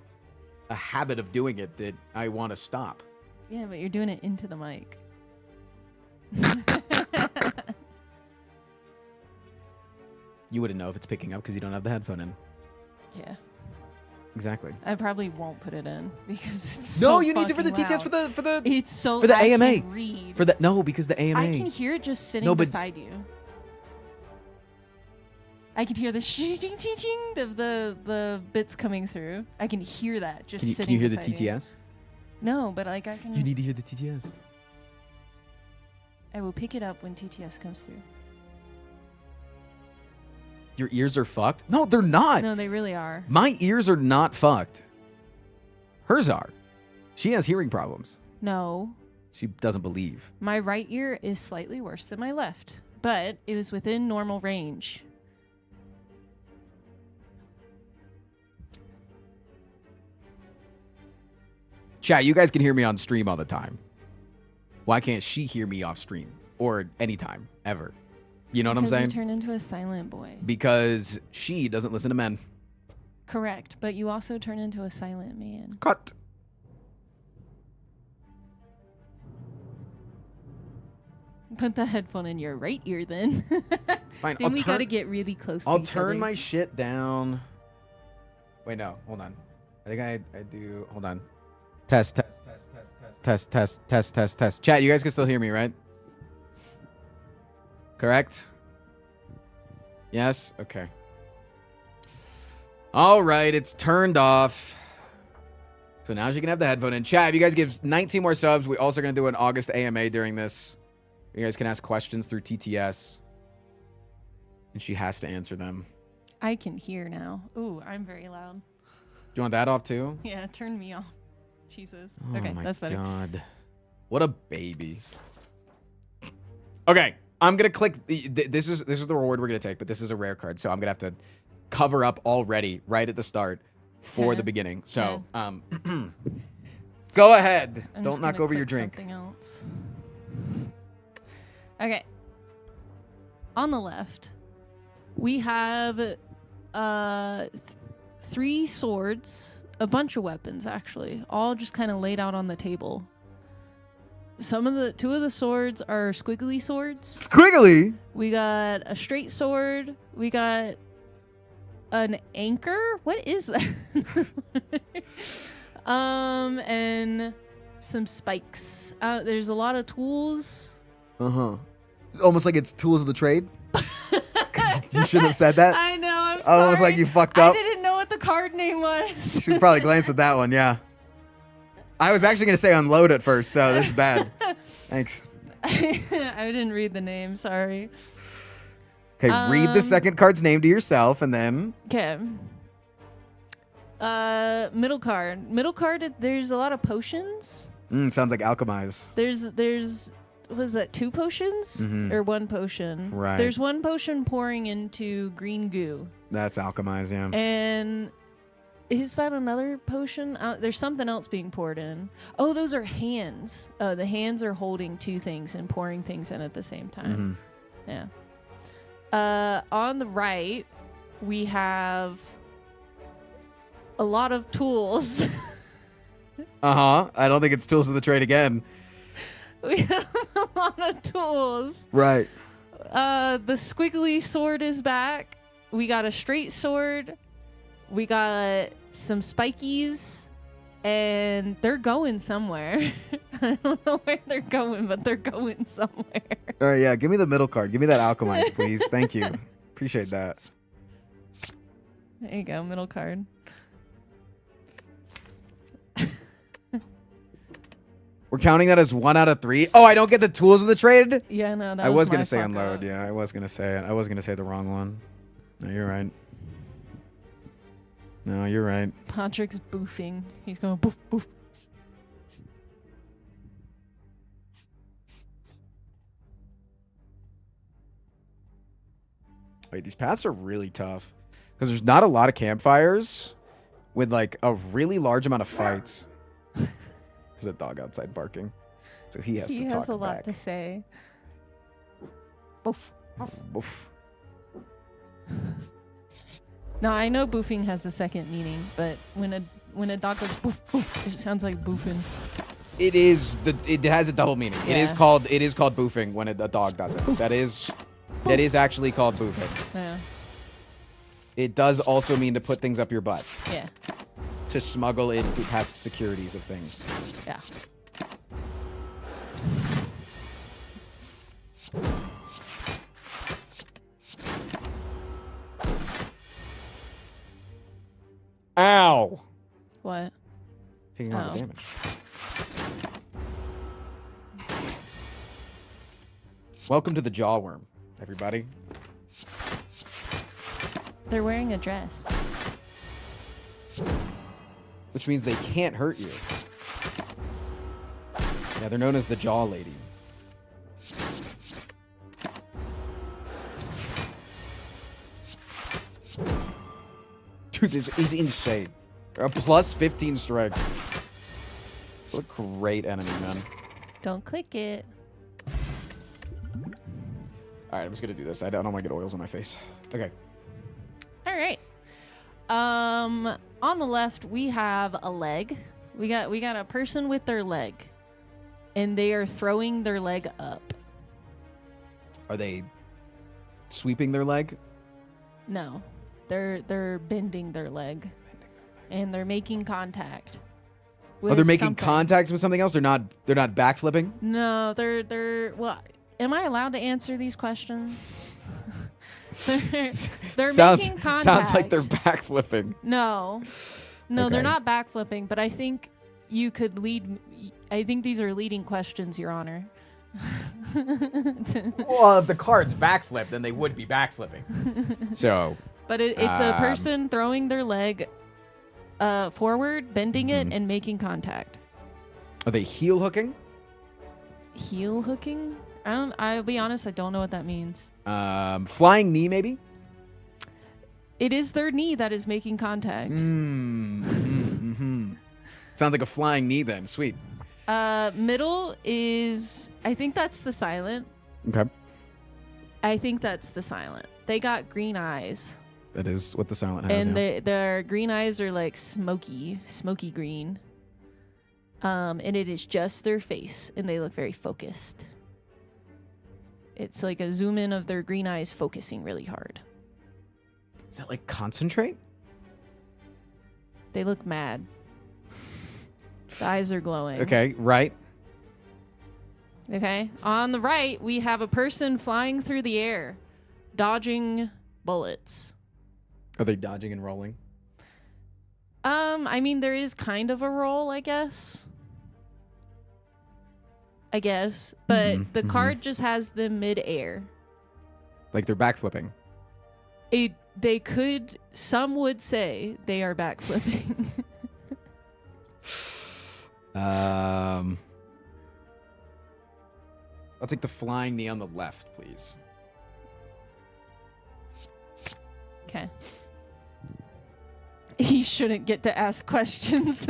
habit of doing it that I want to stop. Yeah, but you're doing it into the mic. You wouldn't know if it's picking up because you don't have the headphone in. Yeah. Exactly. I probably won't put it in because it's No, so you need to for the fucking TTS loud. for the It's so for the I AMA. can read. For the no, because the AMA. I can hear it just sitting No, but- beside you. I can hear the ching ching ching ching of the bits coming through. I can hear that just Can you, sitting can you hear the beside you. TTS? No, but like I can. You need to hear the TTS. I will pick it up when TTS comes through. Your ears are fucked? No, they're not. No, they really are. My ears are not fucked. Hers are. She has hearing problems. No, She doesn't believe. my right ear is slightly worse than my left, but it is within normal range. Chat, you guys can hear me on stream all the time. Why can't she hear me off stream? Or anytime, ever? You know what I'm Because you saying? turn into a silent boy. Because she doesn't listen to men. Correct, but you also turn into a silent man. Cut. Put the headphone in your right ear then. Fine, Then we gotta get really close to I'll each turn other. my shit down. Wait, no, hold on. I think I do. Hold on. Test. Chat, you guys can still hear me, right? Correct? Yes? Okay. All right, it's turned off. So now she can have the headphone in. Chat, if you guys give 19 more subs, we're also going to do an August AMA during this. You guys can ask questions through TTS. And she has to answer them. I can hear now. Ooh, I'm very loud. Do you want that off too? Yeah, turn me off. Jesus. Oh Okay, my that's better. God. What a baby. Okay, I'm gonna click. This is the reward we're gonna take, but this is a rare card, so I'm gonna have to cover up already right at the start for the beginning. So, go ahead. I'm Don't just knock gonna over your click drink. Something else. Okay. On the left, we have 3 swords, a bunch of weapons actually, all just kind of laid out on the table. 2 of the swords are squiggly swords. Squiggly. We got a straight sword. We got an anchor. What is that? And some spikes. There's a lot of tools. Almost like it's tools of the trade. You shouldn't have said that. I know. I'm sorry. Almost like you fucked up. I didn't know what the card name was. You should probably glance at that one. Yeah. I was actually gonna say unload at first, so this is bad. Thanks. I didn't read the name. Sorry. Okay, read the second card's name to yourself, and then. Okay. Middle card. Middle card. There's a lot of potions. Sounds like alchemize. There's was that 2 potions or 1 potion? Right. There's 1 potion pouring into green goo. That's alchemize, yeah. And is that another potion? There's something else being poured in. Oh, those are hands. Oh, the hands are holding 2 things and pouring things in at the same time. Yeah. On the right, we have a lot of tools. I don't think it's tools of the trade again. We have a lot of tools. Right. The squiggly sword is back. We got a straight sword. We got some spikies. And they're going somewhere. I don't know where they're going, but they're going somewhere. All right, yeah. Give me the middle card. Give me that alchemize, please. Thank you. Appreciate that. There you go, middle card. We're counting that as 1 out of 3. Oh, I don't get the tools of the trade? Yeah, no, that I was my going to say fuck unload. up. Yeah, I was going to say it. I was going to say the wrong one. No, you're right. No, you're right. Patrick's boofing. He's going boof, boof. Wait, these paths are really tough. Because there's not a lot of campfires with, like, a really large amount of fights. There's a dog outside barking. So he has to talk back. He has a lot to say. Boof. Boof. Now, I know boofing has a second meaning, but when a dog goes boof, boof, it sounds like boofing. It has a double meaning. Yeah. It is called boofing when a dog does it. That is actually called boofing. Yeah. It does also mean to put things up your butt. Yeah. To smuggle in through past securities of things. Yeah. Ow! What? Taking all the damage. Welcome to the jawworm, everybody. They're wearing a dress. Which means they can't hurt you. Yeah, they're known as the Jaw Lady. Dude, this is insane. A plus 15 strength. What a great enemy, man. Don't click it. Alright, I'm just gonna do this. I don't want to get oils on my face. Okay. All right. On the left we have a leg. We got a person with their leg, and they are throwing their leg up. Are they sweeping their leg? No, they're bending their leg, and they're making contact. Oh, they're making something. contact with something else. They're not backflipping. No, they're. Well, am I allowed to answer these questions? they're making contact. Sounds like they're backflipping. No, Okay. they're not backflipping. But I think you could lead. I think these are leading questions, Your Honor. Well, if the card's backflip, then they would be backflipping. So. But it's a person throwing their leg forward, bending it, and making contact. Are they heel hooking? Heel hooking? I'll be honest, I don't know what that means. Flying knee, maybe? It is their knee that is making contact. Sounds like a flying knee then. Sweet. Middle is, I think that's the silent. Okay. I think that's the silent. They got green eyes. That is what the silent has. And yeah. their green eyes are like smoky green. And it is just their face, and they look very focused. It's like a zoom in of their green eyes focusing really hard. Is that like concentrate? They look mad. The eyes are glowing. Okay, right. Okay. On the right, we have a person flying through the air, dodging bullets. Are they dodging and rolling? I mean, there is kind of a roll, I guess. But the card just has them mid-air. Like they're backflipping. They could, some would say they are backflipping. I'll take the flying knee on the left, please. Okay. He shouldn't get to ask questions.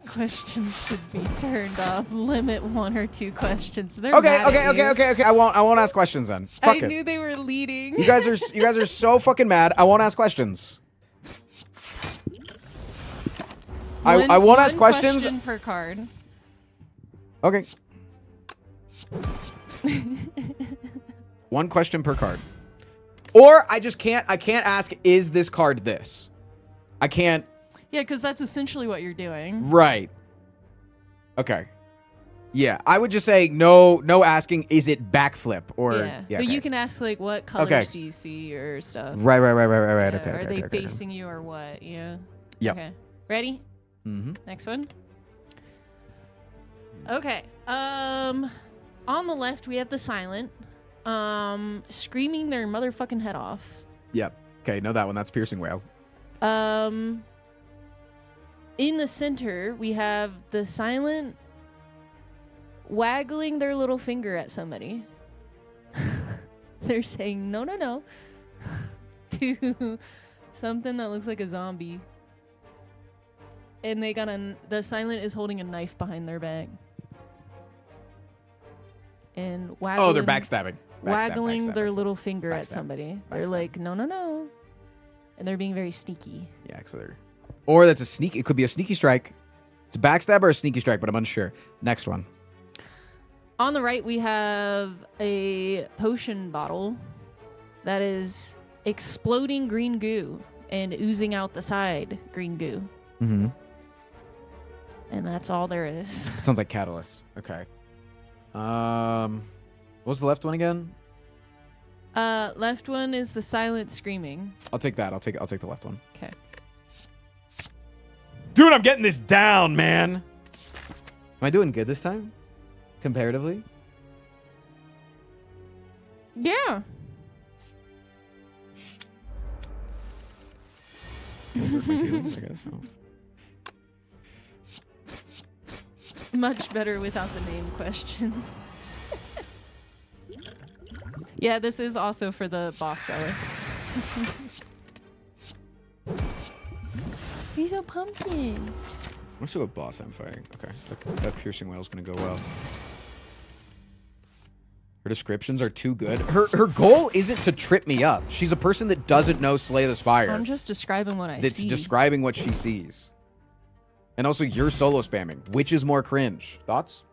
Questions should be turned off. Limit 1 or 2 questions. They're Okay. mad at you. I won't ask questions then. Fuck I it. knew they were leading. You guys are so fucking mad. I won't ask questions. I won't ask questions. Question per card. Okay. 1 question per card. Or I can't ask, is this card this? I can't. Yeah, because that's essentially what you're doing. Right. Okay. Yeah, I would just say no asking, is it backflip? Or Yeah, but okay. you can ask like, what colors do you see or stuff. Right. Yeah, Okay. are they okay. facing you or what? Yeah. Yep. Okay. Ready? Mm-hmm. Next one. Okay. On the left we have the silent, screaming their motherfucking head off. Yep. Okay, know that one. That's piercing whale. In the center we have the silent waggling their little finger at somebody. They're saying no, no, no to something that looks like a zombie. And they got the silent is holding a knife behind their back. And waggling, Oh, they're backstabbing. waggling their backstab. little finger at Backstab. somebody. They're Backstab. like, no, no, no. And they're being very sneaky. Yeah, so they're... Or that's a sneak. It could be a sneaky strike. It's a backstab or a sneaky strike, but I'm unsure. Next one. On the right, we have a potion bottle that is exploding green goo and oozing out the side green goo. Mm-hmm. And that's all there is. It sounds like Catalyst. Okay. What was the left one again? Left one is the silent screaming. I'll take that. I'll take the left one. Okay. Dude, I'm getting this down, man. Am I doing good this time? Comparatively? Yeah. Hurt my feelings, I guess. Oh. Much better without the name questions. Yeah, this is also for the boss relics. He's a pumpkin. Let's see what boss I'm fighting. Okay, that piercing whale's gonna go well. Her descriptions are too good. Her goal isn't to trip me up. She's a person that doesn't know Slay the Spire. I'm just describing what I That's see. describing what she sees. And also, you're solo spamming. Which is more cringe? Thoughts?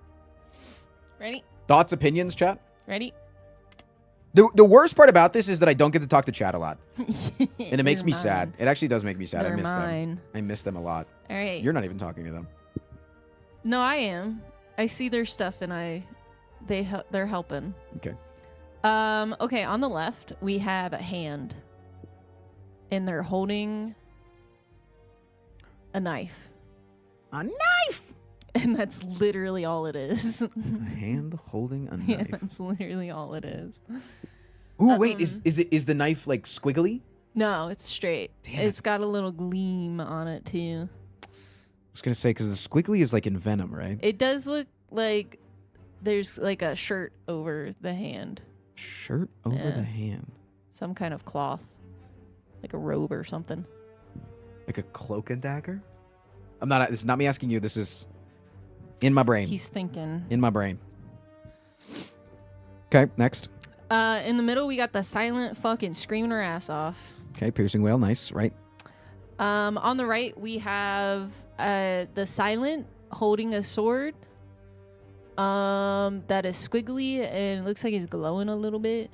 Ready? Thoughts, opinions, chat? Ready? The worst part about this is that I don't get to talk to chat a lot. And it makes They're me mine. sad. It actually does make me sad. I They're miss mine. them. I miss them a lot. All right. You're not even talking to them. No, I am. I see their stuff and they're helping. Okay. Okay, on the left, we have a hand. And they're holding a knife. A knife! And that's literally all it is. A hand holding a knife. Yeah, that's literally all it is. Ooh, wait, is the knife like squiggly? No, it's straight. Damn It's got a little gleam on it too. I was gonna say because the squiggly is like in Venom, right? It does look like there's like a shirt over the hand. Shirt over Yeah. the hand, Some kind of cloth. Like a robe or something. like a cloak and dagger. I'm not. This is not me asking you. This is in my brain. He's thinking. In my brain. Okay, next. In the middle, we got the silent fucking screaming her ass off. Okay, piercing whale, nice, right? On the right, we have the silent holding a sword. That is squiggly and it looks like it's glowing a little bit.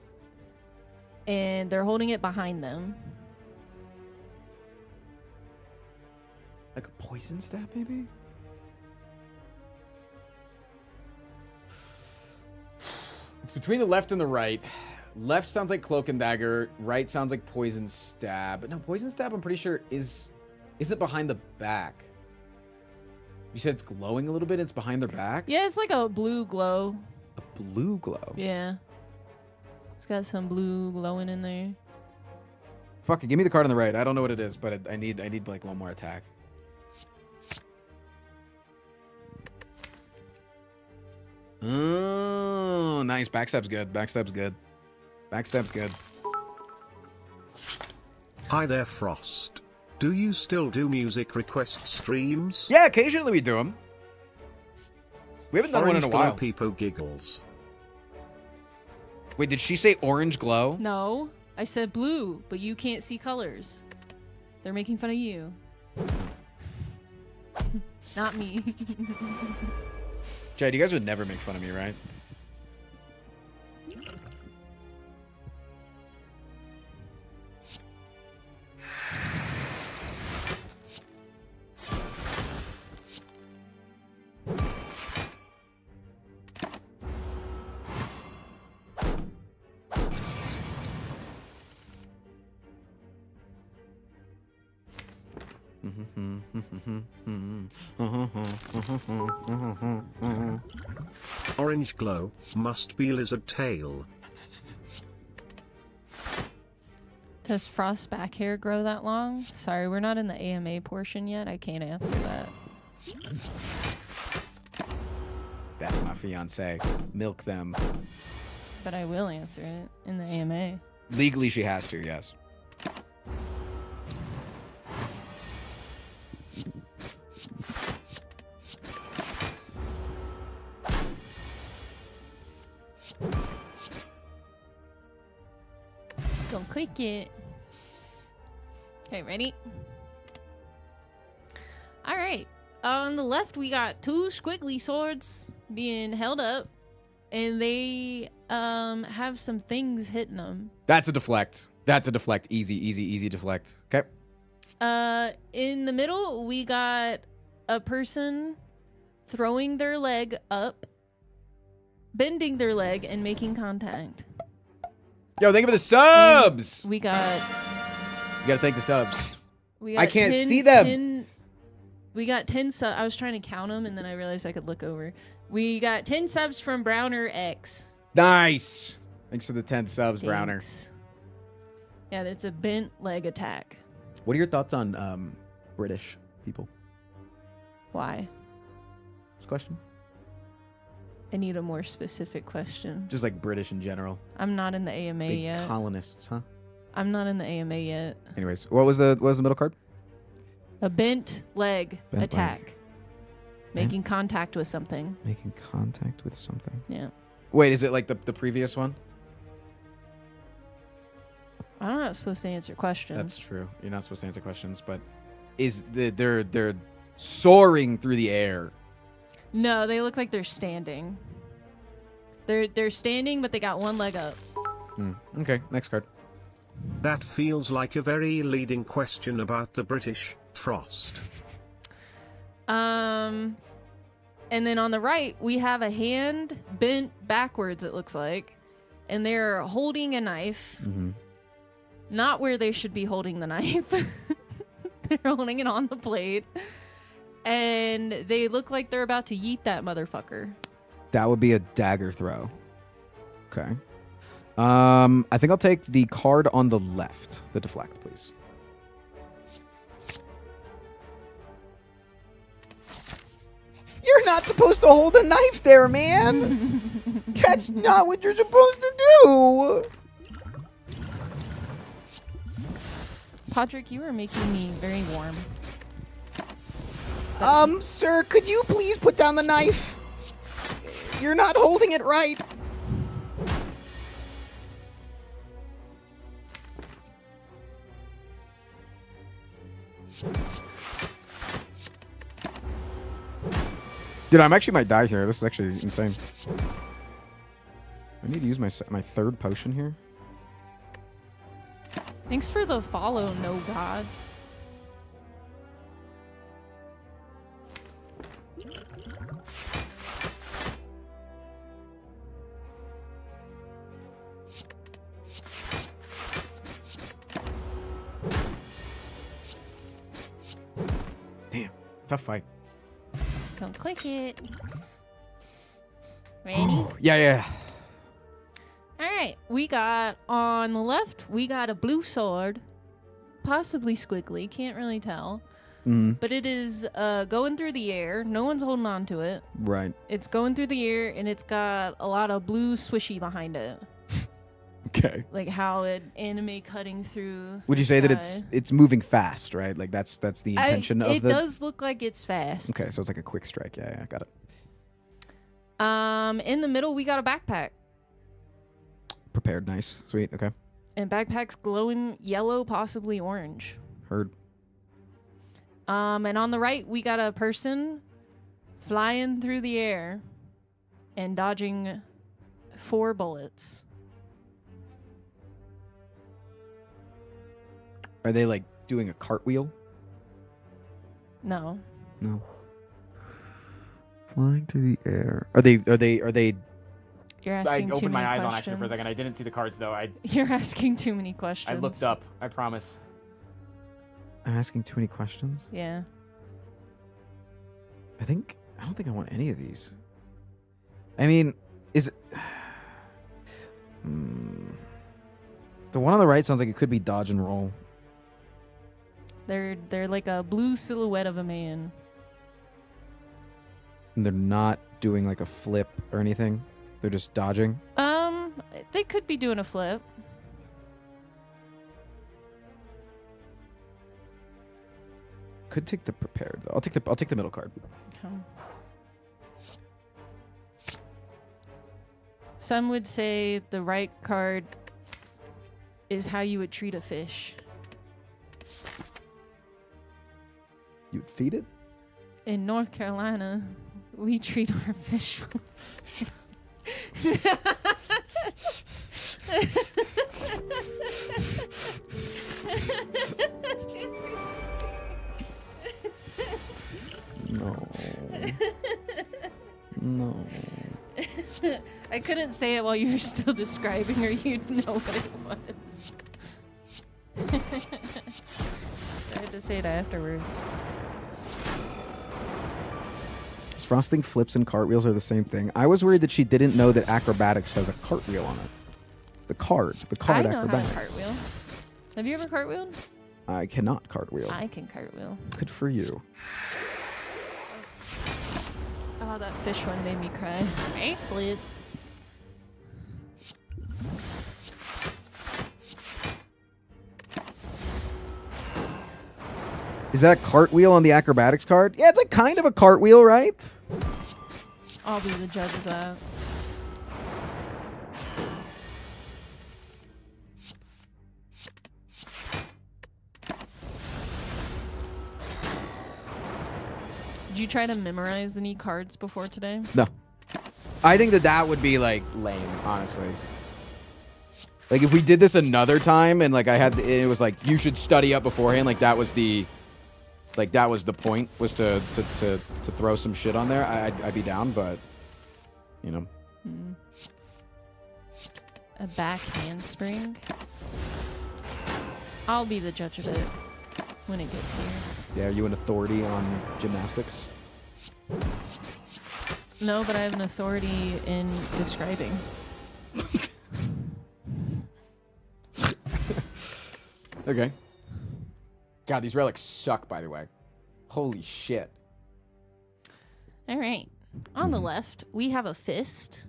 And they're holding it behind them. Like a poison stab, maybe? It's between the left and the right. Left sounds like cloak and dagger. Right sounds like poison stab. But no, poison stab, I'm pretty sure is it behind the back? You said it's glowing a little bit. It's behind their back. Yeah, it's like a blue glow. A blue glow. Yeah. It's got some blue glowing in there. Fuck it, give me the card on the right. I don't know what it is, but I need like one more attack. Oh, nice. Backstab's good. Backstab's good. Backstab's good. Hi there, Frost. Do you still do music request streams? Yeah, occasionally we do them. We haven't done one in a while. Peepo giggles. Wait, did she say orange glow? No, I said blue, but you can't see colors. They're making fun of you. Not me. Jade, you guys would never make fun of me, right? Orange glow, must be lizard tail. Does Frost's back hair grow that long? Sorry, we're not in the AMA portion yet. I can't answer that. That's my fiance. Milk them. But I will answer it in the AMA. Legally, she has to, yes. Don't click it. Okay, ready? All right. On the left, we got two squiggly swords being held up, and they have some things hitting them. That's a deflect. That's a deflect. Easy, easy, easy deflect. Okay. In the middle, we got a person throwing their leg up, bending their leg, and making contact. Yo, thank you for the subs. We got. You gotta thank the subs. We got I can't see them. We got 10 subs. I was trying to count them, and then I realized I could look over. We got 10 subs from Browner X. Nice. Thanks for the 10 subs, Browner. Thanks. Yeah, it's a bent leg attack. What are your thoughts on British people? Why? This question? I need a more specific question. Just like British in general. I'm not in the AMA Big yet. colonists, huh? I'm not in the AMA yet. Anyways, what was the middle card? A bent leg Bent attack. leg. Making contact with something. Making contact with something. Yeah. Wait, is it like the previous one? I'm not supposed to answer questions. That's true. You're not supposed to answer questions, but is they're soaring through the air. No, they look like they're standing. They're standing, but they got one leg up. Okay, next card. That feels like a very leading question about the British. Frost. And then on the right, we have a hand bent backwards, it looks like. And they're holding a knife. Mm-hmm. Not where they should be holding the knife. They're holding it on the blade. And they look like they're about to yeet that motherfucker. That would be a dagger throw. Okay. I think I'll take the card on the left. The deflect, please. You're not supposed to hold a knife there, man. That's not what you're supposed to do. Patrick, you are making me very warm. Sir, could you please put down the knife? You're not holding it right. Dude, I actually might die here. This is actually insane. I need to use my third potion here. Thanks for the follow, no gods. Damn, tough fight. Don't click it. Ready? Yeah. All right, we got on the left, we got a blue sword, possibly squiggly, can't really tell. But it is going through the air. No one's holding on to it. Right. It's going through the air, and it's got a lot of blue swishy behind it. Okay. Like how it anime cutting through. Would you say that it's moving fast, right? Like that's the intention of it the. It does look like it's fast. Okay, so it's like a quick strike. Yeah, got it. In the middle, we got a backpack. Prepared, nice, sweet. Okay. And backpack's glowing yellow, possibly orange. Heard. And on the right, we got a person flying through the air and dodging 4 bullets. Are they like doing a cartwheel? No. No. Flying through the air. Are they? You're asking I too opened my many eyes on questions. accident for a second. I didn't see the cards though. You're asking too many questions. I looked up. I promise. I'm asking too many questions. Yeah. I don't think I want any of these. I mean, is it... The one on the right sounds like it could be dodge and roll. They're like a blue silhouette of a man. And they're not doing like a flip or anything. They're just dodging. They could be doing a flip. Could take the prepared though. I'll take the middle card. Okay. Some would say the right card is how you would treat a fish. You'd feed it? In North Carolina, we treat our fish. No. No. I couldn't say it while you were still describing, or you'd know what it was. I had to say it afterwards. Frosting flips and cartwheels are the same thing. I was worried that she didn't know that acrobatics has a cartwheel on it. The card I know acrobatics. how to cartwheel. Have you ever cartwheeled? I cannot cartwheel. I can cartwheel. Good for you. Oh, that fish one made me cry. I flip. Is that cartwheel on the acrobatics card? Yeah, it's like kind of a cartwheel, right? I'll be the judge of that. Did you try to memorize any cards before today? No. I think that would be like lame, honestly. Like if we did this another time and like it was like you should study up beforehand, like that was the point, was to throw some shit on there. I'd be down, but you know. A back handspring. I'll be the judge of it when it gets here. Yeah, are you an authority on gymnastics? No, but I have an authority in describing. Okay. God, these relics suck, by the way. Holy shit. All right. On the left, we have a fist.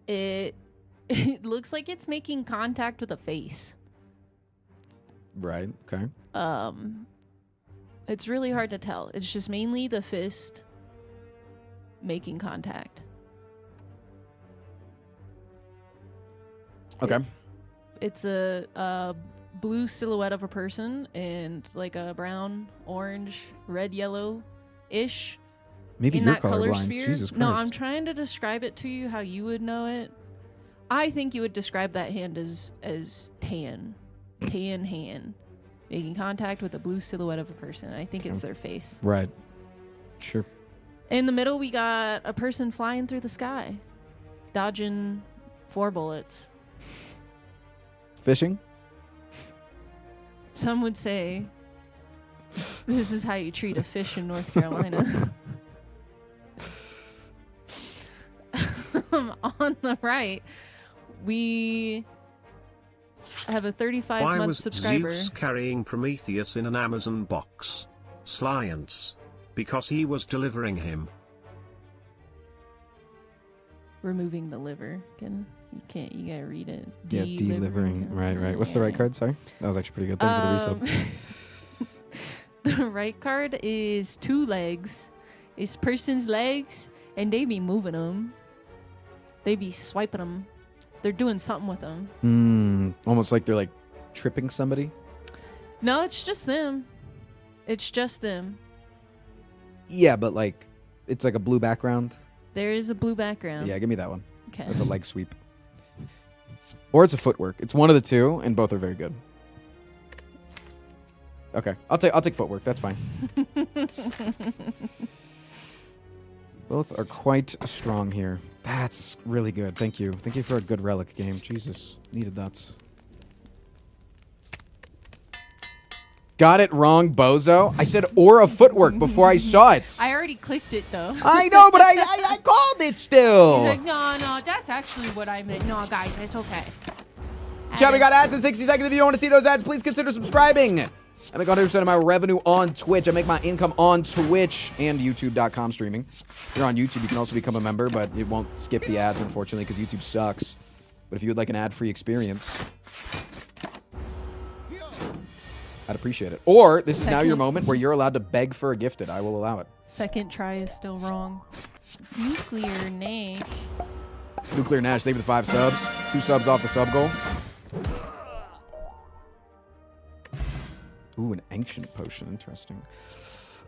It looks like it's making contact with a face. Right, okay. It's really hard to tell. It's just mainly the fist making contact. Okay. It's a blue silhouette of a person and like a brown, orange, red, yellow-ish. Maybe in you're that color colorblind. sphere. Jesus Christ. No, I'm trying to describe it to you how you would know it. I think you would describe that hand as tan hand, making contact with a blue silhouette of a person. I think it's their face. Right. Sure. In the middle, we got a person flying through the sky, dodging 4 bullets. Fishing? Some would say this is how you treat a fish in North Carolina. On the right, we have a 35-month Why was subscriber. Zeus carrying Prometheus in an Amazon box? Science. Because he was delivering him. Removing the liver. You gotta read it. Yeah, delivering. Right. What's the right card? Sorry. That was actually pretty good. Thank you for the resub. The right card is 2 legs. It's person's legs, and they be moving them. They be swiping them. They're doing something with them. Almost like they're like tripping somebody. No, it's just them. It's just them. Yeah, but like it's like a blue background. There is a blue background. Yeah, give me that one. Okay. That's a leg sweep. Or it's a footwork. It's one of the two, and both are very good. Okay, I'll take footwork. That's fine. Both are quite strong here. That's really good. Thank you. Thank you for a good relic game. Jesus, needed that. Got it wrong, bozo. I said aura footwork before I saw it. I already clicked it though. I know, but I called it still. He's like, no, that's actually what I meant. No, guys, it's okay. Chat, we got ads in 60 seconds. If you don't want to see those ads, please consider subscribing. I make 100% of my revenue on Twitch. I make my income on Twitch and YouTube.com streaming. If you're on YouTube, you can also become a member, but it won't skip the ads, unfortunately, because YouTube sucks. But if you would like an ad-free experience, I'd appreciate it. Or this is now your moment where you're allowed to beg for a gifted. I will allow it. Second try is still wrong. Nuclear Nash. Nuclear Nash, thank you for the 5 subs. 2 subs off the sub goal. Ooh, an ancient potion. Interesting.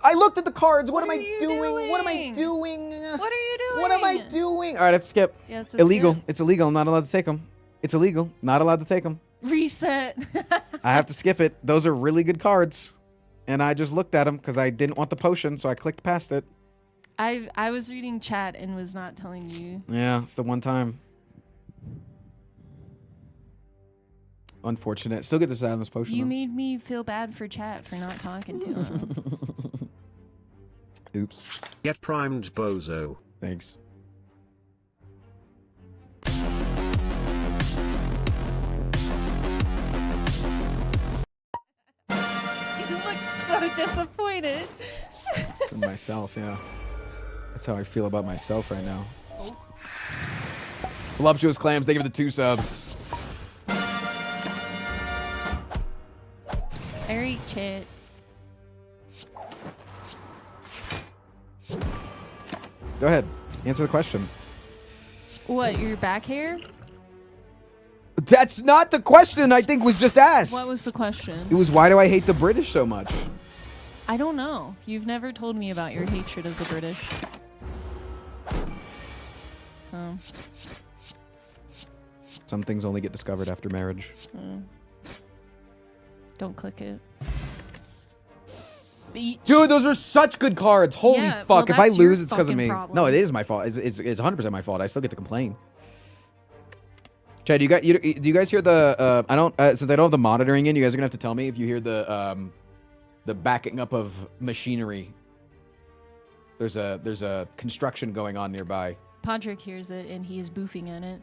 I looked at the cards. What am I doing? What am I doing? What are you doing? What am I doing? All right, I have to skip. Yeah, it's illegal. skip. It's illegal. I'm not allowed to take them. It's illegal. Not allowed to take them. Reset. I have to skip it. Those are really good cards. And I just looked at them because I didn't want the potion, so I clicked past it. I was reading chat and was not telling you. Yeah, it's the one time. Unfortunate. Still get to sit on this potion. You though. made me feel bad for chat for not talking to him. Oops. Get primed, bozo. Thanks. You looked so disappointed. In myself, yeah. That's how I feel about myself right now. Voluptuous Clams, thank you for the 2 subs. Alright, chat. Go ahead. Answer the question. What, your back hair? That's not the question I think was just asked. What was the question? It was, why do I hate the British so much? I don't know. You've never told me about your hatred of the British. So. Some things only get discovered after marriage. Don't click it. Dude, those are such good cards. Holy Yeah, fuck. well, If I that's your lose, it's because of fucking me. problem. No, it is my fault. It's 100% my fault. I still get to complain. Chad, do you guys hear the I don't since I don't have the monitoring in, you guys are gonna have to tell me if you hear the backing up of machinery. There's a construction going on nearby. Podrick hears it and he is boofing in it.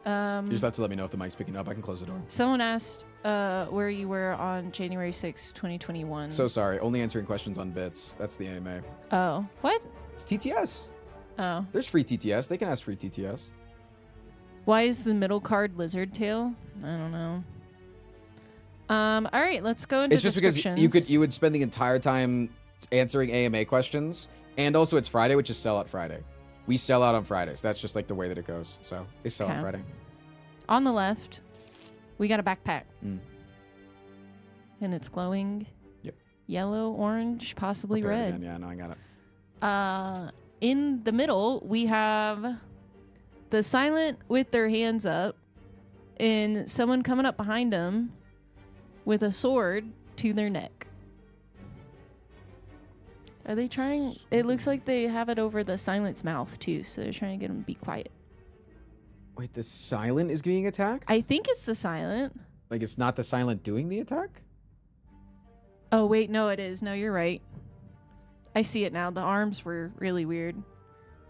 You just have to let me know if the mic's picking up. I can close the door. Someone asked where you were on January 6, 2021. So sorry. Only answering questions on bits. That's the AMA. Oh. What? It's TTS. Oh. There's free TTS. They can ask free TTS. Why is the middle card lizard tail? I don't know. All right, let's go into It's just because descriptions. you would spend the entire time answering AMA questions, and also it's Friday, which is Sellout Friday. We sell out on Fridays. That's just like the way that it goes. So it's Sellout Okay. Friday. On the left, we got a backpack. Mm. And it's glowing. Yep. Yellow, orange, possibly Prepare it red. again. Yeah, no, I got it. In the middle, we have the silent with their hands up and someone coming up behind them with a sword to their neck. Are they trying? It looks like they have it over the silent's mouth too, so they're trying to get him to be quiet. Wait, the silent is being attacked? I think it's the silent. Like it's not the silent doing the attack? Oh, wait, no, it is. No, you're right. I see it now. The arms were really weird.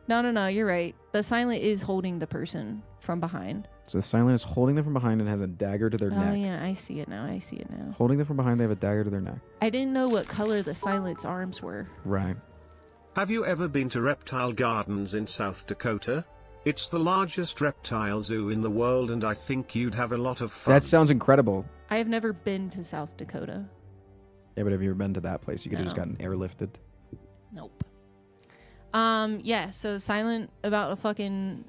No, you're right. The silent is holding the person from behind. So the silent is holding them from behind and has a dagger to their Oh, neck. yeah, I see it now. Holding them from behind, they have a dagger to their neck. I didn't know what color the silent's arms were. Right. Have you ever been to Reptile Gardens in South Dakota? It's the largest reptile zoo in the world and I think you'd have a lot of fun. That sounds incredible. I have never been to South Dakota. Yeah, but have you ever been to that place? You could have just No. gotten airlifted. Nope. Yeah, so silent about to fucking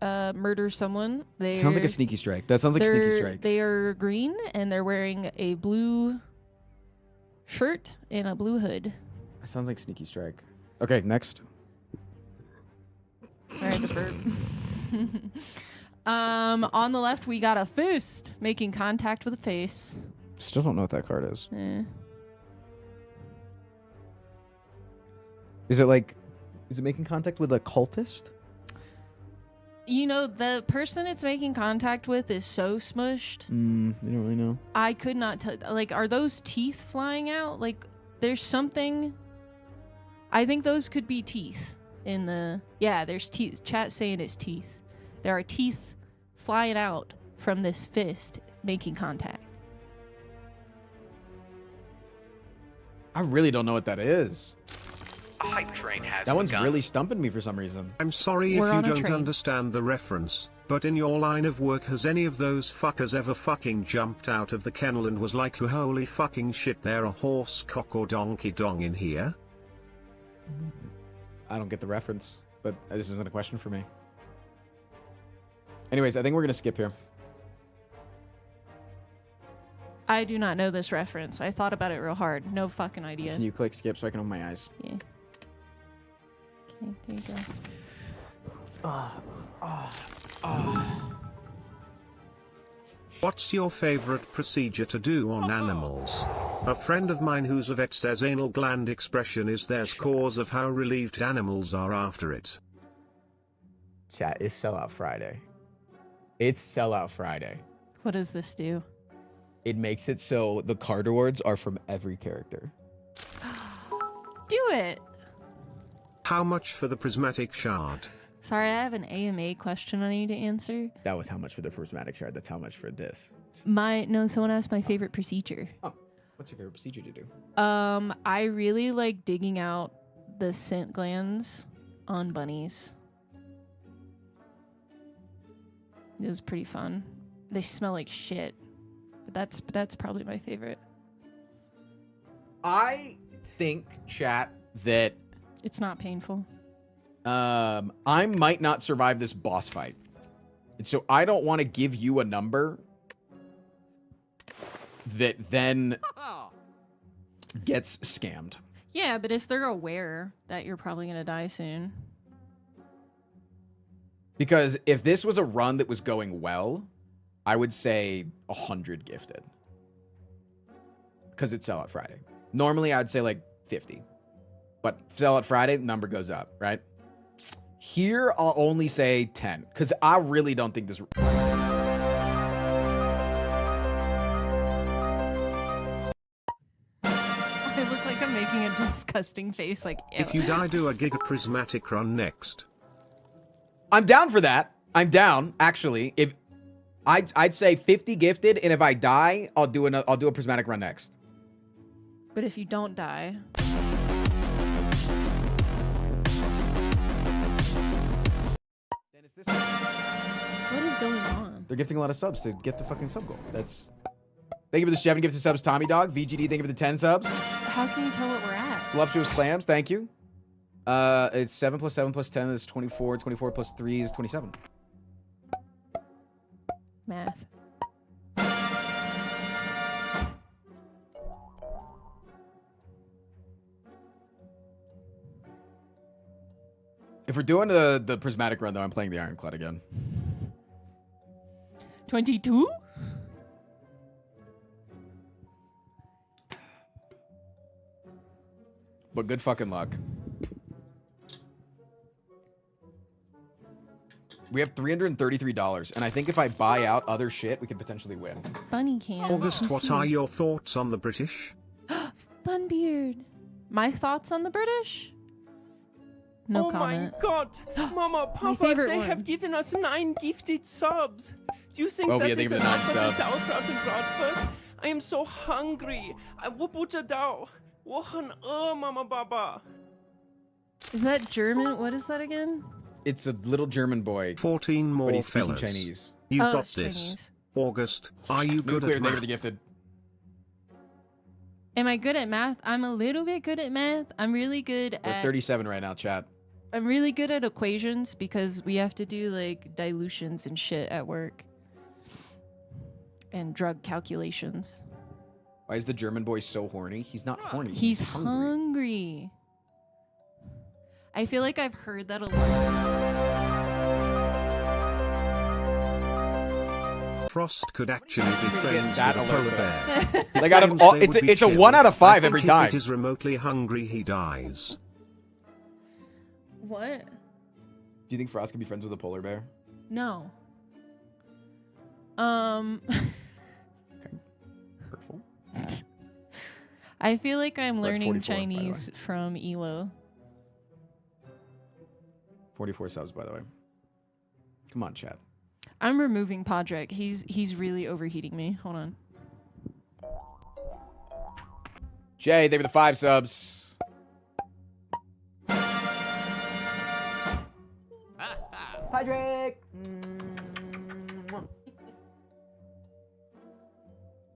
murder someone. Sounds like a sneaky strike. That sounds like sneaky strike. They are green and they're wearing a blue shirt and a blue hood. That sounds like sneaky strike. Okay, next. Sorry, the burp. On the left, we got a fist making contact with a face. Still don't know what that card is. Is it making contact with a cultist? You know, the person it's making contact with is so smushed. You don't really know. I could not tell. Like, are those teeth flying out? Like, there's something. I think those could be teeth in the. Yeah, there's teeth. Chat saying it's teeth. There are teeth flying out from this fist making contact. I really don't know what that is. A hype train has That one's begun. really stumping me for some reason. I'm sorry We're if you on a don't train. understand the reference, but in your line of work has any of those fuckers ever fucking jumped out of the kennel and was like, holy fucking shit, there a horse cock or donkey dong in here? I don't get the reference, but this isn't a question for me. Anyways, I think we're going to skip here. I do not know this reference. I thought about it real hard. No fucking idea. Can you click skip so I can open my eyes? Yeah. Okay, there you go. What's your favorite procedure to do on animals? A friend of mine who's a vet says anal gland expression is their cause of how relieved animals are after it. Chat, it's Sellout Friday. It's Sellout Friday. What does this do? It makes it so the card awards are from every character. Do it. How much for the prismatic shard? Sorry, I have an AMA question I need to answer. That was how much for the prismatic shard. That's how much for this. Someone asked my favorite procedure. Oh, what's your favorite procedure to do? I really like digging out the scent glands on bunnies. It was pretty fun. They smell like shit, but that's probably my favorite. I think, chat, that It's not painful. I might not survive this boss fight. And so I don't want to give you a number that then gets scammed. Yeah, but if they're aware that you're probably gonna die soon. Because if this was a run that was going well, I would say 100 gifted. Because it's Sellout Friday. Normally, I'd say like 50. But Sellout Friday, the number goes up, right? Here, I'll only say 10. Because I really don't think this... I look like I'm making a disgusting face, like, ew. If you die, do a Giga Prismatic run next. I'm down for that. I'm down, actually. If I'd say 50 gifted, and if I die, I'll do a prismatic run next. But if you don't die, Then it's this. what is going on? They're gifting a lot of subs to get the fucking sub goal. That's. Thank you for the 7 gifted subs, Tommy Dog. VGD, thank you for the 10 subs. How can you tell what we're at? Voluptuous Clams, thank you. It's 7 plus 7 plus 10 is 24. 24 plus 3 is 27. Math. If we're doing the prismatic run, though, I'm playing the Ironclad again. 22? But good fucking luck. We have $333, and I think if I buy out other shit, we could potentially win. Bunny can. August, what are your thoughts on the British? Bunbeard. My thoughts on the British? No oh comment. my god! Mama, Papa, favorite they one. have given us 9 gifted subs! Do you think Oh, that yeah, is thank you for the enough 9 for the subs. sauerkraut and Bratwurst? I am so hungry! Wo butter da? Wochen Mama Baba! Is that German? What is that again? It's a little German boy, 14 but more he's speaking fellas. Chinese. You've Oh, got it's this. Chinese. August, are you good Nuclear, at thank you for math? the gifted. Am I good at math? I'm a little bit good at math. I'm really good We're at at 37 right now, chat. I'm really good at equations because we have to do like dilutions and shit at work. And drug calculations. Why is the German boy so horny? He's not horny. He's hungry. hungry. I feel like I've heard that a lot. Frost could actually be get friends that with a polar alert. bear. Like out of Claims all, they it's would be it's a chill. 1 out of 5 I every think time. If it is remotely hungry, he dies. What? Do you think Frost could be friends with a polar bear? No. Okay. Hurtful. I feel like I'm We're at learning 44, by the Chinese from Elo. 44 subs, by the way. Come on, chat. I'm removing Podrick. He's really overheating me. Hold on. Jay, they were the 5 subs. Patrick.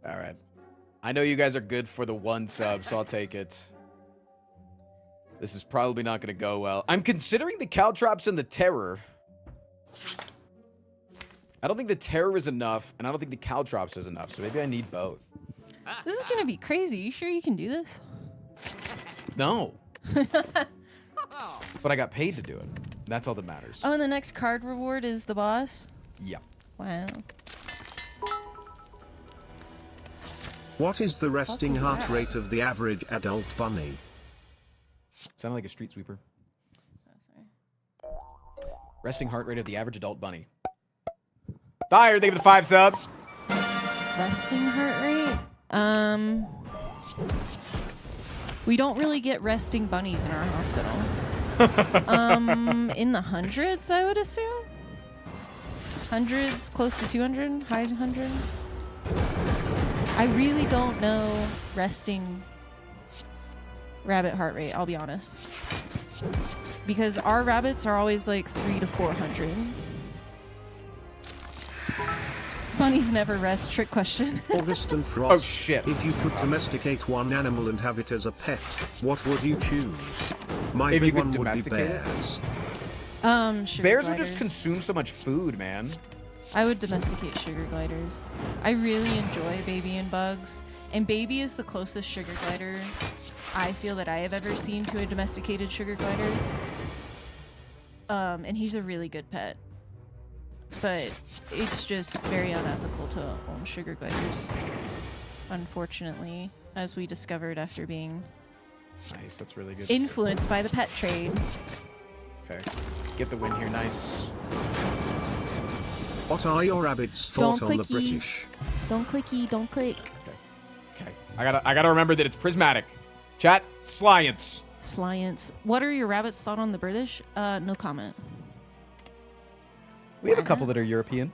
All right. I know you guys are good for the 1 sub, so I'll take it. This is probably not going to go well. I'm considering the Caltrops and the Terror. I don't think the Terror is enough, and I don't think the Caltrops is enough, so maybe I need both. This is gonna be crazy. You sure you can do this? No. But I got paid to do it. That's all that matters. Oh, and the next card reward is the boss? Yeah. Wow. What is the resting is heart that? rate of the average adult bunny? Sounded like a street sweeper. Resting heart rate of the average adult bunny. Fire, they give the 5 subs. Resting heart rate? We don't really get resting bunnies in our hospital. In the hundreds, I would assume? Hundreds, close to 200, high hundreds? I really don't know resting rabbit heart rate, I'll be honest. Because our rabbits are always like 300 to 400. Bunnies never rest, trick question. August and Frost. Oh, shit. If you could domesticate one animal and have it as a pet, what would you choose? My If you big could one would be domesticate it? bears. Sugar Bears gliders. would just consume so much food, man. I would domesticate sugar gliders. I really enjoy Baby and Bugs. And Baby is the closest sugar glider I feel that I have ever seen to a domesticated sugar glider. And he's a really good pet. But it's just very unethical to own sugar gliders. Unfortunately, as we discovered after being Nice, that's really good. influenced by the pet trade. Okay. Get the win here, nice. What are your rabbit's Don't thought on the clicky. British? Don't clicky, don't click. Okay. I gotta remember that it's prismatic. Chat, science. Science. What are your rabbits' thought on the British? No comment. We have a couple that are European.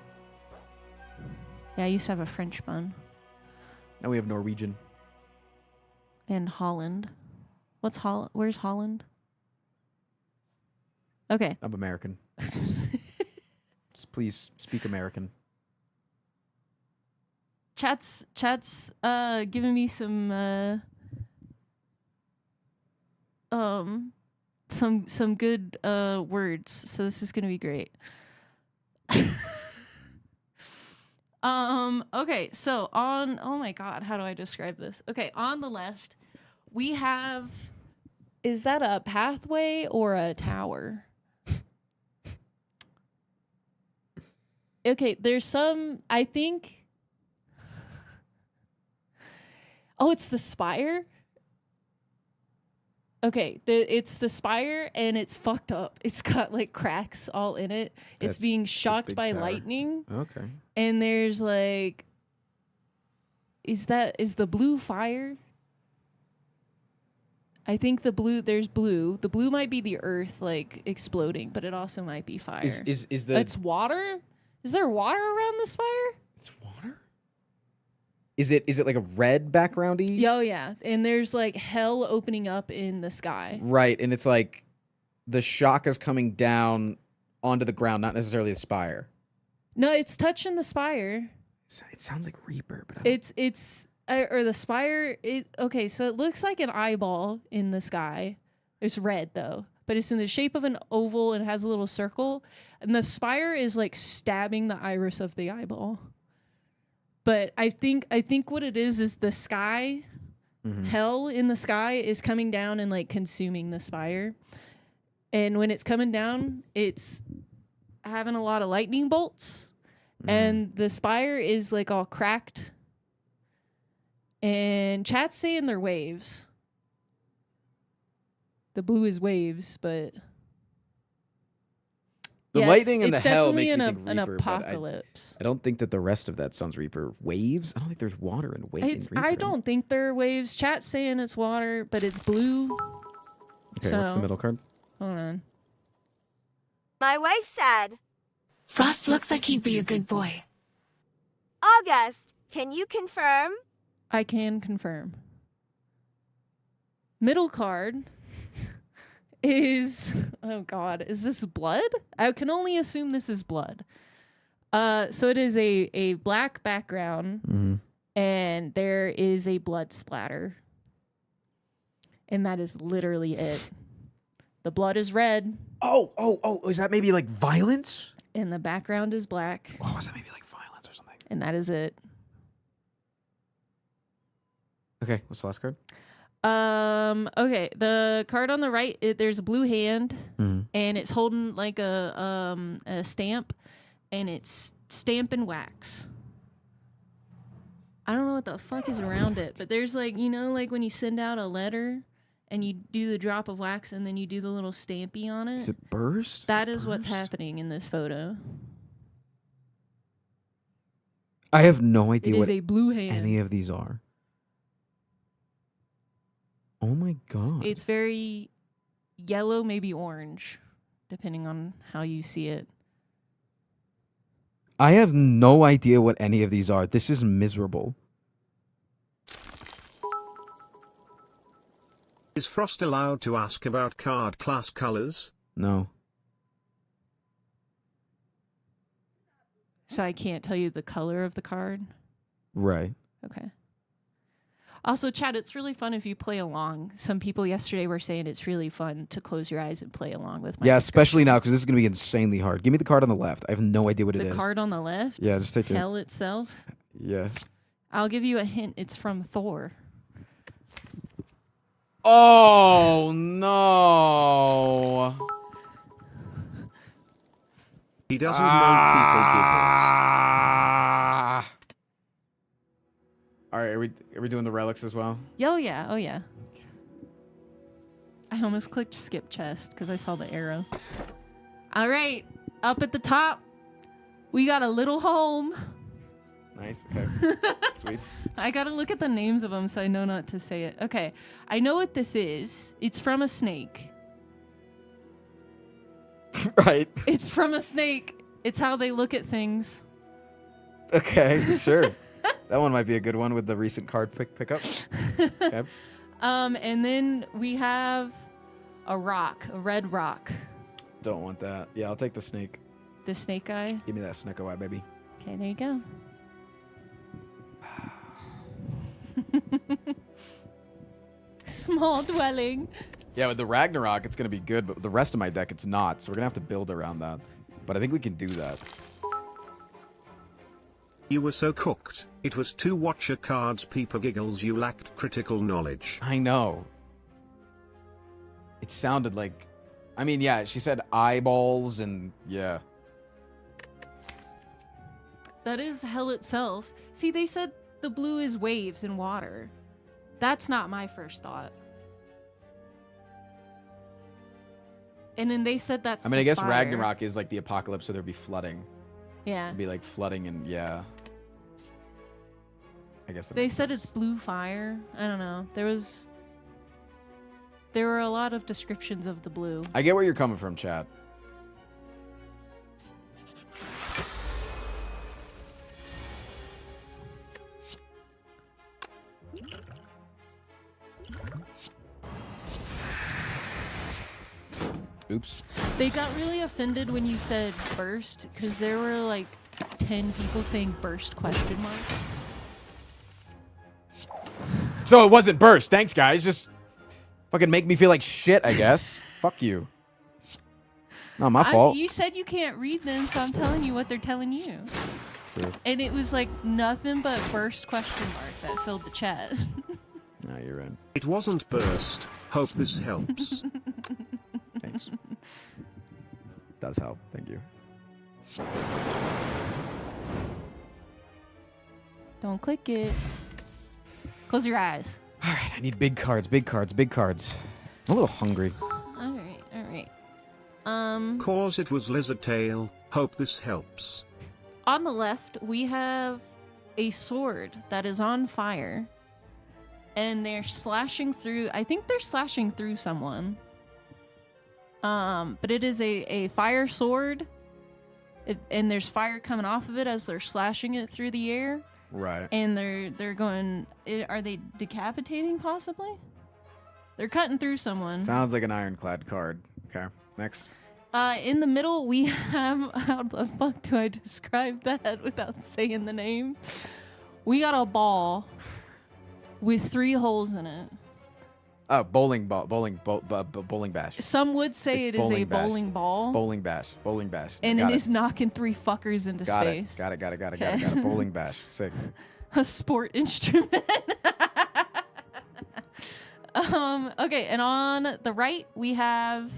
Yeah, I used to have a French bun. Now we have Norwegian. And Holland. What's Holland? Where's Holland? Okay. I'm American. Just please speak American. Chat's giving me some good words, so this is gonna be great. Okay, so oh my god, how do I describe this? Okay, on the left, we have, is that a pathway or a tower? Okay, there's some, I think, oh, it's the spire? Okay, it's the spire and it's fucked up. It's got like cracks all in it. It's That's being the shocked big by tower. lightning. Okay. And there's like, is the blue fire? I think there's blue. The blue might be the earth like exploding, but it also might be fire. Is the It's water? Is there water around the spire? it's water? Is it like a red backgroundy? Oh yeah. And there's like hell opening up in the sky. Right, and it's like the shock is coming down onto the ground, not necessarily a spire. No, it's touching the spire. It sounds like Reaper, but I don't... Or the spire. Okay, so it looks like an eyeball in the sky. It's red though, but it's in the shape of an oval and has a little circle. And the spire is like stabbing the iris of the eyeball. But I think what it is the sky, hell in the sky is coming down and like consuming the spire. And when it's coming down, it's having a lot of lightning bolts. And the spire is like all cracked. And chat's saying they're waves. The blue is waves, but The Yeah, lightning and the it's hell definitely makes me think an Reaper, but apocalypse. I don't think that the rest of that sounds Reaper. Waves? I don't think there's water in Reaper. I don't think there are waves. Chat's saying it's water, but it's blue. Okay, what's the middle card? Hold on. My wife said, Frost looks like he'd be a good boy. August, can you confirm? I can confirm. Middle card is, oh God, is this blood? I can only assume this is blood. So it is a black background, and there is a blood splatter. And that is literally it. The blood is red. Oh, is that maybe like violence? And the background is black. Oh, is that maybe like violence or something? And that is it. Okay, what's the last card? Okay, the card on the right, there's a blue hand, Mm-hmm. and it's holding like a stamp, and it's stamp and wax. I don't know what the fuck is around it, but there's like, you know, like when you send out a letter and you do the drop of wax and then you do the little stampy on it. Is it burst? That is what's happening in this photo. I have no It idea is what a blue hand. any of these are. Oh my God. It's very yellow, maybe orange, depending on how you see it. I have no idea what any of these are. This is miserable. Is Frost allowed to ask about card class colors? No. So I can't tell you the color of the card. Right. Okay. Also, Chad, it's really fun if you play along. Some people yesterday were saying it's really fun to close your eyes and play along with my Yeah, especially now because descriptions. this is going to be insanely hard. Give me the card on the left. I have no idea what it is. The card on the left? Yeah, just take it. Hell itself? Yeah. I'll give you a hint. It's from Thor. Oh, no. He doesn't know people giggles. All right, are we doing the relics as well? Oh, yeah. Oh, yeah. I almost clicked skip chest because I saw the arrow. All right. Up at the top, we got a little home. Nice. Okay. Sweet. I got to look at the names of them so I know not to say it. Okay. I know what this is. It's from a snake. Right. It's from a snake. It's how they look at things. Okay, sure. That one might be a good one with the recent card pickup. Okay. And then we have a rock, a red rock. Don't want that. Yeah, I'll take the snake. The snake guy. Give me that snake eye, baby. Okay, there you go. Small dwelling. Yeah, with the Ragnarok, it's going to be good, but with the rest of my deck, it's not. So we're going to have to build around that. But I think we can do that. You were so cooked. It was two watcher cards peeper giggles. You lacked critical knowledge. I know. It sounded like... I mean, yeah, she said eyeballs and... Yeah. That is hell itself. See, they said the blue is waves and water. That's not my first thought. And then they said that's I mean, I the guess spire. Ragnarok is like the apocalypse, so there'd be flooding. Yeah. It'd be like flooding and... Yeah. I guess that They makes said sense. it's blue fire. I don't know. There were a lot of descriptions of the blue. I get where you're coming from, chat. Oops. They got really offended when you said burst because there were like 10 people saying burst question mark. So it wasn't burst. Thanks, guys. Just fucking make me feel like shit, I guess. Fuck you. Not my fault. You said you can't read them, so I'm telling you what they're telling you. True. And it was like nothing but burst question mark that filled the chat. No, you're right. It wasn't burst. Hope this helps. Thanks. Does help. Thank you. Don't click it. Close your eyes. All right, I need big cards, big cards, big cards. I'm a little hungry. All right, all right. Cause it was lizard tail. Hope this helps. On the left, we have a sword that is on fire. And they're slashing through... I think they're slashing through someone. But it is a fire sword. And there's fire coming off of it as they're slashing it through the air. Right. And they're going... Are they decapitating, possibly? They're cutting through someone. Sounds like an ironclad card. Okay, next. In the middle, we have... How the fuck do I describe that without saying the name? We got a ball with 3 holes in it. Oh, bowling bash. Some would say it is a bowling ball. It's bowling bash. Bowling bash. And it is knocking 3 fuckers into space. Got it. Bowling bash. Sick. A sport instrument. Okay, and on the right, we have...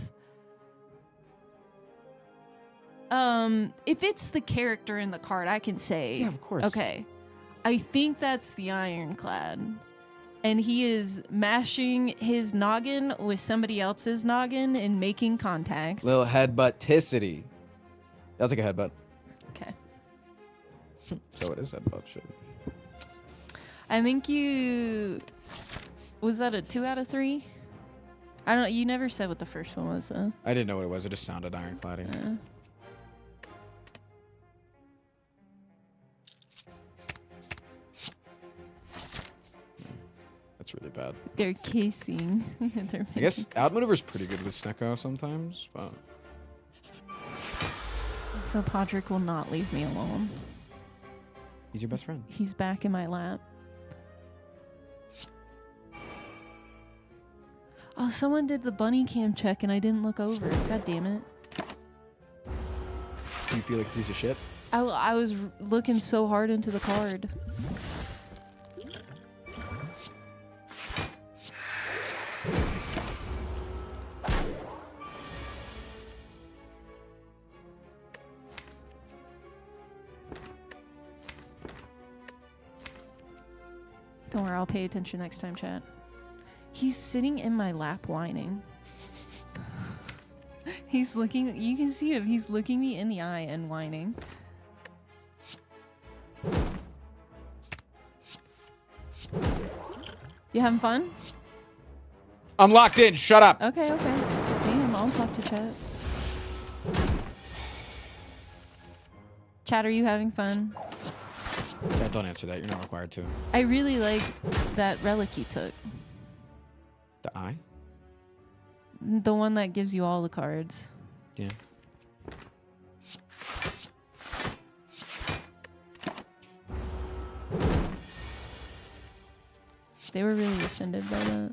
if it's the character in the card, I can say. Yeah, of course. Okay. I think that's the ironclad. And he is mashing his noggin with somebody else's noggin and making contact. Little headbutt-ticity. That's like a headbutt. Okay. So it is headbutt shit. I think you... Was that a 2 out of 3? I don't know. You never said what the first one was, though. I didn't know what it was. It just sounded ironclad. Yeah. That's really bad. They're casing. I guess Outmaneuver's pretty good with Snecko sometimes, but... So Podrick will not leave me alone. He's your best friend. He's back in my lap. Oh, someone did the bunny cam check and I didn't look over. God damn it. Do you feel like a piece of shit? I was looking so hard into the card. Don't worry, I'll pay attention next time, chat. He's sitting in my lap whining. He's looking, you can see him, he's looking me in the eye and whining. You having fun? I'm locked in, shut up! Okay. Damn, I'll talk to chat. Chat, are you having fun? Yeah, don't answer that, you're not required to. I really like that relic you took. The eye? The one that gives you all the cards. Yeah. They were really offended by that.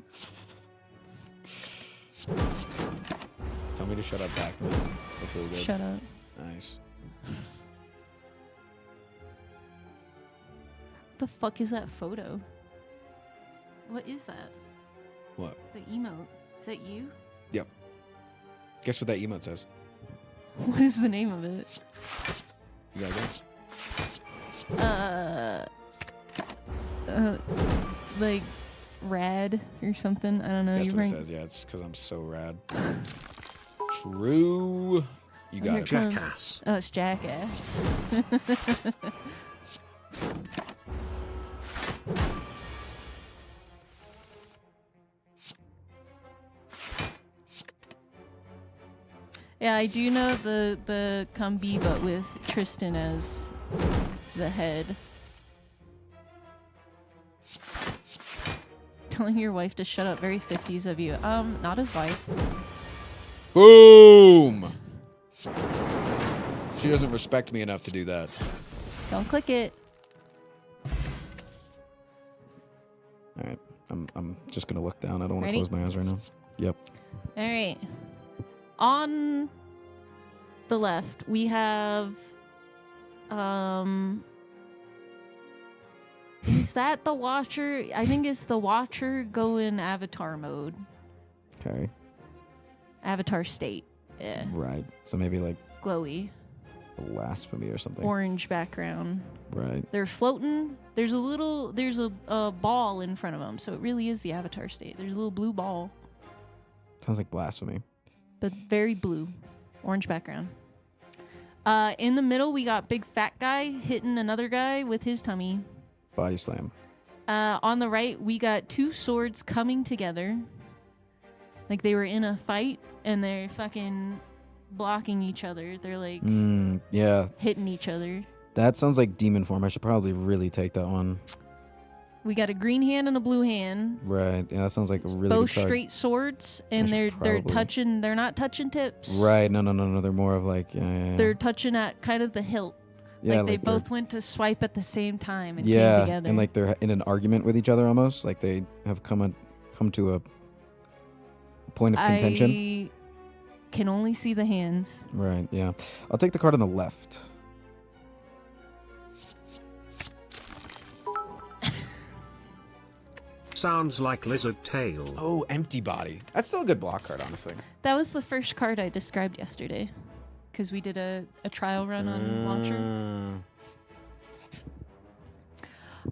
Tell me to shut up back. I feel good. Shut up. Nice. The fuck is that photo? What is that? What? The emote. Is that you? Yep. Guess what that emote says? What is the name of it? You gotta guess? Like rad or something. I don't know. That's what it says. Yeah, it's because I'm so rad. True. You got it. Jackass. Oh, it's Jackass. Yeah, I do know the Combi, but with Tristan as the head. Telling your wife to shut up, very 50s of you. Not his wife. Boom! She doesn't respect me enough to do that. Don't click it. Alright, I'm just gonna look down. I don't want to Ready? close my eyes right now. Yep. Alright. On the left, we have... Is that the Watcher? I think it's the Watcher go in Avatar mode. Okay. Avatar state. Yeah. Right. So maybe like Glowy. blasphemy or something. Orange background. Right. They're floating. There's a ball in front of them, so it really is the Avatar state. There's a little blue ball, Sounds like blasphemy. but very blue. Orange background. In the middle, we got big fat guy hitting another guy with his tummy. Body slam. On the right, we got two swords coming together. Like they were in a fight and they're fucking blocking each other. They're like Yeah. hitting each other. That sounds like demon form. I should probably really take that one. We got a green hand and a blue hand. Right. Yeah, that sounds like a really Both good card. straight swords, and they're touching. They're not touching tips. Right. No. They're more of like. They're touching at kind of the hilt. Yeah, like they like they're- both went to swipe at the same time and came together. And like they're in an argument with each other almost. Like they have come to a point of contention. I can only see the hands. Right. Yeah. I'll take the card on the left. Sounds like lizard tail. Oh, empty body. That's still a good block card, honestly. That was the first card I described yesterday, because we did a trial run on Launcher.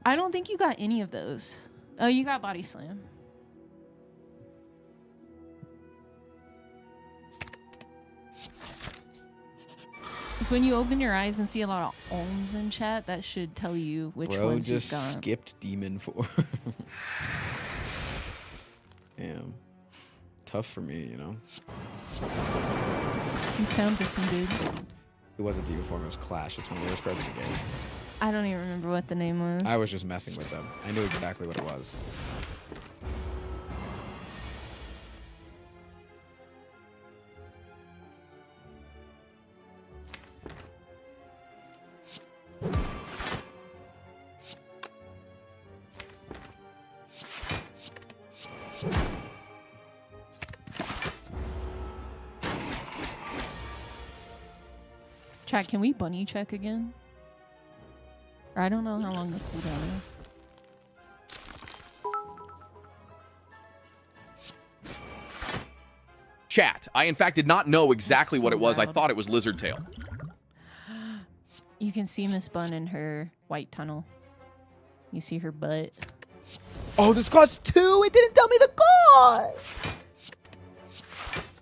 I don't think you got any of those. Oh, you got Body Slam. Because when you open your eyes and see a lot of ohms in chat, that should tell you which ones you've got. Skipped demon form. Damn. Tough for me, you know. You sound defeated. It wasn't demon form, it was Clash. It's one of the worst cards in the game. I don't even remember what the name was. I was just messing with them. I knew exactly what it was. Chat, can we bunny check again? Or I don't know how long the cooldown is. Chat. I in fact did not know exactly That's what so it was. I loud. thought it was lizard tail. You can see Miss Bun in her white tunnel. You see her butt. Oh, this costs 2! It didn't tell me the cost!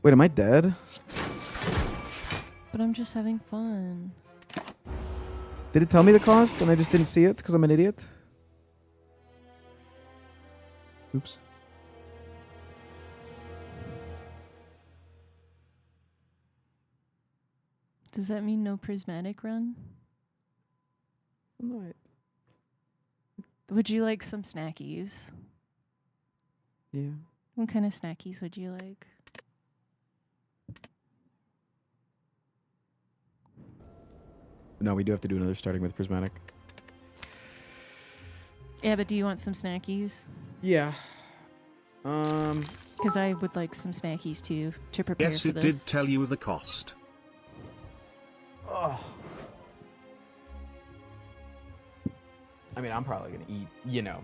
Wait, am I dead? But I'm just having fun. Did it tell me the cost and I just didn't see it because I'm an idiot? Oops. Does that mean no prismatic run? No, Would you like some snackies? yeah. What kind of snackies would you like? No, we do have to do another starting with prismatic. Yeah, but do you want some snackies? Yeah. Because I would like some snackies too to prepare Yes, for it this. did tell you the cost. Oh. I mean, I'm probably gonna eat, you know,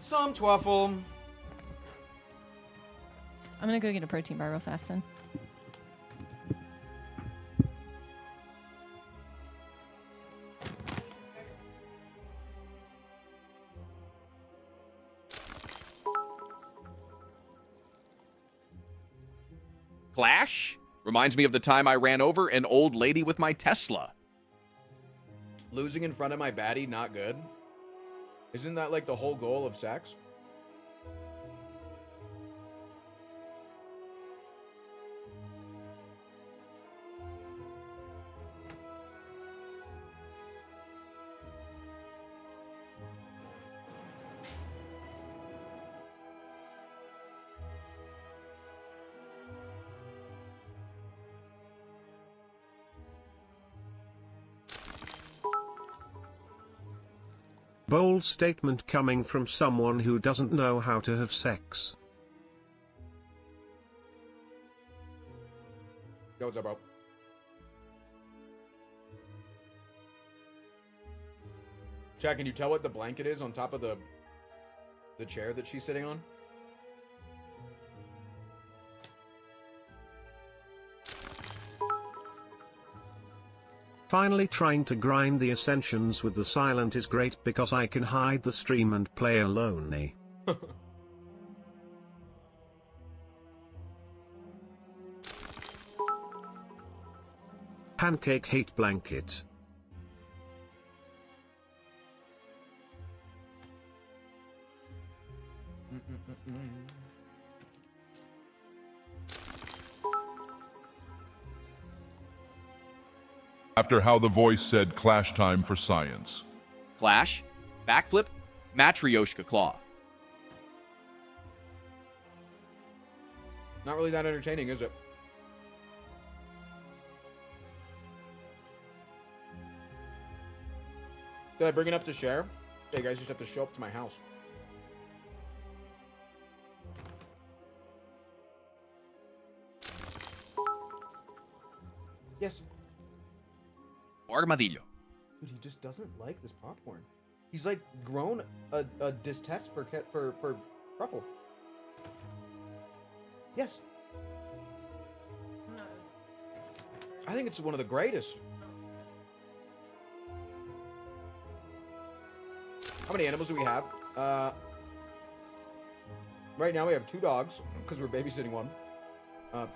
some Twaffle. I'm gonna go get a protein bar real fast then. Clash? Reminds me of the time I ran over an old lady with my Tesla. Losing in front of my baddie, not good. Isn't that like the whole goal of sex? Bold statement coming from someone who doesn't know how to have sex. Yo, what's up, bro? Chad, can you tell what the blanket is on top of the chair that she's sitting on? Finally trying to grind the ascensions with the silent is great because I can hide the stream and play alone. pancake hate blanket. After how the voice said clash time for science. Clash, backflip, Matryoshka claw. Not really that entertaining, is it? Did I bring enough to share? Yeah, you guys just have to show up to my house. Yes. Armadillo. Dude, he just doesn't like this popcorn. He's like grown a distaste for truffle. Yes. I think it's one of the greatest. How many animals do we have? Right now we have 2 dogs because we're babysitting one.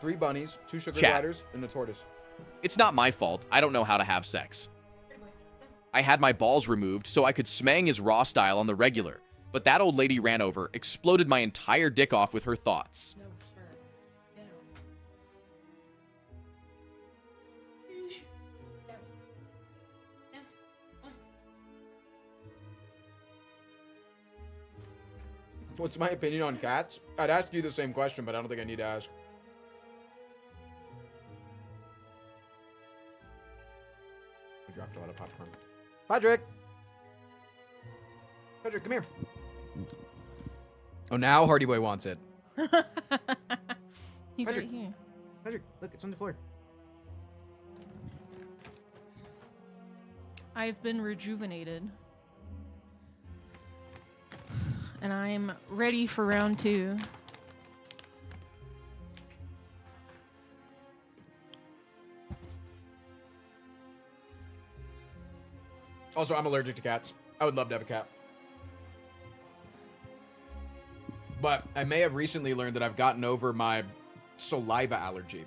3 bunnies, 2 sugar gliders, and a tortoise. It's not my fault. I don't know how to have sex. I had my balls removed so I could smang his raw style on the regular, but that old lady ran over, exploded my entire dick off with her thoughts. What's my opinion on cats? I'd ask you the same question, but I don't think I need to ask. I dropped a lot of popcorn. Patrick! Patrick, come here. Oh, now Hardy Boy wants it. He's Patrick. right here. Patrick, look, it's on the floor. I've been rejuvenated. And I'm ready for round 2. Also, I'm allergic to cats. I would love to have a cat. But I may have recently learned that I've gotten over my saliva allergy.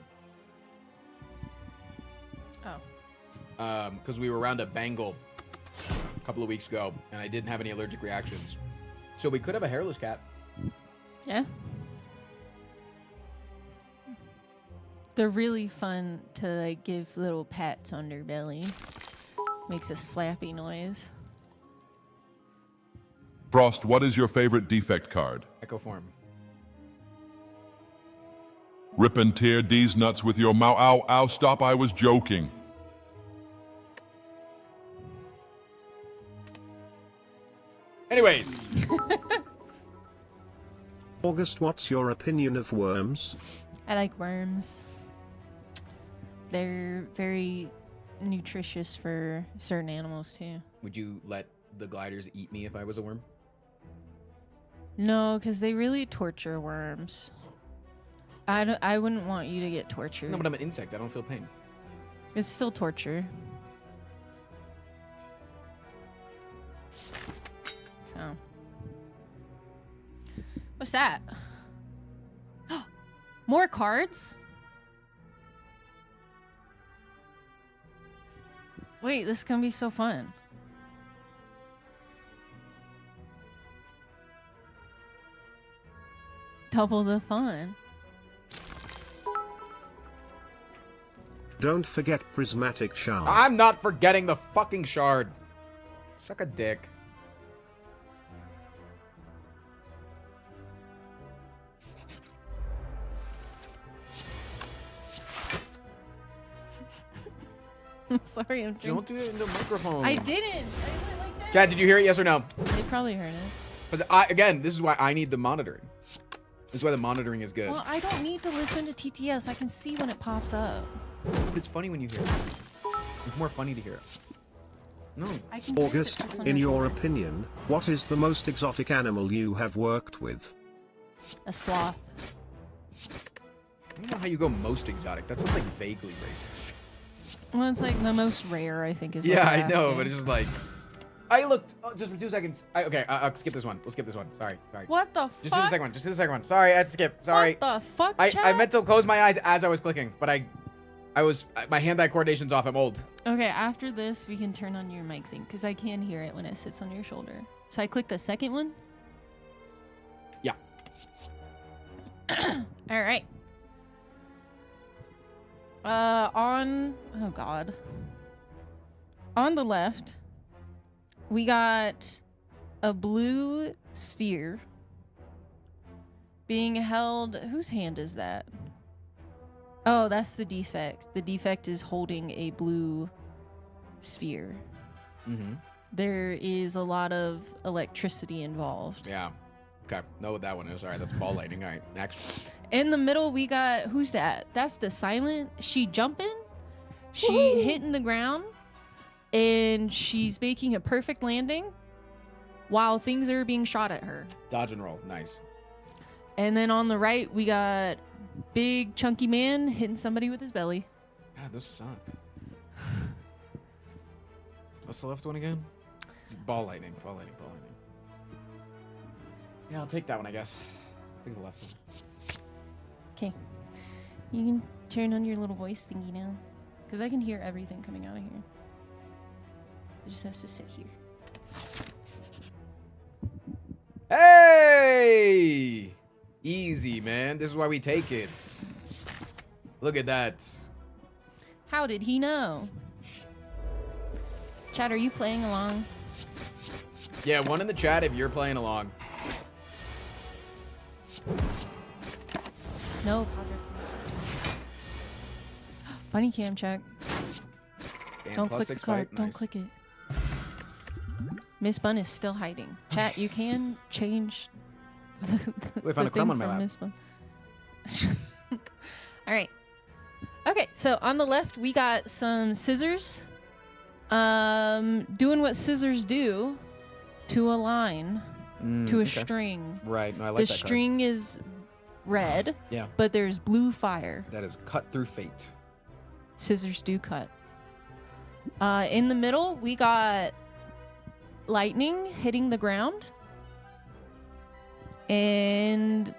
Oh. Because we were around a Bengal a couple of weeks ago, and I didn't have any allergic reactions. So we could have a hairless cat. Yeah. They're really fun to like give little pats on their belly. Makes a slappy noise. Frost, what is your favorite defect card? Echo form. Rip and tear D's nuts with your mouth. Ow, ow, stop, I was joking. Anyways. August, what's your opinion of worms? I like worms. They're very nutritious for certain animals too. Would you let the gliders eat me if I was a worm? No, because they really torture worms. I wouldn't want you to get tortured. No, but I'm an insect. I don't feel pain. It's still torture. So. What's that? More cards? Wait, this is gonna be so fun. Double the fun. Don't forget prismatic shard. I'm not forgetting the fucking shard. Suck a dick. I'm sorry, I'm Don't do it in the microphone. I didn't. I went like that. Chad, did you hear it? Yes or no? They probably heard it. Because again, this is why I need the monitoring. This is why the monitoring is good. Well, I don't need to listen to TTS. I can see when it pops up. But it's funny when you hear it. It's more funny to hear it. No. I can August, guess it. in your opinion, what is the most exotic animal you have worked with? A sloth. I don't know how you go most exotic. That sounds like vaguely racist. Well, it's like the most rare, I think, is what Yeah, you're I know, asking. but it's just like... I looked... Oh, just for 2 seconds. Okay, I'll skip this one. We'll skip this one. Sorry. What the Just do the fuck? second one. Just do the second one. Sorry, I had to skip. Sorry. What the fuck, I Chad? meant to close my eyes as I was clicking, but I My hand-eye coordination's off. I'm old. Okay, after this, we can turn on your mic thing because I can hear it when it sits on your shoulder. So I click the second one. Yeah. All right. Oh God. On the left, we got a blue sphere being held. Whose hand is that? Oh, that's the defect. The defect is holding a blue sphere. Mm-hmm. There is a lot of electricity involved. Yeah. Okay. Know what that one is. All right, that's ball lightning. All right, next. In the middle, we got, who's that? That's the silent. She jumping. She hitting the ground. And she's making a perfect landing while things are being shot at her. Dodge and roll. Nice. And then on the right, we got big chunky man hitting somebody with his belly. God, those suck. What's the left one again? It's ball lightning. Ball lightning. Ball lightning. Yeah, I'll take that one, I guess. I'll take the left one. Okay. You can turn on your little voice thingy now. Because I can hear everything coming out of here. It just has to sit here. Hey! Easy, man. This is why we take it. Look at that. How did he know? Chat, are you playing along? Yeah, one in the chat if you're playing along. No, Funny cam check. Damn, Don't plus click the 6 card. fight. Don't Nice. click it. Miss Bun is still hiding. Chat, you can change We found a crumb on my lap. Miss Bun. All right. Okay, so on the left we got some scissors. Doing what scissors do to a line, to a okay. string. Right. No, I like The that string is red, Yeah. but there's blue fire. That is cut through fate. Scissors do cut. In the middle, we got lightning hitting the ground. And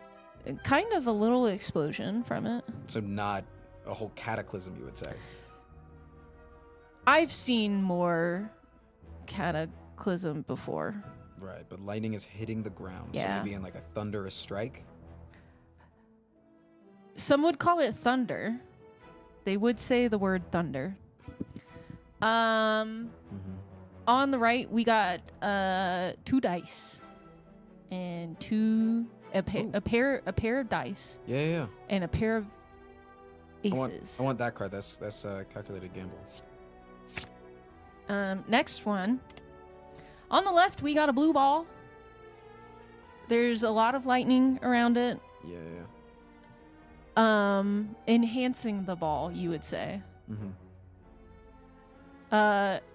kind of a little explosion from it. So not a whole cataclysm, you would say. I've seen more cataclysm before. Right, but lightning is hitting the ground. Yeah. So maybe in like a thunderous strike. Some would call it thunder. They would say the word thunder. On the right, we got 2 dice and a pair of dice Yeah. and a pair of aces. I want that card. That's calculated gamble. Next one. On the left, we got a blue ball. There's a lot of lightning around it. Yeah. Enhancing the ball, you would say. Mm-hmm.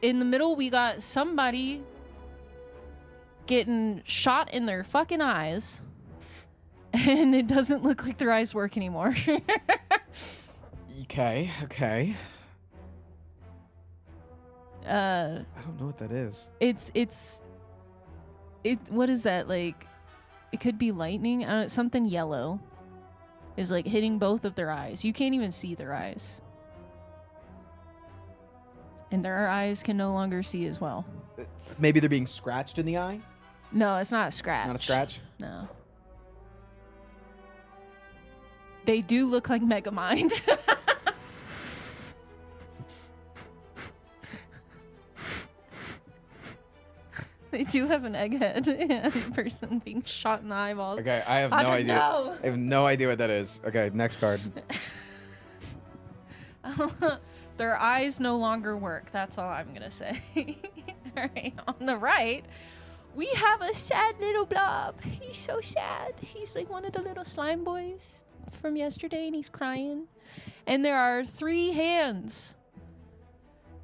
In the middle, we got somebody getting shot in their fucking eyes, and it doesn't look like their eyes work anymore. Okay. I don't know what that is. What is that, like? It could be lightning. I don't know, something yellow is like hitting both of their eyes. You can't even see their eyes. And their eyes can no longer see as well. Maybe they're being scratched in the eye? No, it's not a scratch. Not a scratch? No. They do look like Megamind. They do have an egghead and person being shot in the eyeballs. Okay, I have Audra, no idea. no. I have no idea what that is. Okay, next card. Their eyes no longer work. That's all I'm gonna say. All right, on the right, we have a sad little blob. He's so sad. He's like one of the little slime boys from yesterday, and he's crying. And there are 3 hands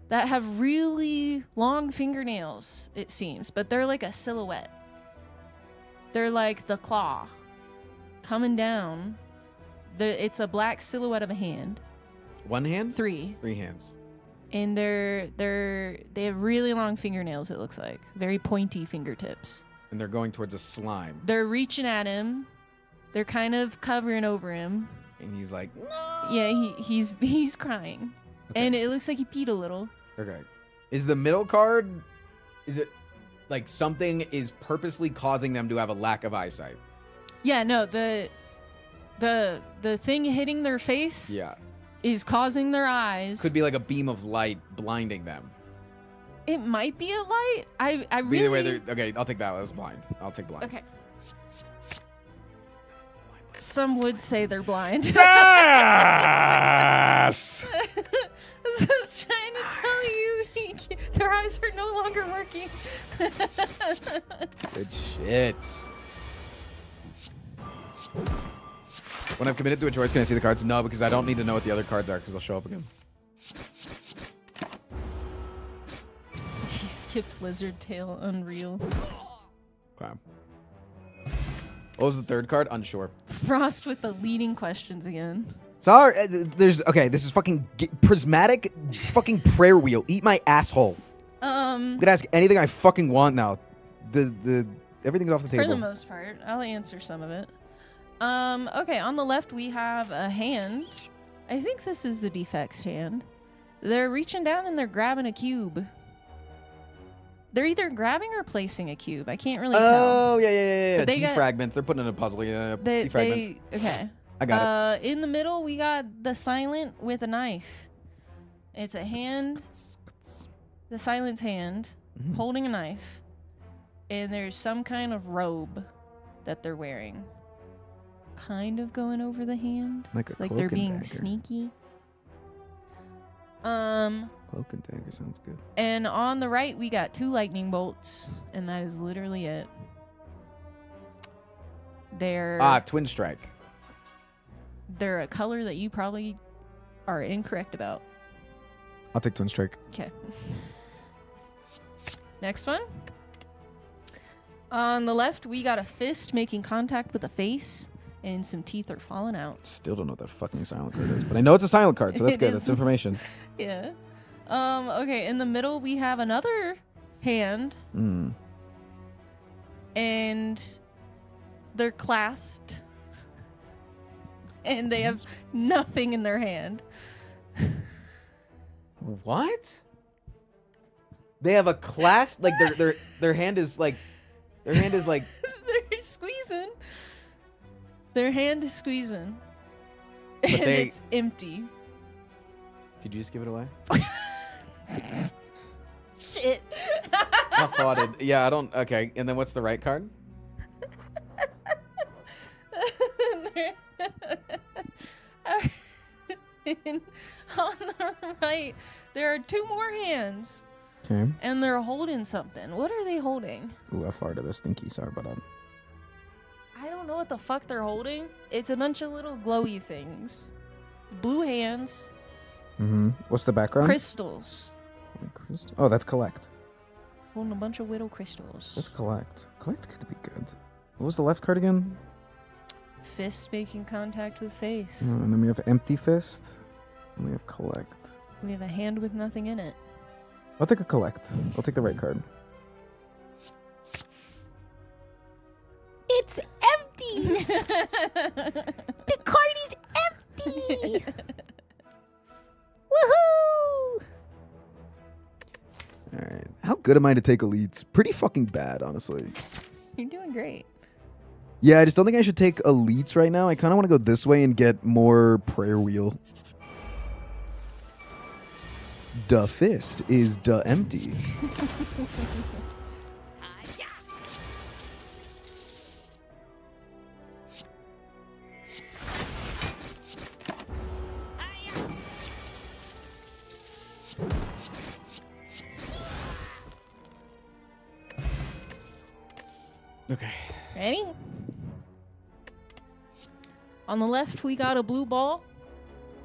that have really long fingernails, it seems, but they're like a silhouette. They're like the claw coming down. It's a black silhouette of a hand. 1 hand? 3. 3 hands. And they have really long fingernails, it looks like. Very pointy fingertips. And they're going towards a slime. They're reaching at him. They're kind of covering over him. And he's like, no. Yeah, he's crying. Okay. And it looks like he peed a little. Okay. Is the middle card, is it like something is purposely causing them to have a lack of eyesight? Yeah, no, the thing hitting their face Yeah. is causing their eyes. Could be like a beam of light blinding them. It might be a light. I really... Either way, okay, I'll take that one. That's blind. I'll take blind. Okay. Some would say they're blind. Yes! I was trying to tell you, their eyes are no longer working. Good shit. When I've committed to a choice, can I see the cards? No, because I don't need to know what the other cards are, because they'll show up again. He skipped Lizard Tail. Unreal. Okay. What was the third card? Unsure. Frost with the leading questions again. Sorry, okay, this is fucking prismatic fucking prayer wheel. Eat my asshole. I'm gonna ask anything I fucking want now. Everything's off the table. For the most part. I'll answer some of it. Okay, on the left we have a hand. I think this is the defects hand. They're reaching down and they're grabbing a cube. They're either grabbing or placing a cube. I can't really tell. Oh, yeah. They Defragment. They're putting in a puzzle. Yeah, defragment. Okay. I got it. In the middle, we got the silent with a knife. It's a hand. The silent's hand holding a knife. And there's some kind of robe that they're wearing. Kind of going over the hand. Like they're being sneaky. Cloak and dagger sounds good. And on the right, we got 2 lightning bolts, and that is literally it. They're Twin Strike. They're a color that you probably are incorrect about. I'll take Twin Strike. Okay. Next one. On the left, we got a fist making contact with a face, and some teeth are falling out. Still don't know what that fucking silent card is, but I know it's a silent card, so that's good. That's information. Yeah. Okay, in the middle, we have another hand. And they're clasped. And they have nothing in their hand. What? They have a clasp, like their hand is like they're squeezing. Their hand is squeezing. But and it's empty. Did you just give it away? Shit. I thought it. Yeah, I don't. Okay, and then what's the right card? And on the right, there are 2 more hands. Okay. And they're holding something. What are they holding? Ooh, I farted a stinky. Sorry about that. I don't know what the fuck they're holding. It's a bunch of little glowy things. It's blue hands. What's the background? Crystals. Oh, that's collect. Holding a bunch of widow crystals. That's collect. Collect could be good. What was the left card again? Fist making contact with face. And then we have empty fist. And we have collect. We have a hand with nothing in it. I'll take a collect. I'll take the right card. It's empty! The card is empty! Woohoo! Alright. How good am I to take elites? Pretty fucking bad, honestly. You're doing great. Yeah, I just don't think I should take elites right now. I kind of want to go this way and get more prayer wheel. The fist is the empty. Okay. Ready? On the left, we got a blue ball.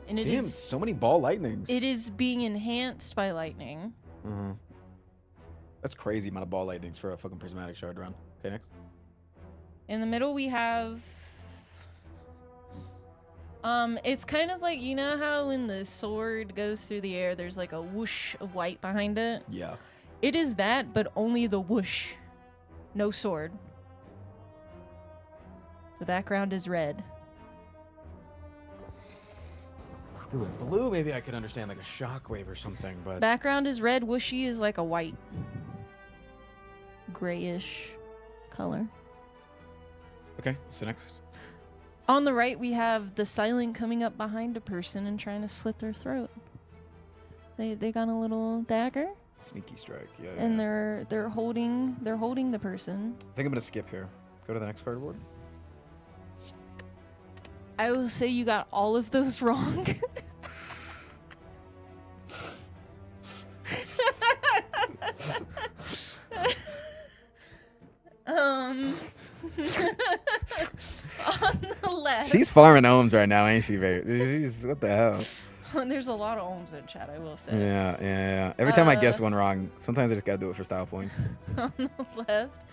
And Damn, so many ball lightnings. It is being enhanced by lightning. That's crazy amount of ball lightnings for a fucking prismatic shard round. Okay, next. In the middle, we have... it's kind of like, you know how when the sword goes through the air, there's like a whoosh of white behind it? Yeah. It is that, but only the whoosh. No sword. The background is red. If it were blue, maybe I could understand like a shockwave or something, but Background is red. Whooshy is like a white, grayish color. okay. So next. On the right, we have the silent coming up behind a person and trying to slit their throat. They got a little dagger, Sneaky strike. Yeah. and they're holding the person. I think I'm gonna skip here. Go to the next card board. I will say you got all of those wrong. On the left. She's farming ohms right now, ain't she, babe? She's, what the hell? There's a lot of ohms in chat, I will say. Yeah. Every time I guess one wrong, sometimes I just gotta do it for style points. On the left,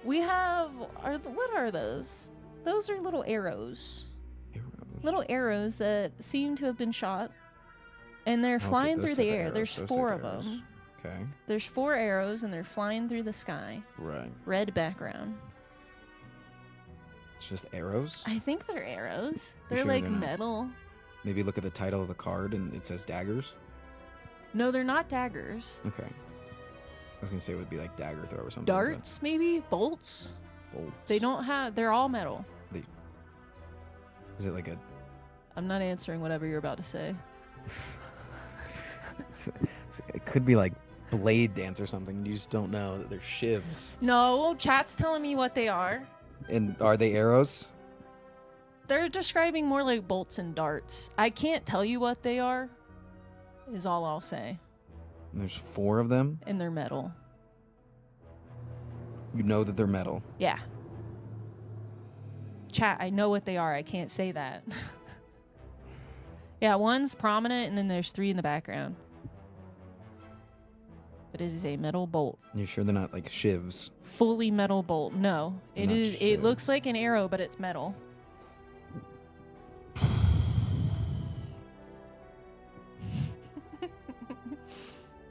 we have what are those? Those are little arrows. Little arrows that seem to have been shot, and they're flying through the air. There's 4 of them. Okay. There's 4 arrows, and they're flying through the sky. Right. Red background. It's just arrows. I think they're arrows. You They're sure like they're not? metal. Maybe look at the title of the card and it says daggers. No, they're not daggers. Okay. I was gonna say it would be like dagger throw or something. Darts, maybe bolts. Bolts. They don't have. They're all metal. Is it like a? I'm not answering whatever you're about to say. It could be like blade dance or something. You just don't know that they're shivs. No, chat's telling me what they are. And are they arrows? They're describing more like bolts and darts. I can't tell you what they are, is all I'll say. And there's 4 of them. And they're metal. You know that they're metal. Yeah. Chat, I know what they are. I can't say that. Yeah, one's prominent and then there's 3 in the background. But it is a metal bolt. You sure they're not like shivs? Fully metal bolt. No. It Not is. shivs. It looks like an arrow, but it's metal.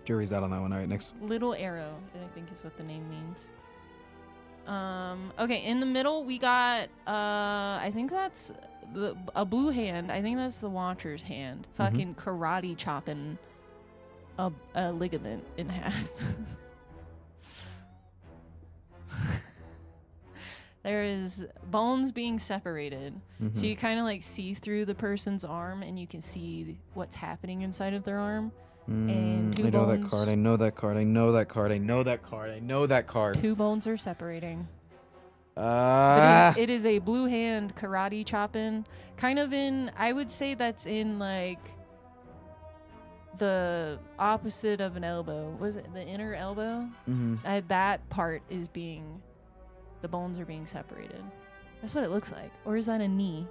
Jury's out on that one. All right, next. Little arrow, I think is what the name means. Okay, in the middle we got I think that's a blue hand. I think that's the Watcher's hand. Fucking karate chopping a ligament in half. There is bones being separated. So you kind of like see through the person's arm and you can see what's happening inside of their arm. And 2 I know bones. that card. I know that card. I know that card. I know that card. I know that card. 2 bones are separating. But it is a blue hand karate chopping. Kind of in, I would say that's in like the opposite of an elbow. Was it the inner elbow? That part is being, the bones are being separated. That's what it looks like. Or is that a knee?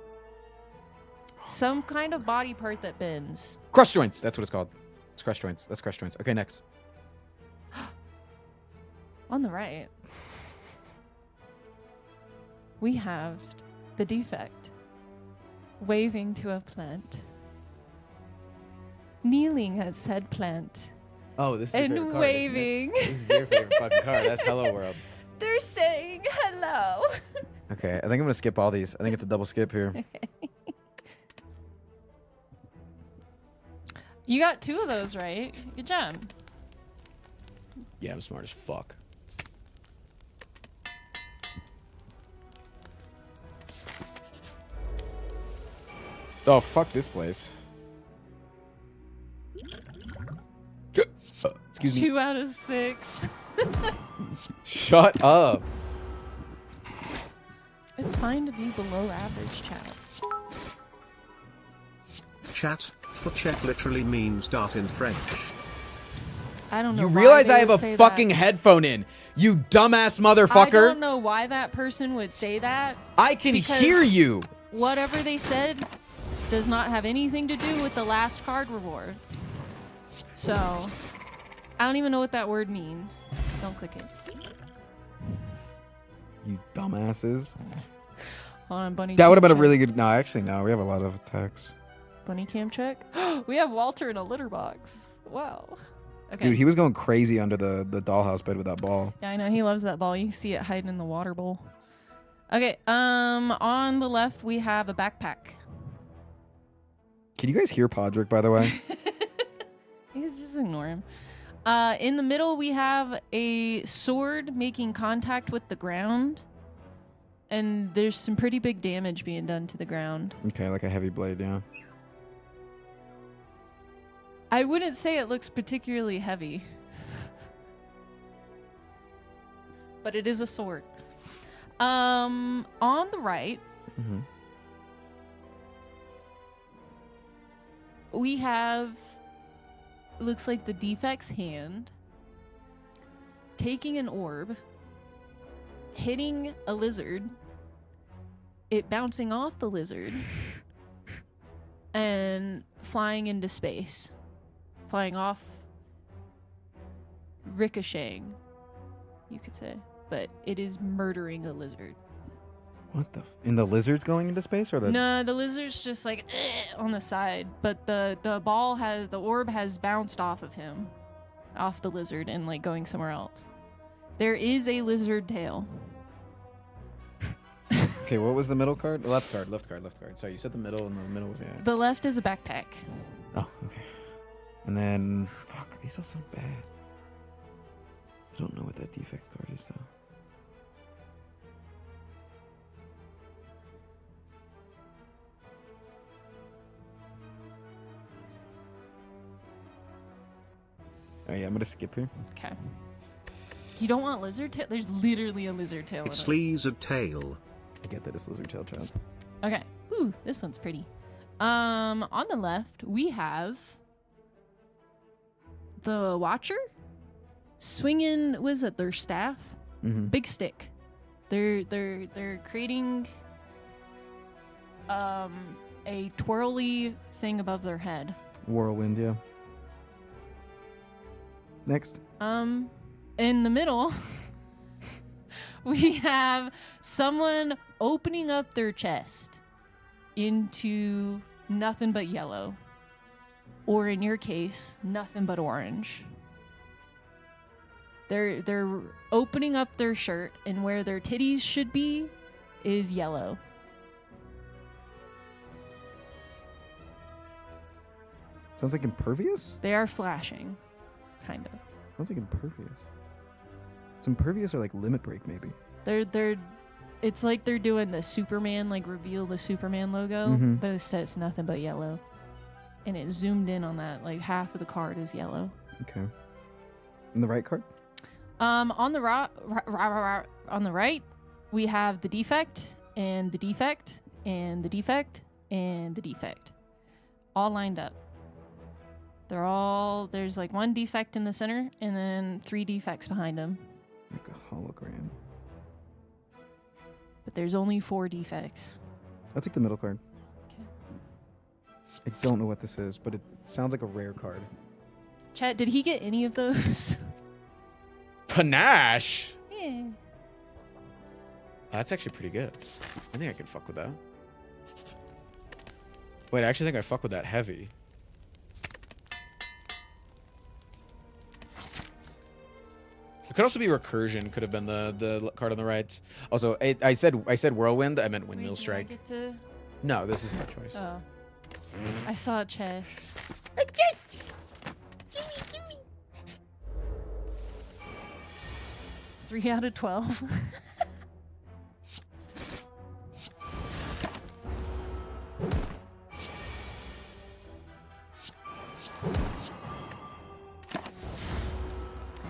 Some kind of body part that bends. Crush joints. That's what it's called. It's crush joints. That's crush joints. Okay, next. On the right, we have the defect. Waving to a plant. Kneeling at said plant. Oh, this is And your favorite card, waving. isn't it? This is your favorite fucking card. That's Hello World. They're saying hello. Okay, I think I'm gonna skip all these. I think it's a double skip here. You got 2 of those right. Good job. Yeah, I'm smart as fuck. Oh, fuck this place. Excuse me. 2 out of 6. Shut up. It's fine to be below average, chat. Chat, for check literally means dart in French. I don't know. You why realize they I have would a say fucking that. headphone in. You dumbass motherfucker. I don't know why that person would say that. I can because hear you. Whatever they said does not have anything to do with the last card reward. So, I don't even know what that word means. Don't click it. You dumbasses. Hold on, bunny. That would have cam been a check. really good. No, actually, no. We have a lot of attacks. Bunny cam check. We have Walter in a litter box. Wow. Okay. Dude, he was going crazy under the dollhouse bed with that ball. Yeah, I know. He loves that ball. You can see it hiding in the water bowl. Okay. On the left, we have a backpack. Can you guys hear Podrick, by the way? He's just ignore him. In the middle, we have a sword making contact with the ground. And there's some pretty big damage being done to the ground. Okay, like a heavy blade, yeah. I wouldn't say it looks particularly heavy. But it is a sword. On the right, we have, looks like the defect's hand taking an orb, hitting a lizard, it bouncing off the lizard, and flying into space. Flying off, ricocheting, you could say. But it is murdering a lizard. What the? And the lizard's going into space, or the? No, the lizard's just like on the side, but the orb has bounced off of him, off the lizard, and like going somewhere else. There is a lizard tail. Okay, what was the middle card? Left card. Sorry, you said the middle, and the middle was The left is a backpack. Oh, okay. And then, fuck, these all sound bad. I don't know what that defect card is, though. Oh yeah, I'm gonna skip here. Okay. You don't want lizard tail? There's literally a lizard tail in It's it. lizard tail. I get that it's lizard tail child. Okay. Ooh, this one's pretty. On the left, we have the Watcher swinging. What is it? Their staff, big stick. They're creating a twirly thing above their head. Whirlwind, yeah. Next. In the middle, we have someone opening up their chest into nothing but yellow. Or in your case, nothing but orange. They're opening up their shirt, and where their titties should be is yellow. Sounds like impervious? They are flashing, kind of. Sounds like impervious. It's impervious or like limit break, maybe. It's like they're doing the Superman, like reveal the Superman logo, but instead it's nothing but yellow. And it zoomed in on that, like half of the card is yellow. Okay. And the right card? On the right, we have the defect, and the defect, and the defect, and the defect. All lined up. There's like one defect in the center, and then 3 defects behind them. Like a hologram. But there's only 4 defects. I'll take the middle card. Okay. I don't know what this is, but it sounds like a rare card. Chat, did he get any of those? Panache? Yeah. That's actually pretty good. I think I can fuck with that. Wait, I actually think I fuck with that heavy. It could also be recursion. Could have been the card on the right. Also, I said whirlwind. I meant windmill strike. Wait, did I get to... No, this is no choice. Oh. I saw a chest. A chest! Gimme! 3 out of 12.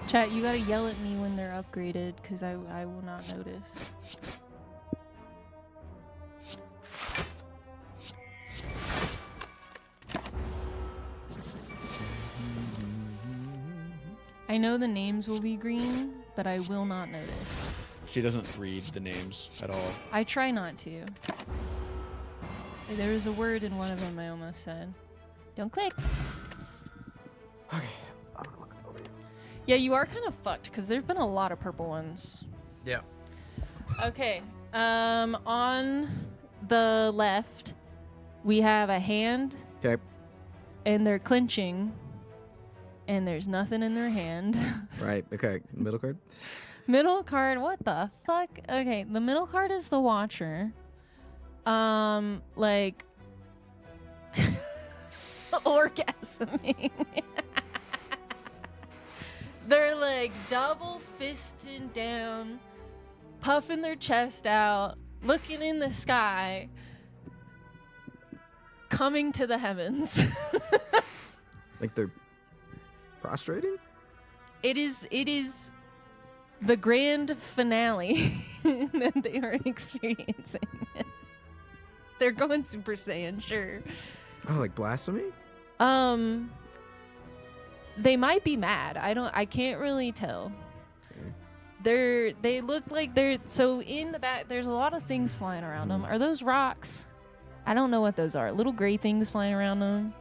Chat, you gotta yell at me when they're upgraded, because I will not notice. I know the names will be green, but I will not notice. She doesn't read the names at all. I try not to. There was a word in one of them I almost said. Don't click. Okay. Yeah, you are kind of fucked because there's been a lot of purple ones. Yeah. Okay. On the left, we have a hand. Okay. And they're clenching. And there's nothing in their hand. Right. Okay. Middle card. Middle card. What the fuck? Okay. The middle card is the Watcher. Like. orgasming. They're like double fisting down, puffing their chest out, looking in the sky, coming to the heavens. Like they're prostrating? It is the grand finale that they are experiencing. They're going Super Saiyan, sure. Oh, like blasphemy? They might be mad. I can't really tell. They look like they're so in the back. There's a lot of things flying around them. Are those rocks? I don't know what those are. Little gray things flying around them.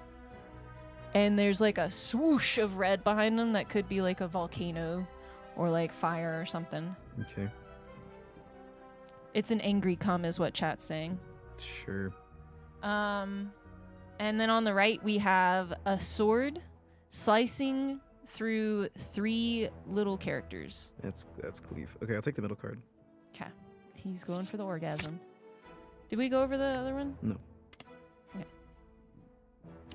And there's like a swoosh of red behind them that could be like a volcano or like fire or something. Okay. It's an angry cum is what chat's saying. Sure. And then on the right we have a sword slicing through 3 little characters. That's Cleve. Okay, I'll take the middle card. Okay. He's going for the orgasm. Did we go over the other one? No. Okay.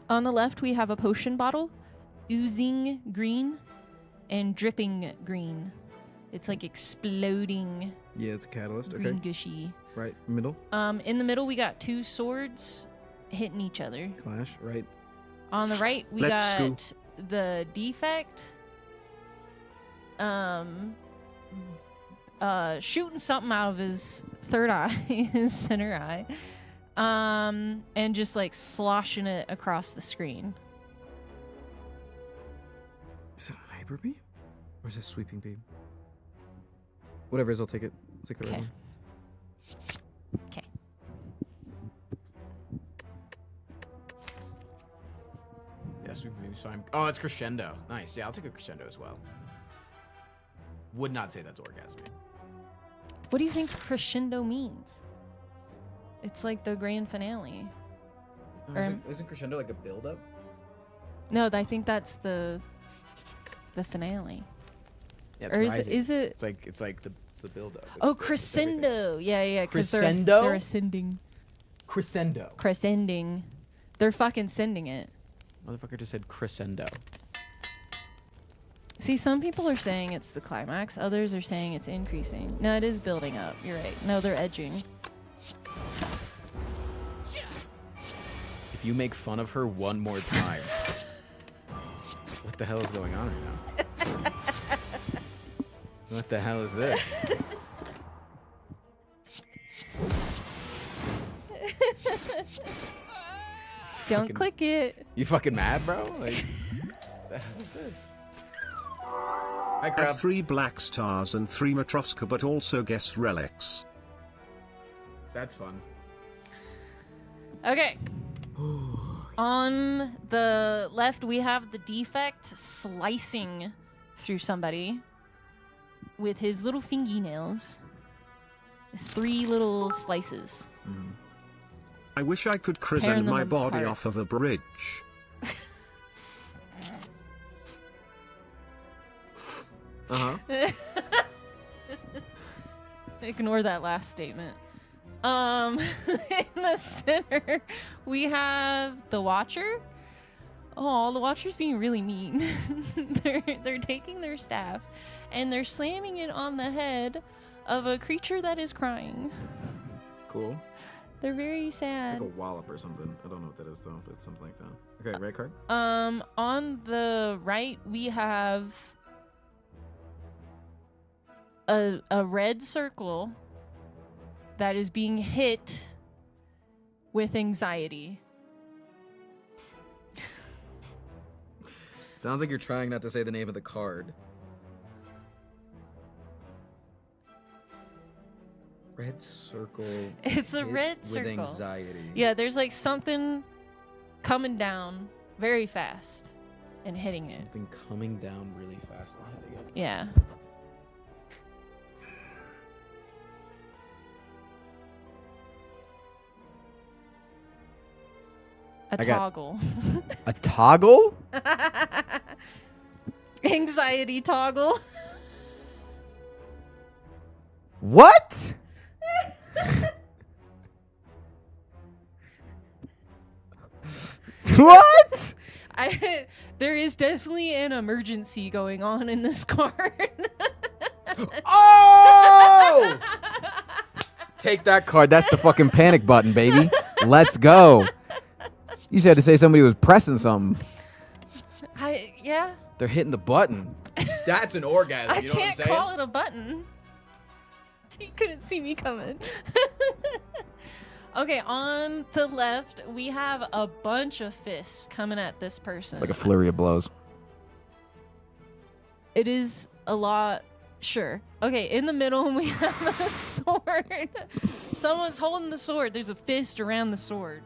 On the left, we have a potion bottle, oozing green and dripping green. It's like exploding. Yeah, it's a catalyst. Green gushy. Right, middle. In the middle, we got 2 swords hitting each other. Clash, right. On the right, we got the defect. Shooting something out of his third eye, his center eye, and just like sloshing it across the screen. Is it a hyper beam? Or is it a sweeping beam? Whatever it is, I'll take it. I'll take the red one. Okay. Yeah, sweeping beam's fine. Oh, it's crescendo. Nice. Yeah, I'll take a crescendo as well. Would not say that's orgasmic. What do you think crescendo means? It's like the grand finale. Isn't crescendo like a build-up? No, I think that's the finale. Yeah, it's or rising. is it? It's like the build-up. Oh, crescendo. Yeah, because Crescendo? they're ascending. Crescendo. Crescending. They're fucking sending it. Motherfucker just said crescendo. See, some people are saying it's the climax. Others are saying it's increasing. No, it is building up. You're right. No, they're edging. If you make fun of her one more time, what the hell is going on right now? What the hell is this? Don't click it. You fucking mad, bro? Like, what the hell is this? Hi, crowd. 3 black stars and 3 Matroska, but also guest relics. That's fun. Okay. On the left, we have the defect slicing through somebody with his little fingernails. It's 3 little slices. I wish I could Tearing crescent them my body apart. off of a bridge. Ignore that last statement. In the center, we have the Watcher. Oh, the Watcher's being really mean. they're taking their staff and they're slamming it on the head of a creature that is crying. Cool. They're very It's sad. like a wallop or something. I don't know what that is though, but it's something like that. Okay, red card. On the right, we have a red circle that is being hit with anxiety. Sounds like you're trying not to say the name of the card. Red circle. It's a hit red with circle. anxiety. Yeah, there's like something coming down very fast and hitting it. Something coming down really fast and hitting it. Yeah. A toggle. A toggle? Anxiety toggle. What? What? There is definitely an emergency going on in this card. Oh! Take that card. That's the fucking panic button, baby. Let's go. You just had to say somebody was pressing something. Yeah. They're hitting the button. That's an orgasm. I You know what I'm can't saying? call it a button. He couldn't see me coming. Okay, on the left, we have a bunch of fists coming at this person. Like a flurry of blows. It is a lot. Sure. Okay, in the middle, we have a sword. Someone's holding the sword. There's a fist around the sword.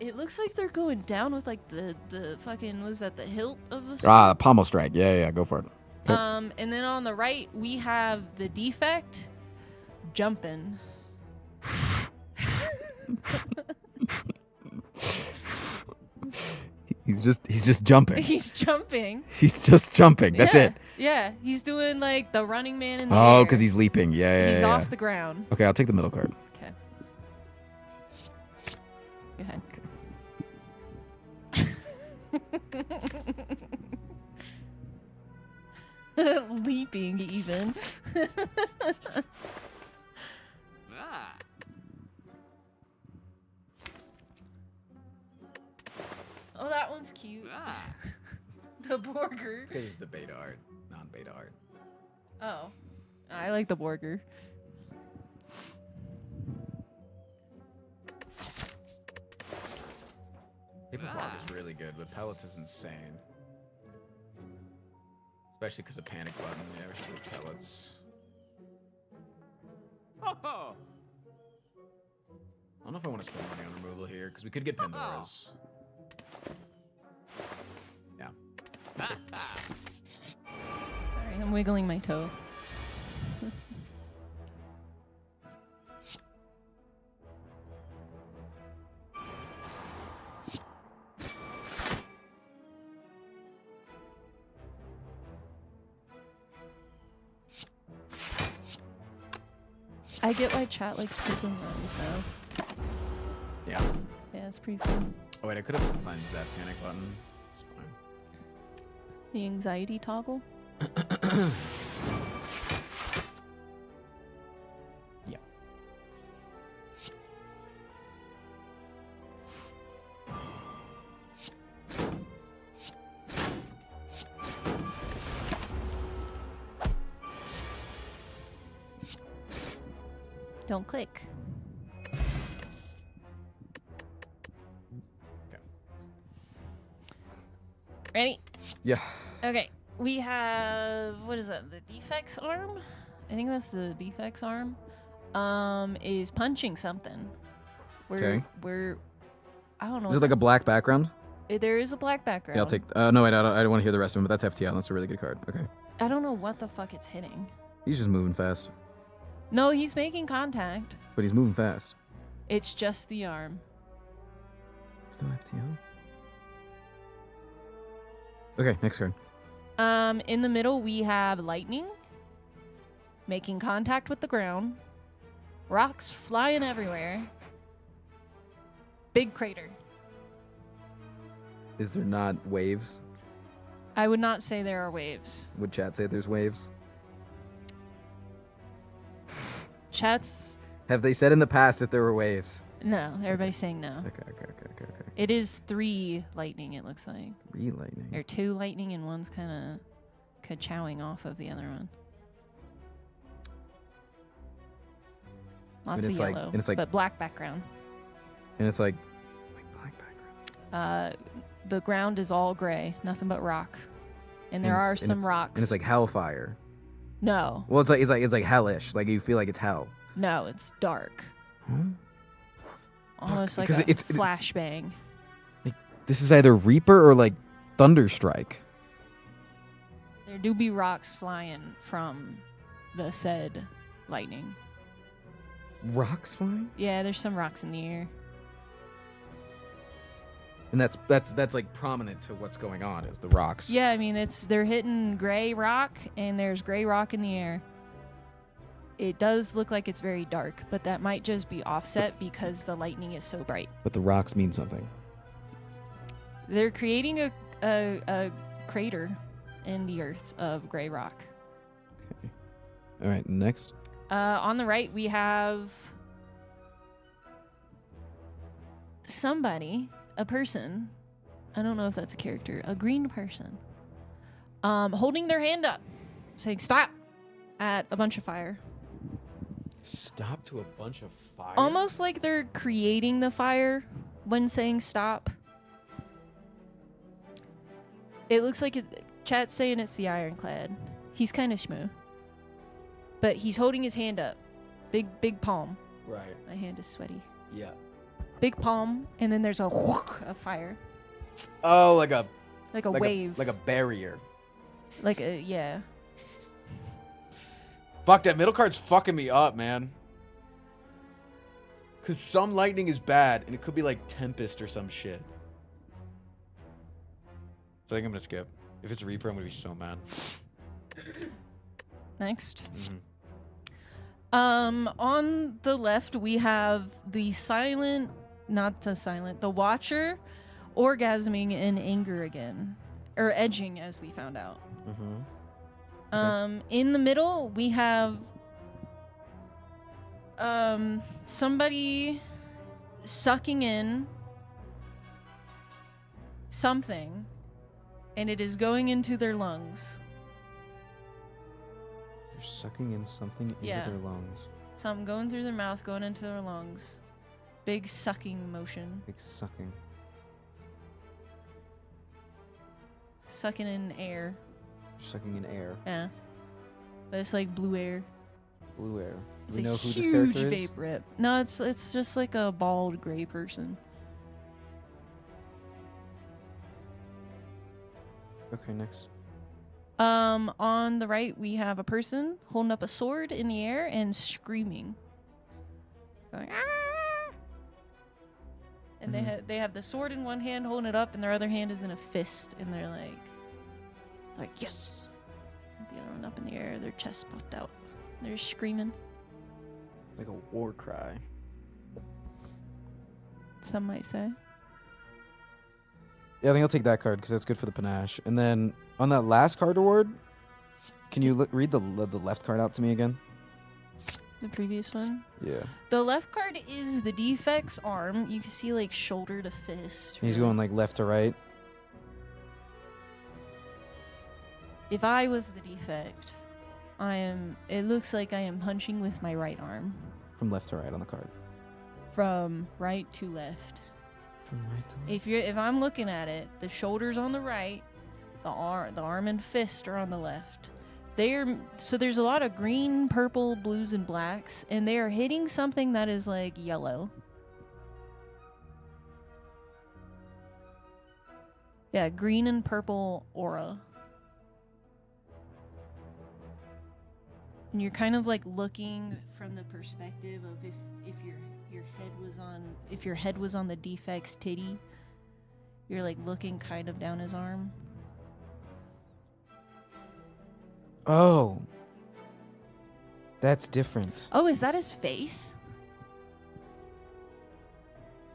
It looks like they're going down with like the fucking, what is that, the hilt of the sword? Ah, the pommel strike. Yeah, go for it. Okay. And then on the right, we have the defect jumping. He's just jumping. He's jumping. He's just jumping. That's it. Yeah, he's doing like the running man in the Oh, air. because he's leaping. Yeah. He's off the ground. Okay, I'll take the middle card. Okay. Go ahead. Leaping even. Oh, that one's cute. The Borger. It's because it's the beta art, non-beta art. Oh, I like the Borger. Paper block is really good, but pellets is insane. Especially because of panic button. Yeah, we should do pellets. Oh! I don't know if I want to spend money on removal here, because we could get Pandora's. Yeah. Sorry, I'm wiggling my toe. I get why chat likes prison runs now. Yeah. Yeah, it's pretty fun. Oh wait, I could have cleansed that panic button. It's fine. The anxiety toggle? Yeah. Don't click. Okay. Ready? Yeah. Okay. We have, what is that? The defects arm? I think that's the defects arm. Is punching something. Okay. I don't know. Is it like a black background? There is a black background. Yeah, I'll take. No, wait, I don't want to hear the rest of them, but that's FTL. That's a really good card. Okay. I don't know what the fuck it's hitting. He's just moving fast. No, he's making contact. But he's moving fast. It's just the arm. It's no FTL. Okay, next card. In the middle, we have lightning. Making contact with the ground. Rocks flying everywhere. Big crater. Is there not waves? I would not say there are waves. Would chat say there's waves? Chat's... Have they said in the past that there were waves? No, everybody's saying no. Okay. It is 3 lightning, it looks like. 3 lightning. Or 2 lightning and one's kind of ka-chowing off of the other one. Lots of it's like- yellow, and it's like- but black background. And it's like black background. The ground is all gray, nothing but rock. And there And are it's- and some it's- rocks. And it's like hellfire. No, Well, it's like hellish. Like you feel like it's hell. no, it's dark. Huh? Almost like Because a it's- flashbang. This is either Reaper or like Thunderstrike. There do be rocks flying from the said lightning. Rocks flying? Yeah, there's some rocks in the air. And that's like prominent to what's going on is the rocks. Yeah, I mean they're hitting gray rock and there's gray rock in the air. It does look like it's very dark, but that might just be offset because the lightning is so bright. But the rocks mean something. They're creating a crater in the earth of gray rock. Okay. All right, next. On the right, we have somebody, a person. I don't know if that's a character. A green person. Holding their hand up, saying stop at a bunch of fire. Stop to a bunch of fire? Almost like they're creating the fire when saying stop. It looks like chat's saying it's the ironclad. He's kind of schmoo. But he's holding his hand up. Big palm. Right. My hand is sweaty. Yeah. Big palm, and then there's a whoosh of fire. Oh, like a wave. like a barrier. Yeah. Fuck, that middle card's fucking me up, man. Because some lightning is bad, and it could be like Tempest or some shit. So I think I'm going to skip. If it's a Reaper, I'm going to be so mad. Next. Mm-hmm. On the left, we have the Watcher orgasming in anger again. Or edging, as we found out. Mm-hmm. In the middle, we have somebody sucking in something, and it is going into their lungs. They're sucking in something into Yeah. their lungs. Something going through their mouth, going into their lungs. Big sucking motion. Like sucking. Sucking in air. Sucking in air. Yeah. But it's like blue air. Blue air. It's Do we a know who this huge character is? vape rip. No, it's just like a bald gray person. Okay, next. On the right, we have a person holding up a sword in the air and screaming. Going, ah! And they have the sword in one hand holding it up, and their other hand is in a fist, and they're like yes! The other one up in the air, their chest puffed out. They're screaming. Like a war cry. Some might say. Yeah, I think I'll take that card because that's good for the panache. And then on that last card reward, can you read the left card out to me again? The previous one? Yeah. The left card is the defect's arm. You can see like shoulder to fist. He's really. going like left to right. If I was the defect, it looks like I am punching with my right arm. From left to right on the card. From right to left. From right to left. If I'm looking at it, the shoulder's on the right, the arm and fist are on the left. So there's a lot of green, purple, blues, and blacks, and they are hitting something that is like yellow. Yeah, green and purple aura. And you're kind of like looking from the perspective of if your head was on the defect's titty, you're like looking kind of down his arm. Oh. That's different. Oh, is that his face?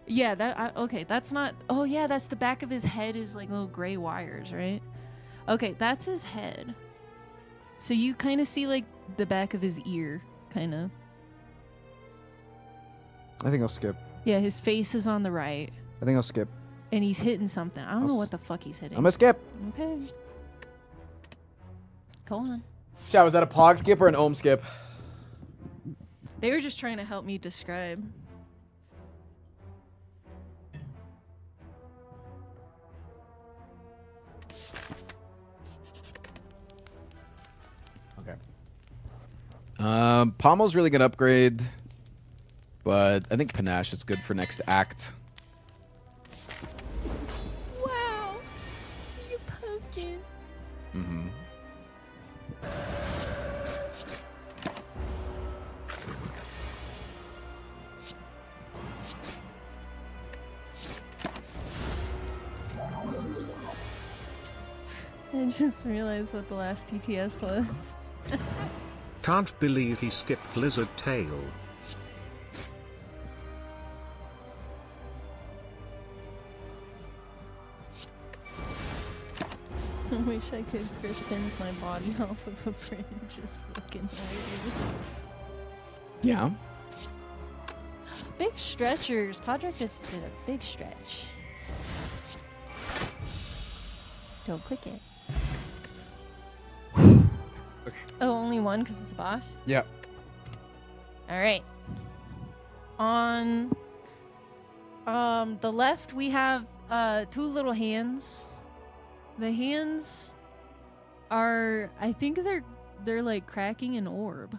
Yeah, okay, that's not... Oh, yeah, that's the back of his head is like little gray wires, right? Okay, that's his head. So you kind of see like the back of his ear, kind of. I think I'll skip. Yeah, his face is on the right. I think I'll skip. And he's hitting something. I don't know what the fuck he's hitting. I'm gonna skip. Okay. Go on. Chat, was that a pog skip or an ohm skip? They were just trying to help me describe. Okay. Pommel's really good upgrade, but I think Panache is good for next act. Wow. You pumpkin. Mm-hmm. I just realized what the last TTS was. Can't believe he skipped Lizard Tail. I wish I could crescent my body off of a bridge. Just fucking hilarious. Yeah. Big stretchers. Podrick just did a big stretch. Don't click it. Okay. Oh, only one because it's a boss? Yeah. All right. On the left, we have two little hands. The hands are, I think they're like cracking an orb.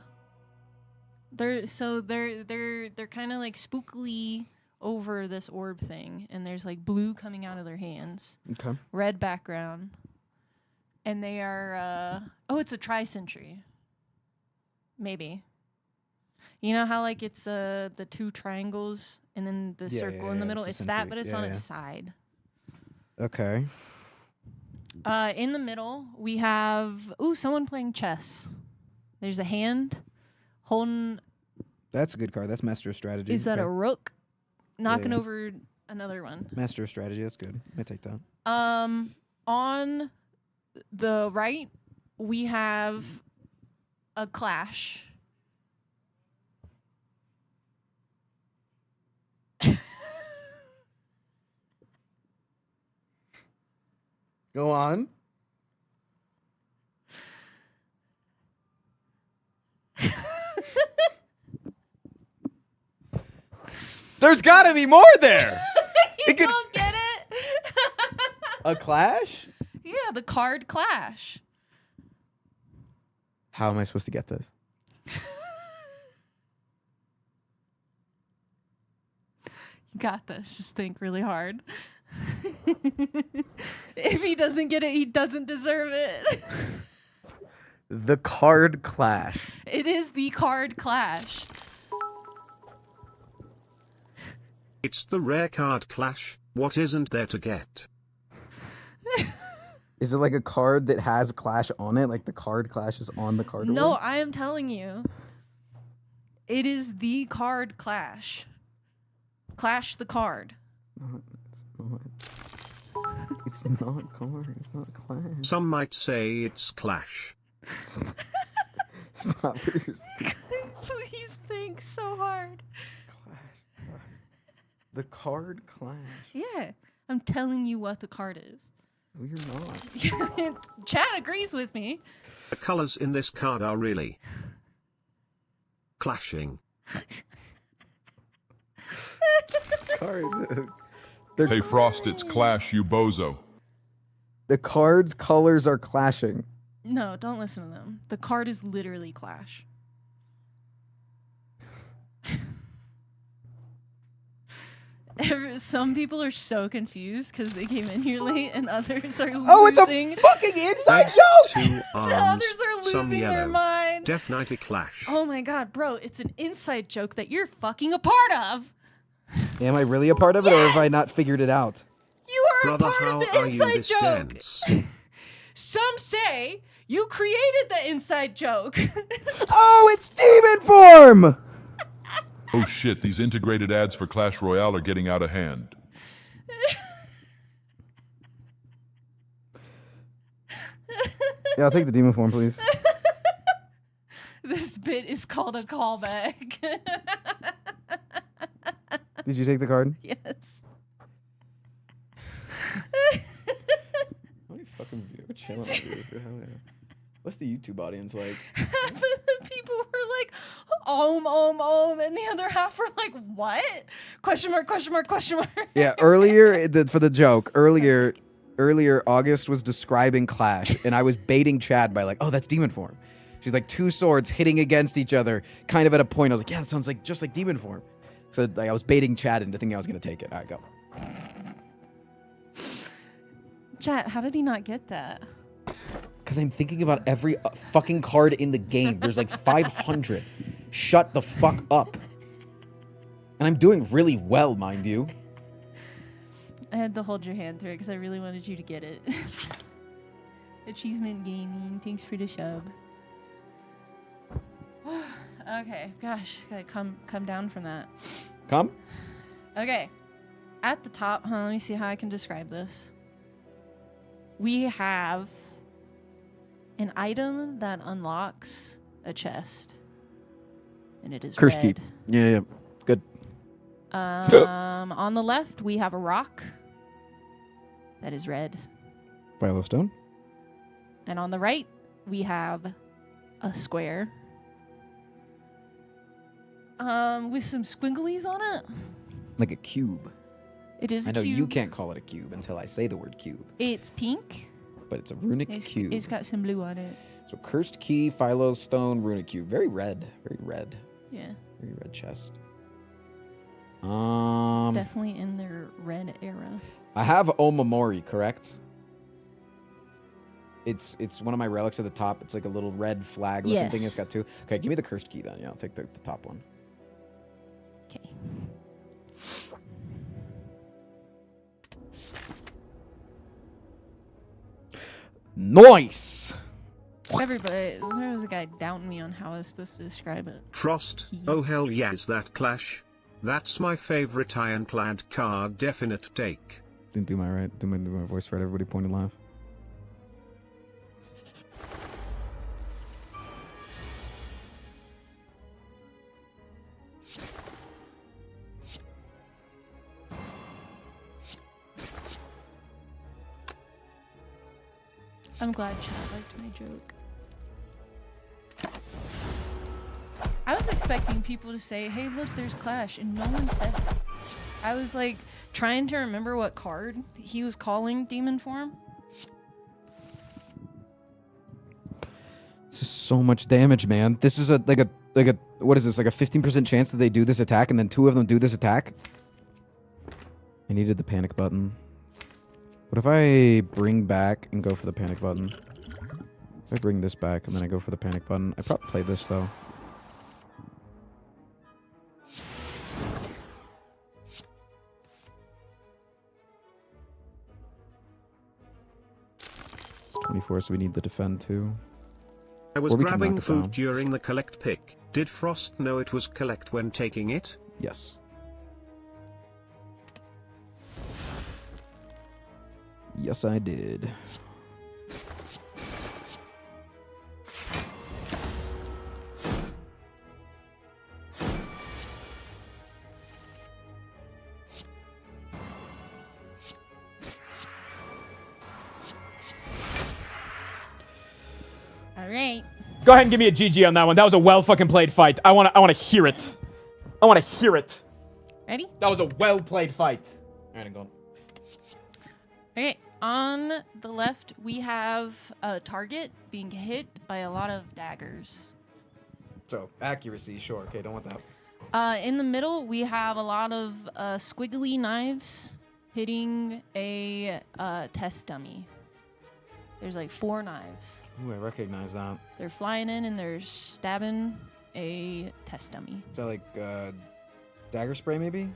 They're kind of like spookily over this orb thing, and there's like blue coming out of their hands. Okay. Red background. And they are it's a tri-century. Maybe. You know how like it's the two triangles and then the circle in the middle? It's that, but it's on its side. Okay. In the middle, we have someone playing chess. There's a hand holding. That's a good card. That's Master of Strategy. Is that a rook knocking over another one? Master of Strategy. That's good. I take that. On the right, we have a clash. Go on. There's got to be more there. You don't get it? A clash? Yeah, the card clash. How am I supposed to get this? You got this. Just think really hard. If he doesn't get it, he doesn't deserve it. The card clash. It is the card clash. It's the rare card clash. What isn't there to get? Is it like a card that has Clash on it? Like the card Clash is on the card? No, award? I am telling you. It is the card clash. Clash the card. It's not. It's not card. It's not Clash. Some might say it's clash. Stop it. Please think so hard. Clash. The card Clash. Yeah, I'm telling you what the card is. No, you're not. Chad agrees with me. The colors in this card are really clashing. Cards. Hey Frost, it's Clash, you bozo. The cards' colors are clashing. No, don't listen to them. The card is literally clash. Some people are so confused because they came in here late, and others are losing. Oh, it's a fucking inside joke! Two arms, Others are some losing yellow. their mind. Definitely clash. Oh my god, bro, it's an inside joke that you're fucking a part of. Am I really a part of it, or have I not figured it out? You are Brother, a part how of the are you inside this joke. dense? Some say you created the inside joke. Oh, it's demon form! Oh shit, these integrated ads for Clash Royale are getting out of hand. Yeah, I'll take the demon form, please. This bit is called a callback. Did you take the card? Yes. How many fucking viewers channel What's the YouTube audience like? Half of the people were like, and the other half were like, what? Question mark, question mark, question mark. Yeah, earlier, for the joke, earlier August was describing Clash, and I was baiting Chad by like, oh, that's demon form. She's like two swords hitting against each other, kind of at a point. I was like, yeah, that sounds like just like demon form. So like I was baiting Chad into thinking I was going to take it. All right, go. Chat, how did he not get that? Because I'm thinking about every fucking card in the game. There's like 500. Shut the fuck up. And I'm doing really well, mind you. I had to hold your hand through it because I really wanted you to get it. Achievement Gaming, thanks for the sub. Okay, gosh, gotta come down from that. Come? Okay, at the top, let me see how I can describe this. We have An item that unlocks a chest. And it is Curse red. key. Yeah. Good. On the left, we have a rock. That is red. Philo stone. And on the right, we have a square. With some squigglies on it. Like a cube. It is a I know cube. you can't call it a cube until I say the word cube. It's pink. But it's a runic cube. It's got some blue on it. So cursed key, philo stone, runic cube. Very red. Very red. Yeah. Very red chest. Definitely in their red era. I have Omamori, correct? It's one of my relics at the top. It's like a little red flag looking thing. It's got two. Okay, give me the cursed key then. Yeah, I'll take the top one. Okay. Nice! Everybody, there was a guy doubting me on how I was supposed to describe it. Frost, oh hell yeah, is that Clash? That's my favorite ironclad card, definite take. Didn't do my voice right. Everybody pointed laugh. I'm glad Chad liked my joke. I was expecting people to say, hey, look, there's Clash, and no one said it. I was like trying to remember what card he was calling demon form. This is so much damage, man. This is like a what is this? Like a 15% chance that they do this attack and then two of them do this attack? I needed the panic button. What if I bring back and go for the panic button? If I bring this back and then I go for the panic button. I probably play this though. It's 24, so we need the defend too. I was Or we can grabbing knock it food down. during the collect pick. Did Frost know it was collect when taking it? Yes. Yes, I did. All right. Go ahead and give me a GG on that one. That was a well fucking played fight. I want to hear it. I want to hear it. Ready? That was a well played fight. All right, I'm going. Okay. On the left, we have a target being hit by a lot of daggers. So, accuracy, sure. Okay, don't want that. In the middle, we have a lot of squiggly knives hitting a test dummy. There's like 4 knives. Ooh, I recognize that. They're flying in and they're stabbing a test dummy. Is that like dagger spray, maybe?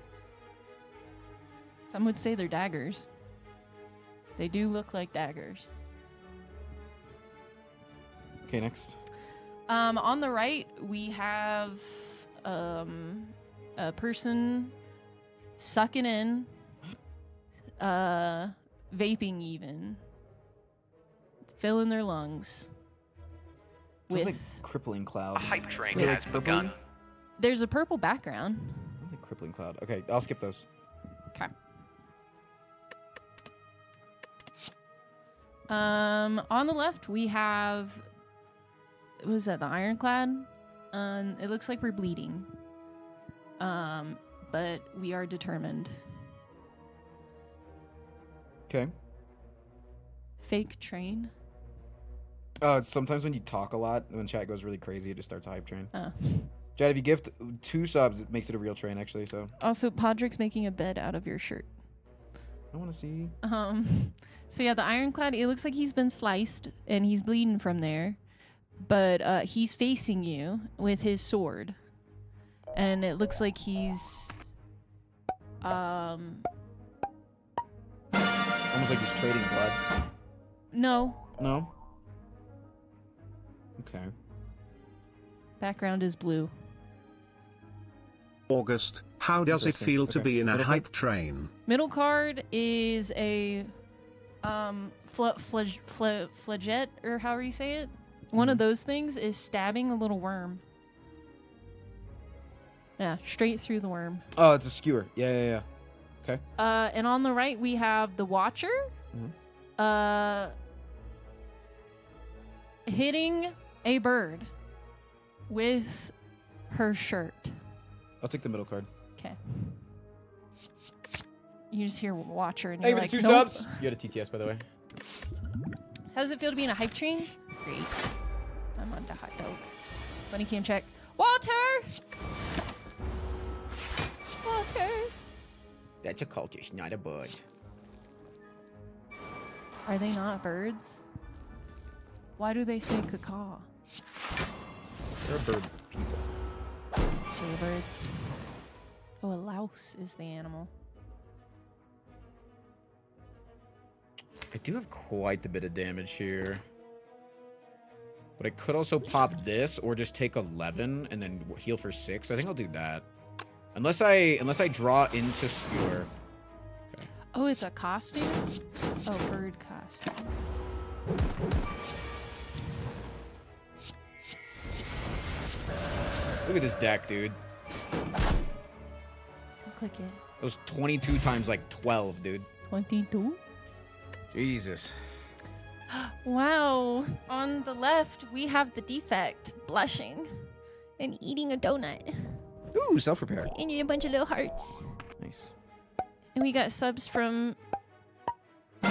Some would say they're daggers. They do look like daggers. Okay, next. On the right, we have a person sucking in, vaping even, filling their lungs. Sounds with like crippling cloud. A hype train with has begun. There's a purple background. Sounds like crippling cloud. Okay, I'll skip those. Okay. On the left, we have, what was that, the ironclad? It looks like we're bleeding. But we are determined. Okay. Fake train. Sometimes when you talk a lot, when chat goes really crazy, it just starts a hype train. Oh. Chad, if you gift 2 subs, it makes it a real train, actually, so. Also, Podrick's making a bed out of your shirt. I want to see. So yeah, the ironclad, it looks like he's been sliced and he's bleeding from there. But he's facing you with his sword. And it looks like he's Almost like he's trading blood. No. No? Okay. Background is blue. August, how does it Interesting. feel to Okay. be in a Middle hype train? Middle card is a flagette, or however you say it. One of those things is stabbing a little worm. Yeah, straight through the worm. Oh, it's a skewer. Yeah. Okay. And on the right we have the Watcher. Hitting a bird with her shirt. I'll take the middle card. Okay. You just hear Watcher and Hey, you're for like, the 2 nope. subs. You had a TTS, by the way. How does it feel to be in a hype train? Great. I'm on the hot dog. Funny cam check. Walter! Walter! That's a cultist, not a bird. Are they not birds? Why do they say cacaw? They're a bird people. Say a bird. Oh, a louse is the animal. I do have quite a bit of damage here. But I could also pop this or just take 11 and then heal for 6. I think I'll do that. Unless I draw into skewer. Okay. Oh, it's a costume? Oh, bird costume. Look at this deck, dude. Click it. It was 22 times like 12, dude. 22? Jesus. Wow. On the left, we have the defect, blushing and eating a donut. Ooh, self-repair. And you a bunch of little hearts. Nice. And we got subs from the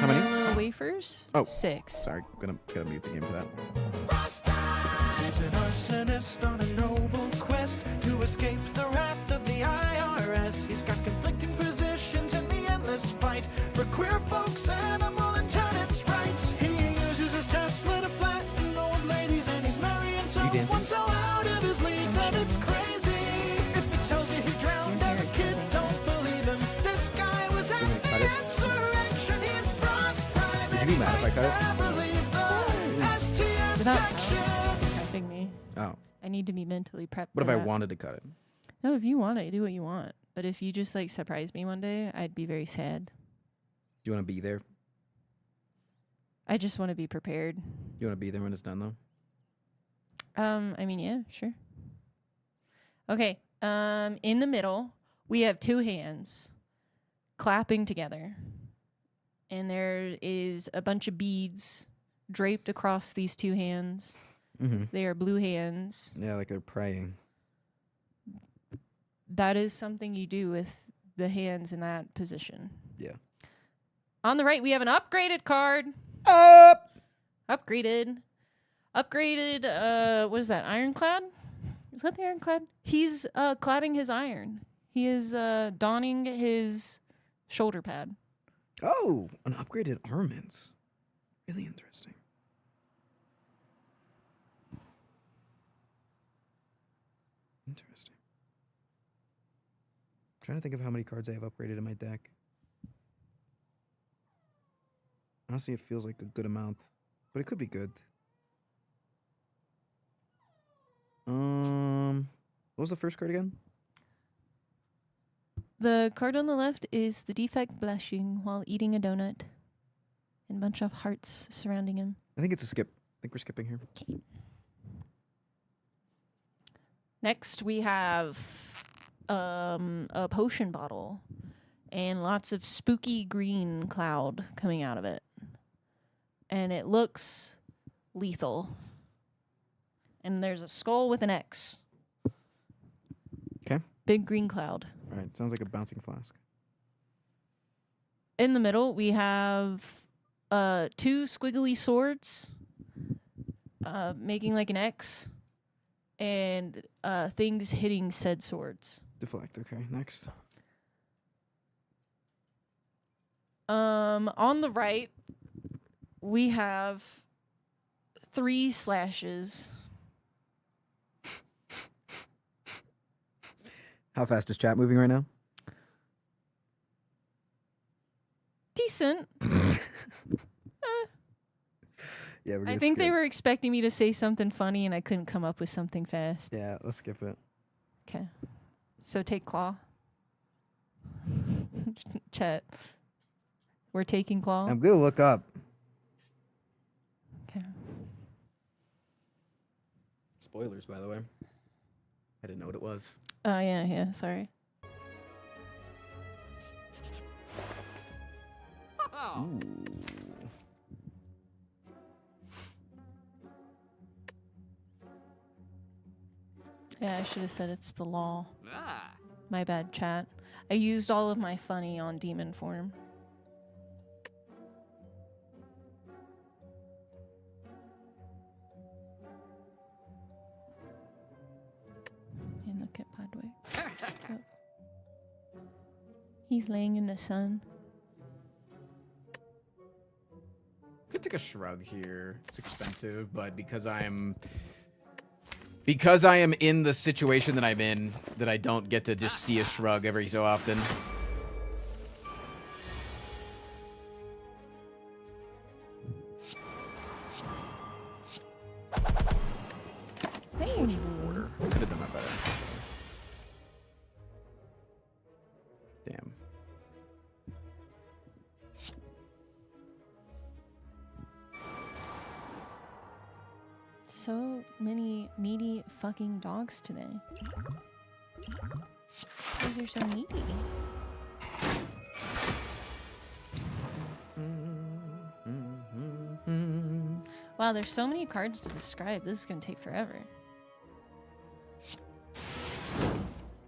many? Little Wafers. Oh. 6. Sorry, gotta mute the game for that. He's an arsonist on a noble quest to escape the wrath of the IRS. He's got conflicting positions in the endless fight for queer folks, animal and tenants' rights. He uses his Tesla to flatten old ladies, and he's marrying someone so out of his league that it's crazy. If he tells you he drowned as a kid, don't believe him. This guy was at the insurrection. He's frost-prime. Would you be mad if I cut it? Never leave the STS Without section. prepping me. Oh. I need to be mentally prepped. What if for I that. wanted to cut it? No, if you want it, do what you want. But if you just like surprise me one day, I'd be very sad. Do you want to be there? I just want to be prepared. You want to be there when it's done, though? I mean, yeah, sure. Okay. In the middle, we have 2 hands clapping together. And there is a bunch of beads draped across these 2 hands. Mm-hmm. They are blue hands. Yeah, like they're praying. That is something you do with the hands in that position. Yeah. On the right, we have an upgraded card. Upgraded. What is that? Ironclad? Is that the ironclad? He's cladding his iron. He is donning his shoulder pad. Oh, an upgraded armaments. Really interesting. Interesting. I'm trying to think of how many cards I have upgraded in my deck. Honestly, it feels like a good amount, but it could be good. What was the first card again? The card on the left is the defect blushing while eating a donut. And a bunch of hearts surrounding him. I think it's a skip. I think we're skipping here. Okay. Next, we have a potion bottle and lots of spooky green cloud coming out of it. And it looks lethal. And there's a skull with an X. Okay. Big green cloud. All right. Sounds like a bouncing flask. In the middle, we have 2 squiggly swords making like an X. And things hitting said swords. Deflect. Okay. Next. On the right, we have 3 slashes. How fast is chat moving right now? Decent. Yeah, we're I gonna think they skip. were expecting me to say something funny and I couldn't come up with something fast. Yeah, let's skip it. Okay. So take claw. Chat. We're taking Claw. I'm gonna look up. Okay. Spoilers, by the way. I didn't know what it was. Oh yeah. Sorry. Ooh. Yeah, I should have said it's the law. My bad, chat. I used all of my funny on demon form. Hey, look at Padway. Yep. He's laying in the sun. Could take a shrug here. It's expensive, but because I am in the situation that I'm in, that I don't get to just see a shrug every so often. Hey. Order. Could have done that better. Damn. So many needy fucking dogs today. These are so needy. Wow, there's so many cards to describe. This is gonna take forever.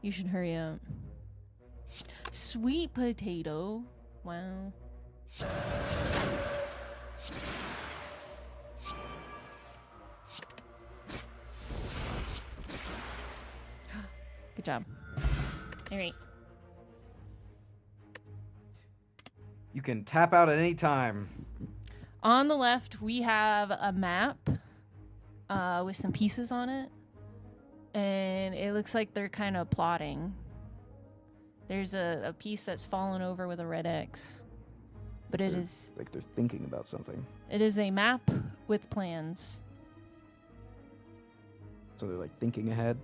You should hurry up. Sweet potato. Wow. Good job. All right. You can tap out at any time. On the left, we have a map with some pieces on it. And it looks like they're kind of plotting. There's a piece that's fallen over with a red X. But it is... Like they're thinking about something. It is a map with plans. So they're like thinking ahead.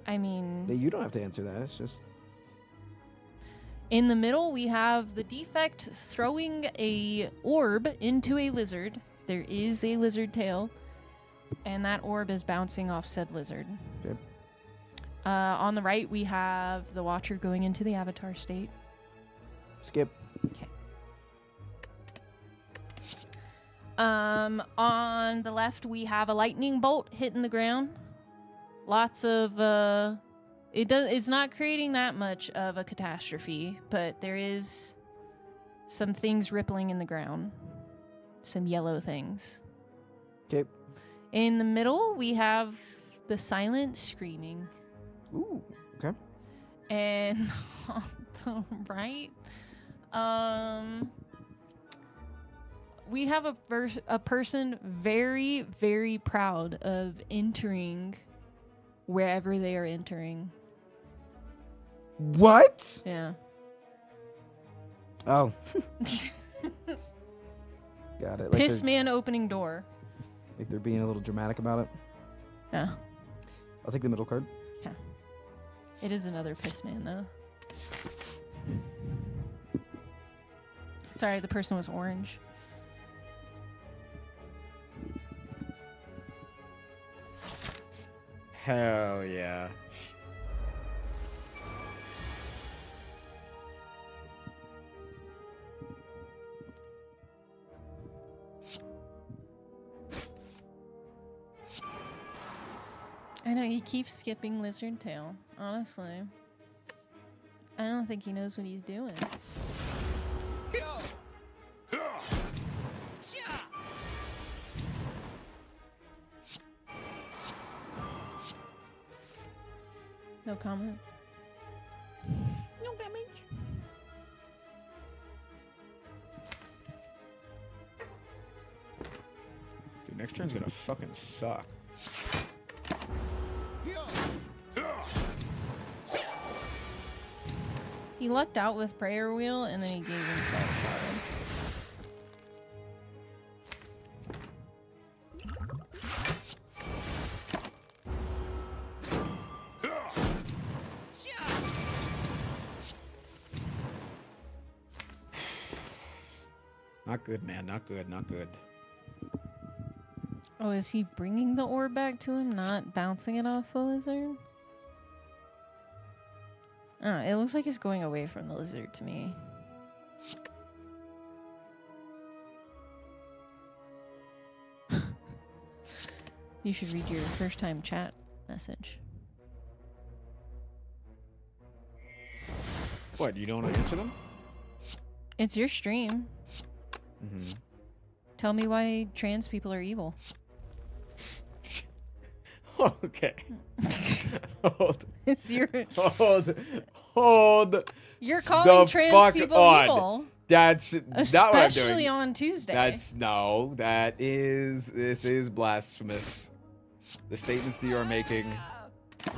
I mean... You don't have to answer that. It's just... In the middle, we have the defect throwing a orb into a lizard. There is a lizard tail. And that orb is bouncing off said lizard. Okay. On the right, we have the Watcher going into the Avatar state. Skip. Okay. On the left, we have a lightning bolt hitting the ground. Lots of... It's not creating that much of a catastrophe, but there is some things rippling in the ground. Some yellow things. Okay. In the middle, we have the silent screaming. Ooh, okay. And on the right, we have a person very, very proud of entering wherever they are entering. What? Yeah. Oh. Got it. Like Piss man opening door. Like they're being a little dramatic about it. Yeah. I'll take the middle card. Yeah. It is another piss man, though. Sorry, the person was orange. Hell yeah. I know, he keeps skipping Lizard Tail, honestly. I don't think he knows what he's doing. No comment. No damage. Dude, next turn's gonna fucking suck. He lucked out with Prayer Wheel, and then he gave himself a card. Not good, man. Not good. Not good. Oh, is he bringing the orb back to him, not bouncing it off the lizard? It looks like he's going away from the lizard to me. You should read your first time chat message. What, you don't want to answer them? It's your stream. Mm-hmm. Tell me why trans people are evil. Okay. Hold. It's your... Hold. You're calling trans people evil. That's not what I'm doing. Especially on Tuesday. This is blasphemous. The statements that you are making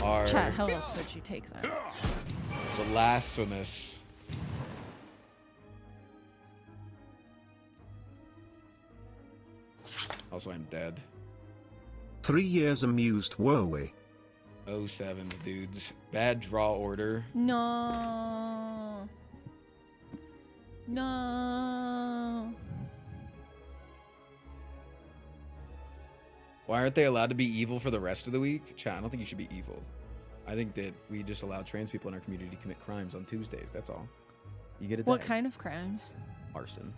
are Chat, how else would you take that? blasphemous. Also, I'm dead. 3 years amused wowie. 07s, dudes. Bad draw order. No. No. Why aren't they allowed to be evil for the rest of the week? Chat, I don't think you should be evil. I think that we just allow trans people in our community to commit crimes on Tuesdays. That's all. You get it. What kind of crimes? Arson.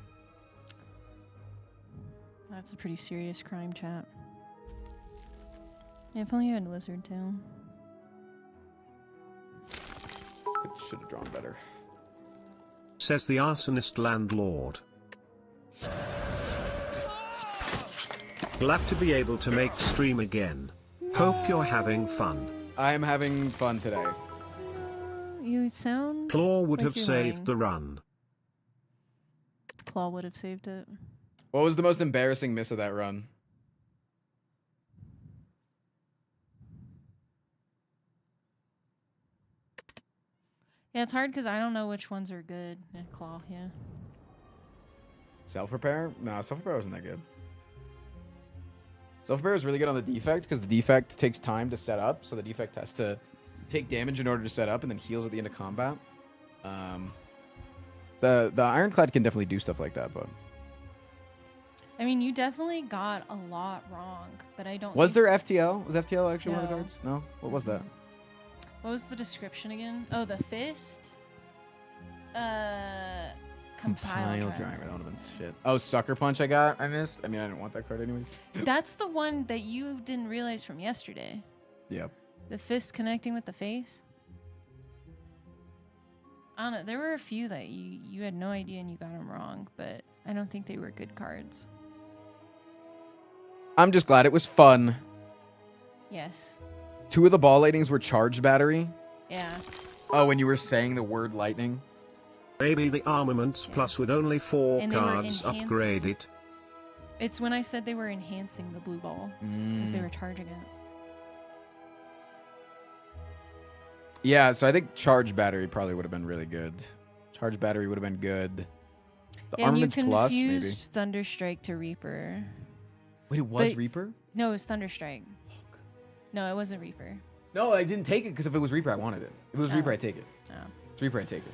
That's a pretty serious crime, chat. Yeah, if only you had lizard tail. Should have drawn better. Says the arsonist landlord. Glad to be able to make stream again. Hope you're having fun. I'm having fun today. You sound... Claw would like have you're saved lying. the run. Claw would have saved it. What was the most embarrassing miss of that run? Yeah, it's hard because I don't know which ones are good. Yeah, Claw, yeah. Self-repair? No, self-repair wasn't that good. Self-repair is really good on the defect because the defect takes time to set up, so the defect has to take damage in order to set up and then heals at the end of combat. The Ironclad can definitely do stuff like that, but... I mean, you definitely got a lot wrong, but I don't... Was there FTL? Was FTL actually one of the cards? No? What was that? What was the description again? Oh, the fist? Compile driver. driver. That would have been shit. Oh, Sucker Punch I missed. I mean, I didn't want that card anyways. That's the one that you didn't realize from yesterday. Yep. The fist connecting with the face? I don't know. There were a few that you had no idea and you got them wrong, but I don't think they were good cards. I'm just glad it was fun. Yes. 2 of the ball lightnings were charged battery. Yeah. Oh, when you were saying the word lightning? Maybe the armaments plus with only 4 And they were cards enhancing. upgraded. It's when I said they were enhancing the blue ball because they were charging it. Yeah, so I think charge battery probably would have been really good. Charge battery would have been good. The And you armaments plus, maybe. confused Thunderstrike to Reaper. Wait, it was But- Reaper? No, it was Thunderstrike. No, it wasn't Reaper. No, I didn't take it because if it was Reaper, I wanted it. If it was Oh. Reaper, I'd take it. Oh. If it's Reaper, I'd take it.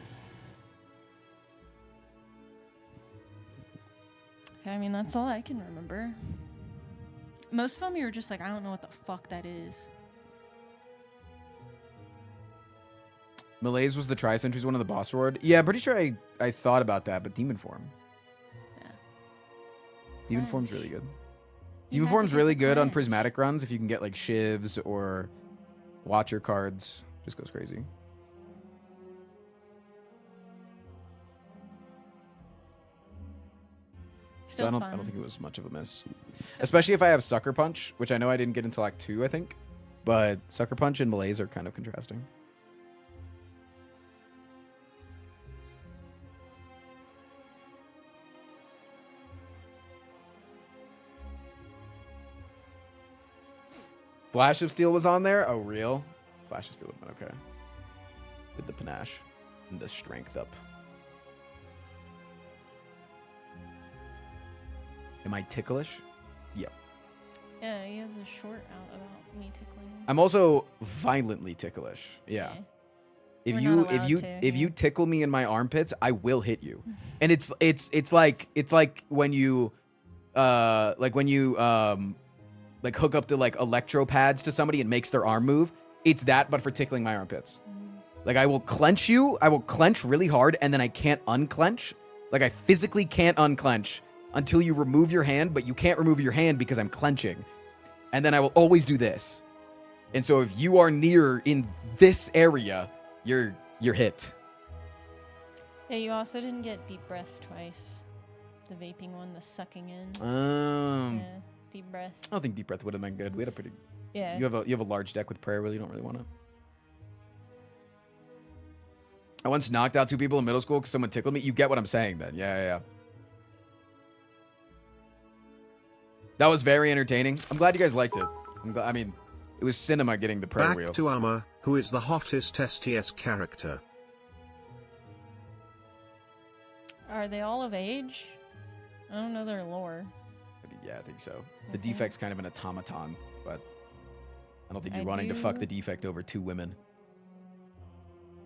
I mean, that's all I can remember. Most of them, you were just like, I don't know what the fuck that is. Malaise was the Tri-Sentries one of the boss reward. Yeah, I'm pretty sure I thought about that, but Demon Form. Yeah. Demon Form's really good. You Demon had to Form's get really the good on clench. prismatic runs if you can get like shivs or watcher cards. Just goes crazy. So Still I don't fun. think it was much of a miss. Especially if I have Sucker Punch, which I know I didn't get until Act 2, I think. But Sucker Punch and Malaise are kind of contrasting. Flash of Steel was on there? Oh, real? Flash of Steel would have been okay. With the panache and the strength up. Am I ticklish? Yep. Yeah, he has a short out about me tickling him. I'm also violently ticklish. Yeah. Okay. If We're you not if allowed you to if you here. tickle me in my armpits, I will hit you. And it's like when you like hook up the like electro pads to somebody and makes their arm move. It's that, but for tickling my armpits. Like I will clench you, I will clench really hard, and then I can't unclench. Like I physically can't unclench until you remove your hand, but you can't remove your hand because I'm clenching. And then I will always do this. And so if you are near in this area, you're hit. Yeah, you also didn't get deep breath twice. The vaping one, the sucking in. Yeah, deep breath. I don't think deep breath would have been good. We had a pretty. Yeah. You have a large deck with prayer. Really, don't really want to. I once knocked out 2 people in middle school because someone tickled me. You get what I'm saying, then? Yeah. That was very entertaining. I'm glad you guys liked it. I mean, it was cinema getting the prayer Back wheel. to Amma, who is the hottest STS character. Are they all of age? I don't know their lore. Yeah, I think so. The defect's kind of an automaton, but I don't think you're wanting to do- fuck the defect over 2 women.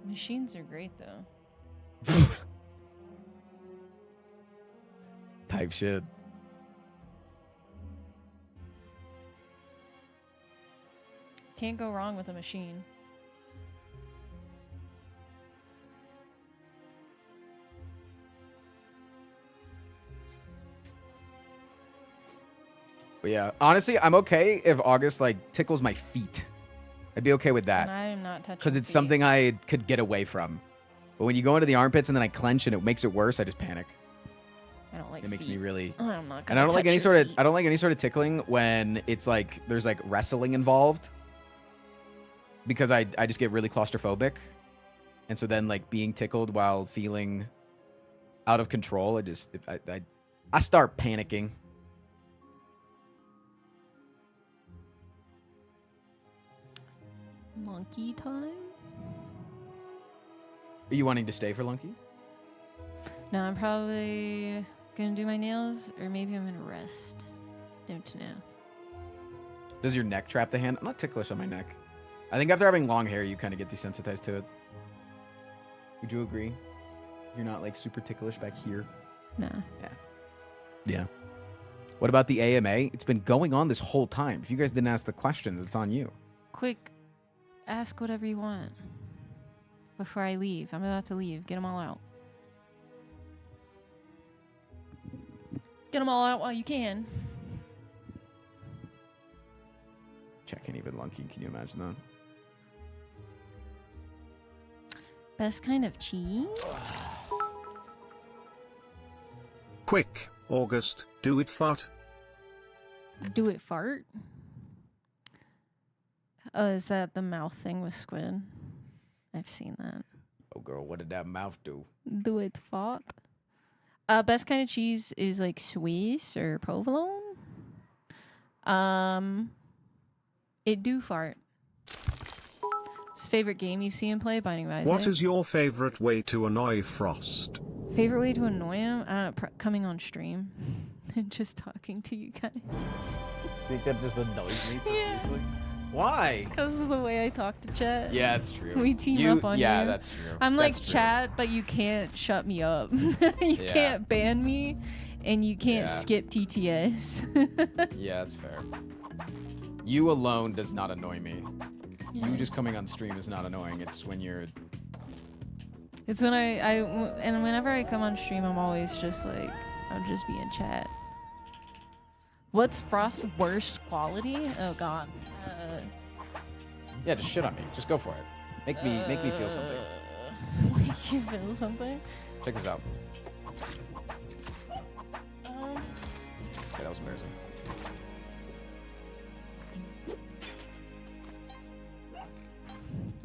Machines are great though. Type shit. Can't go wrong with a machine. But yeah, honestly, I'm okay if August like tickles my feet. I'd be okay with And that I am not touching. because it's feet. something I could get away from. But when you go into the armpits and then I clench and it makes it worse, I just panic. I don't like. It makes feet. me really. I'm not. And I don't like any touch sort your of. feet. I don't like any sort of tickling when it's like there's like wrestling involved. Because I just get really claustrophobic, and so then like being tickled while feeling out of control, I start panicking. Monkey time? Are you wanting to stay for Lunky? No, I'm probably gonna do my nails, or maybe I'm gonna rest. Don't know. Does your neck trap the hand? I'm not ticklish on my neck. I think after having long hair, you kind of get desensitized to it. Would you agree? You're not like super ticklish back here? No. Yeah. What about the AMA? It's been going on this whole time. If you guys didn't ask the questions, it's on you. Quick, ask whatever you want before I leave. I'm about to leave. Get them all out. Get them all out while you can. Check-in even Lunky. Can you imagine that? Best kind of cheese? Quick, August, do it fart. Do it fart? Oh, is that the mouth thing with squid? I've seen that. Oh, girl, what did that mouth do? Do it fart? Best kind of cheese is like Swiss or provolone. It do fart. His favorite game you've seen him play? Binding of Isaac. What is your favorite way to annoy Frost? Favorite way to annoy him? Coming on stream and just talking to you guys. I think that just annoys me Yeah. profusely. Why? Because of the way I talk to chat. Yeah, that's true. We team up on you. Yeah, that's true. I'm like That's true. chat, but you can't shut me up. You Yeah. can't ban me, and you can't Yeah. skip TTS. Yeah, that's fair. You alone does not annoy me. Yeah. You just coming on stream is not annoying. It's when you're... It's when and whenever I come on stream, I'm always just like, I'll just be in chat. What's Frost's worst quality? Oh God. Yeah, just shit on me. Just go for it. Make me feel something. Make you feel something? Check this out. Um, Okay, that was embarrassing.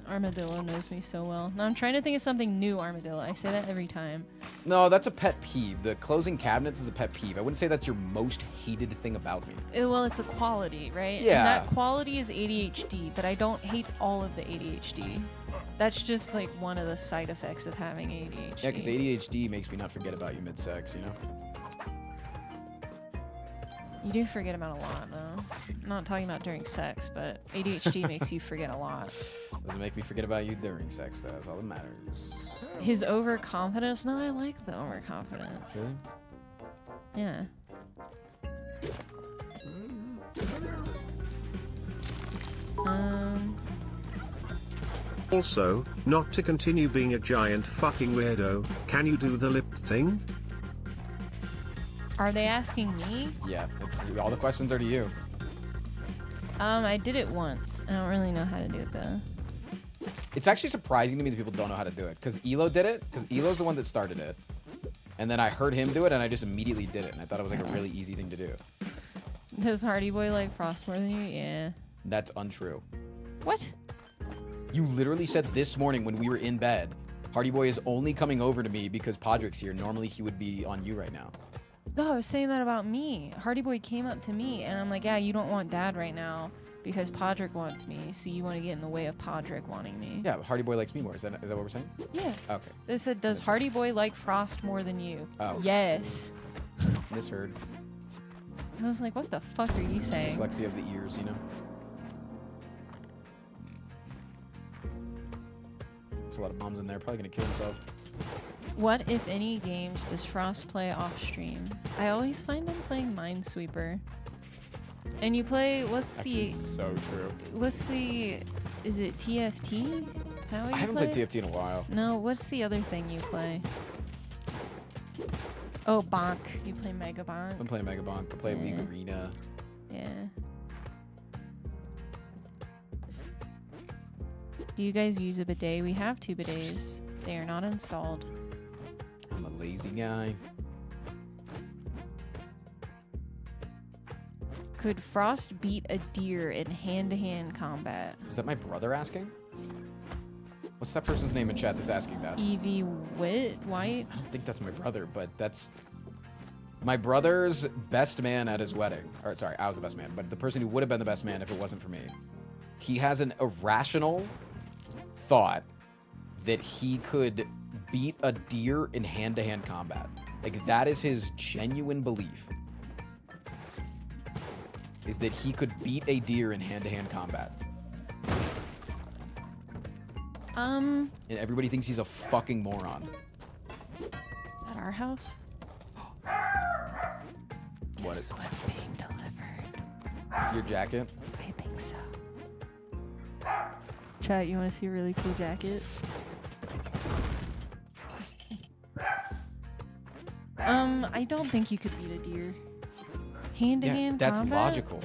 Armadillo knows me so well. No, I'm trying to think of something new, Armadillo. I say that every time. No, that's a pet peeve. The closing cabinets is a pet peeve. I wouldn't say that's your most hated thing about me. Well, it's a quality, right? Yeah. And that quality is ADHD, but I don't hate all of the ADHD. That's just like one of the side effects of having ADHD. Yeah, because ADHD makes me not forget about you mid-sex, you know? You do forget about a lot, though. I'm not talking about during sex, but ADHD makes you forget a lot. Doesn't make me forget about you during sex, though. That's all that matters. His overconfidence? No, I like the overconfidence. Really? Yeah. Also, not to continue being a giant fucking weirdo, can you do the lip thing? Are they asking me? Yeah, all the questions are to you. I did it once. I don't really know how to do it though. It's actually surprising to me that people don't know how to do it. Because Elo did it. Because Elo's the one that started it. And then I heard him do it, and I just immediately did it. And I thought it was like a really easy thing to do. Does Hardy Boy like Frost more than you? Yeah. That's untrue. What? You literally said this morning when we were in bed, Hardy Boy is only coming over to me because Podrick's here. Normally he would be on you right now. No, I was saying that about me. Hardy Boy came up to me, and I'm like, yeah, you don't want Dad right now because Podrick wants me, so you want to get in the way of Podrick wanting me. Yeah, Hardy Boy likes me more. Is that what we're saying? Yeah. Okay. They said, does Hardy Boy like Frost more than you? Oh. Yes. Misheard. I was like, what the fuck are you saying? Dyslexia of the ears, you know? There's a lot of bombs in there. Probably gonna kill himself. What, if any, games does Frost play off stream? I always find him playing Minesweeper. And you play, what's Actually, the... so true. What's the... Is it TFT? Is that what you I haven't play? played TFT in a while. No, what's the other thing you play? Oh, Bonk. You play Mega Bonk? I'm playing Mega Bonk. I play League Arena. Yeah. Do you guys use a bidet? We have 2 bidets. They are not installed. I'm a lazy guy. Could Frost beat a deer in hand-to-hand combat? Is that my brother asking? What's that person's name in chat that's asking that? Evie White? I don't think that's my brother, but that's my brother's best man at his wedding. Or sorry, I was the best man, but the person who would have been the best man if it wasn't for me. He has an irrational thought that he could beat a deer in hand-to-hand combat. Like, that is his genuine belief. Is that he could beat a deer in hand-to-hand combat. And everybody thinks he's a fucking moron. Is that our house? What? Guess what's being delivered? Your jacket? I think so. Chat, you want to see a really cool jacket? I don't think you could beat a deer. Hand-to-hand that's combat? logical.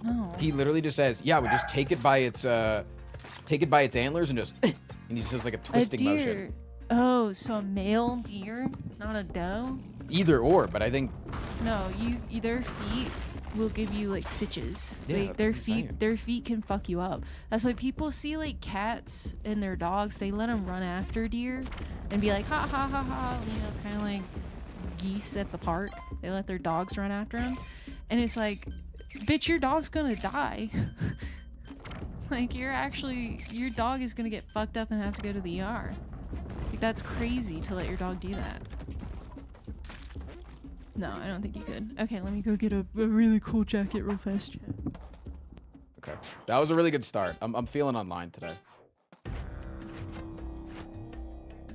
No. He literally just says, "Yeah, we just take it by its antlers and just," and he just does like a twisting deer. motion. Oh, so a male deer, not a doe? Either or, but I think No, their feet will give you like stitches. Yeah, Like, that's their what I'm saying. their feet can fuck you up. That's why people see like cats and their dogs. They let them run after deer and be like ha ha ha ha. You know, kind of like geese at the park. They let their dogs run after them, and it's like, bitch, your dog's gonna die. Like, your dog is gonna get fucked up and have to go to the ER. Like, that's crazy to let your dog do that. No, I don't think you could. Okay, let me go get a really cool jacket real fast. okay, that was a really good start. I'm feeling online today.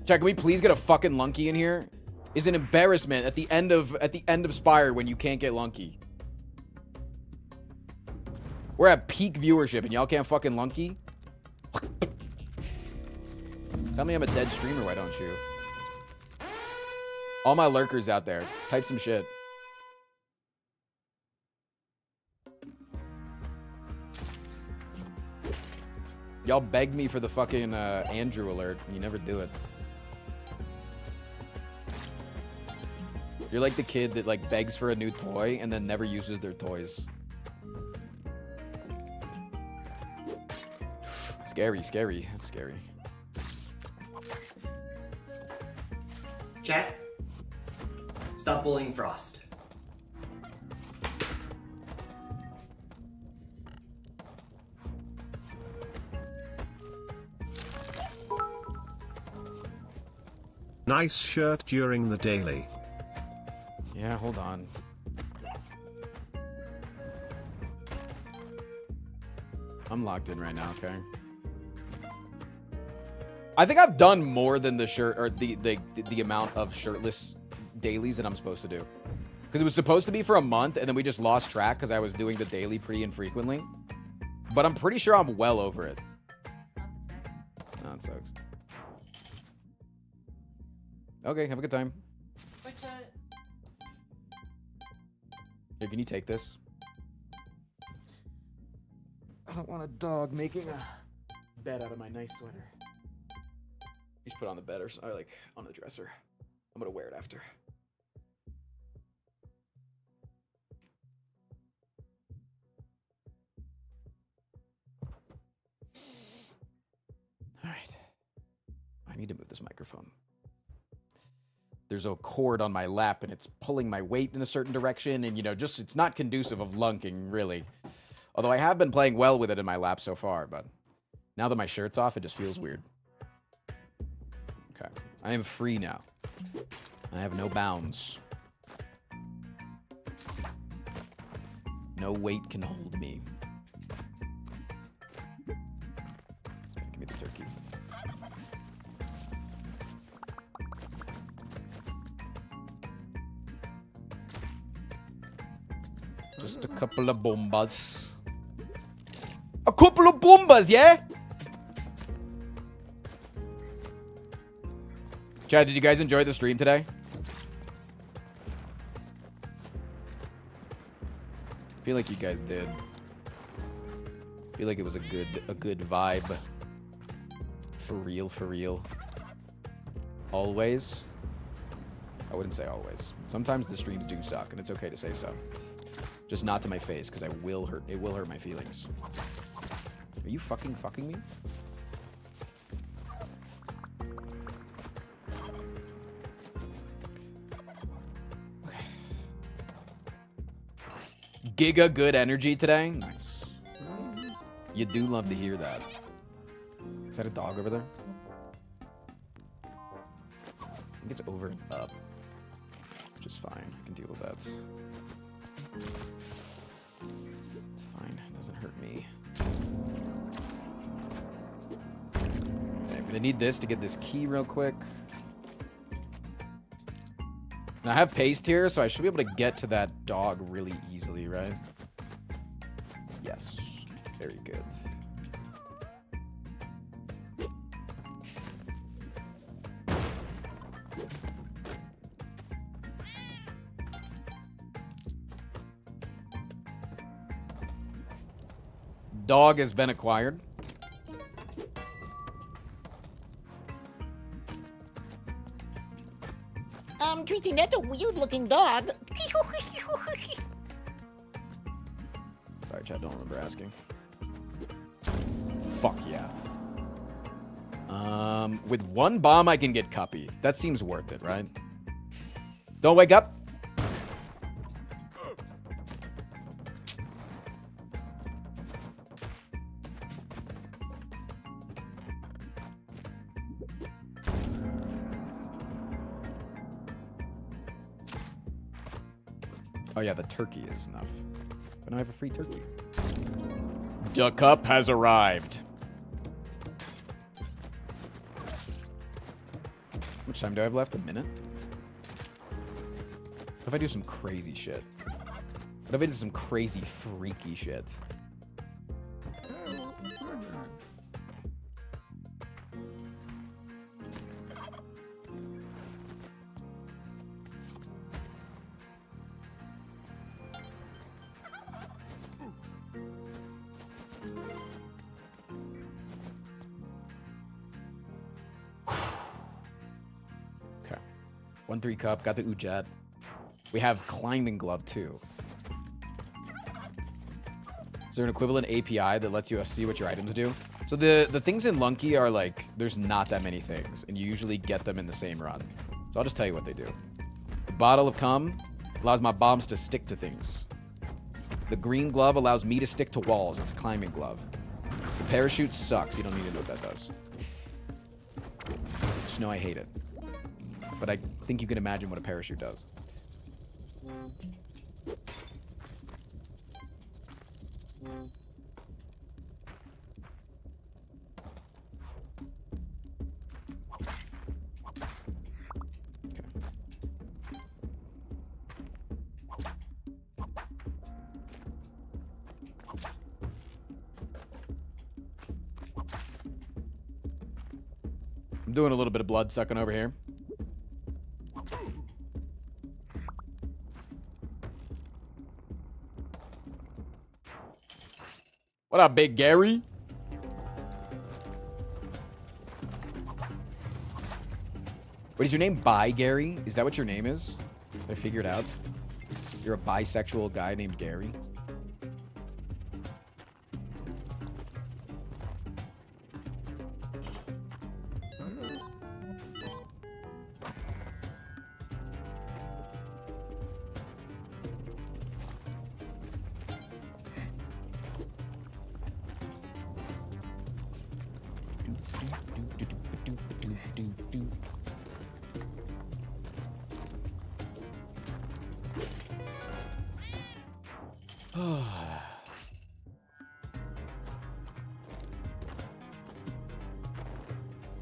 Chat, can we please get a fucking Lunky in here? Is an embarrassment at the end of Spire when you can't get Lunky. We're at peak viewership and y'all can't fucking Lunky? Tell me I'm a dead streamer, why don't you? All my lurkers out there, type some shit. Y'all beg me for the fucking Andrew alert, and you never do it. You're like the kid that like begs for a new toy and then never uses their toys. Scary, scary. That's scary. Chat, stop bullying Frost. Nice shirt during the daily. Yeah, hold on. I'm locked in right now, okay? I think I've done more than the shirt or the amount of shirtless dailies that I'm supposed to do. Because it was supposed to be for a month, and then we just lost track because I was doing the daily pretty infrequently. But I'm pretty sure I'm well over it. Oh, that sucks. Okay, have a good time. Here, can you take this? I don't want a dog making a bed out of my nice sweater. You just put it on the bed or like on the dresser. I'm gonna wear it after. All right. I need to move this microphone. There's a cord on my lap and it's pulling my weight in a certain direction, and just it's not conducive of lunking, really. Although I have been playing well with it in my lap so far, but now that my shirt's off, it just feels weird. Okay. I am free now. I have no bounds. No weight can hold me. Give me the turkey. Just a couple of bombas. A couple of bombas, yeah? Chad, did you guys enjoy the stream today? I feel like you guys did. I feel like it was a good vibe. For real, for real. Always? I wouldn't say always. Sometimes the streams do suck, and it's okay to say so. Just not to my face, because it will hurt my feelings. Are you fucking me? Okay. Giga good energy today? Nice. You do love to hear that. Is that a dog over there? I think it's over and up. Which is fine. I can deal with that. It's fine. It doesn't hurt me. Okay, I'm gonna need this to get this key real quick. And I have paste here, so I should be able to get to that dog really easily, right? Yes. Very good. Dog has been acquired. I'm treating that a weird-looking dog. Sorry, Chad, don't remember asking. Fuck yeah. With one bomb, I can get Cuppy. That seems worth it, right? Don't wake up. Oh yeah, the turkey is enough. But now I have a free turkey. The cup has arrived. How much time do I have left? A minute? What if I do some crazy shit? What if I do some crazy freaky shit? Okay. 1-3 cup. Got the Ujat. We have climbing glove too. Is there an equivalent API that lets you see what your items do? So the things in Lunky are like, there's not that many things, and you usually get them in the same run. So I'll just tell you what they do. The bottle of cum allows my bombs to stick to things. The green glove allows me to stick to walls. It's a climbing glove. The parachute sucks. You don't need to know what that does. Just know I hate it. But I think you can imagine what a parachute does. I'm doing a little bit of blood sucking over here. What up, Big Gary? What is your name? Bi Gary? Is that what your name is? Did I figure it out? You're a bisexual guy named Gary?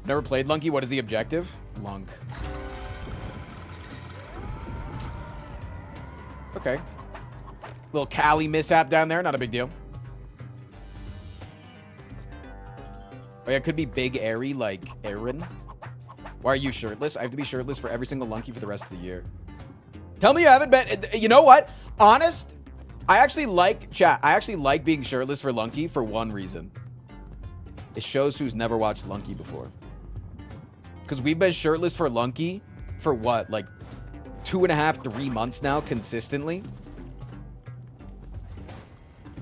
Never played Lunky. What is the objective? Lunk. Okay. Little Cali mishap down there. Not a big deal. Oh yeah, it could be Big Airy like Aaron. Why are you shirtless? I have to be shirtless for every single Lunky for the rest of the year. Tell me you haven't been. You know what? Honest, I actually like chat. I actually like being shirtless for Lunky for one reason. It shows who's never watched Lunky before. Because we've been shirtless for Lunky for what, like 2.5, 3 months now, consistently.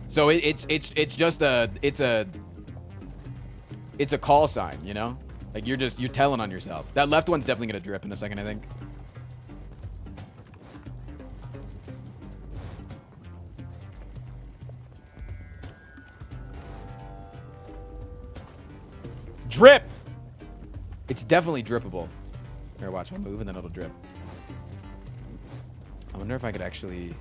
So it's just it's a call sign, you know? Like you're telling on yourself. That left one's definitely gonna drip in a second, I think. Drip! It's definitely drippable. Here, watch. I'll move and then it'll drip. I wonder if I could actually...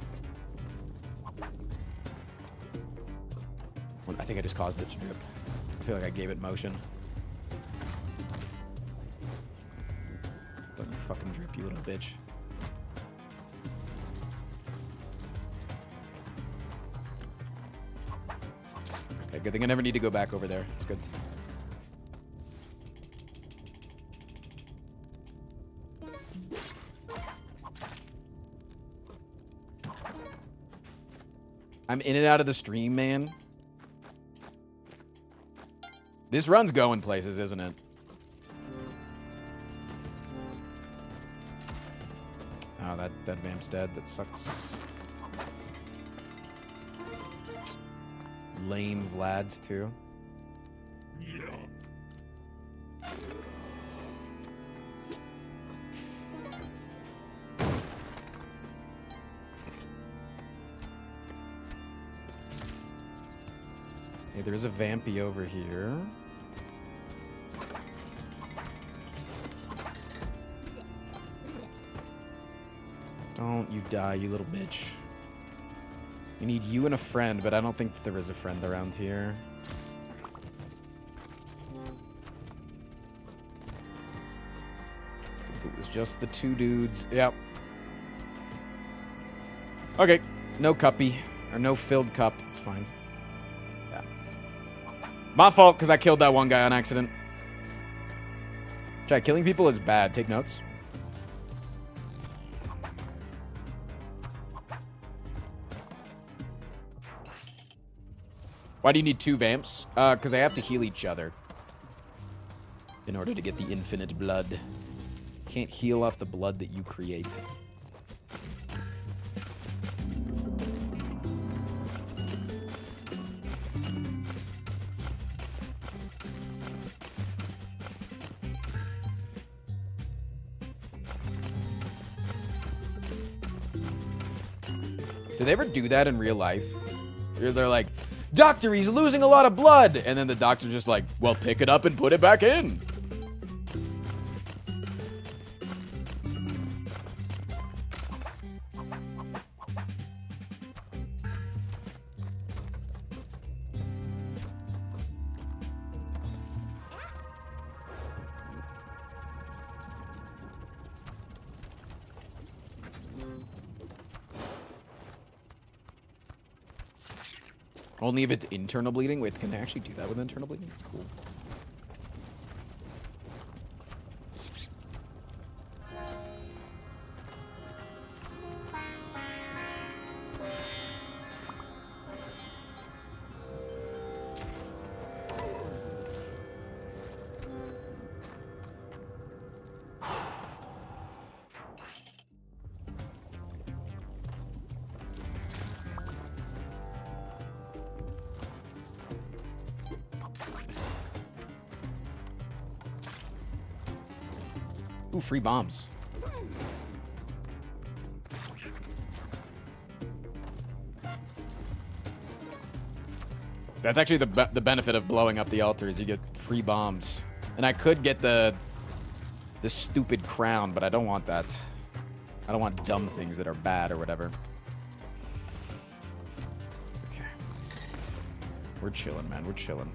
I think I just caused it to drip. I feel like I gave it motion. Don't you fucking drip, you little bitch. Okay, good thing I never need to go back over there. It's good. I'm in and out of the stream, man. This run's going places, isn't it? Oh, that vamp's dead. That sucks. Lame Vlads, too. Okay, there is a vampy over here. Don't you die, you little bitch. We need you and a friend, but I don't think that there is a friend around here. I think it was just the two dudes. Yep. Okay. No cuppy. Or no filled cup. It's fine. Yeah. My fault, because I killed that one guy on accident. Chat, killing people is bad. Take notes. Why do you need two vamps? Because they have to heal each other in order to get the infinite blood. Can't heal off the blood that you create. Do they ever do that in real life? They're like, doctor, he's losing a lot of blood. And then the doctor's just like, well, pick it up and put it back in. Only if it's internal bleeding. Wait, can they actually do that with internal bleeding? That's cool. Ooh, free bombs. That's actually the benefit of blowing up the altar is you get free bombs. And I could get the stupid crown, but I don't want that. I don't want dumb things that are bad or whatever. Okay. We're chilling, man. We're chilling.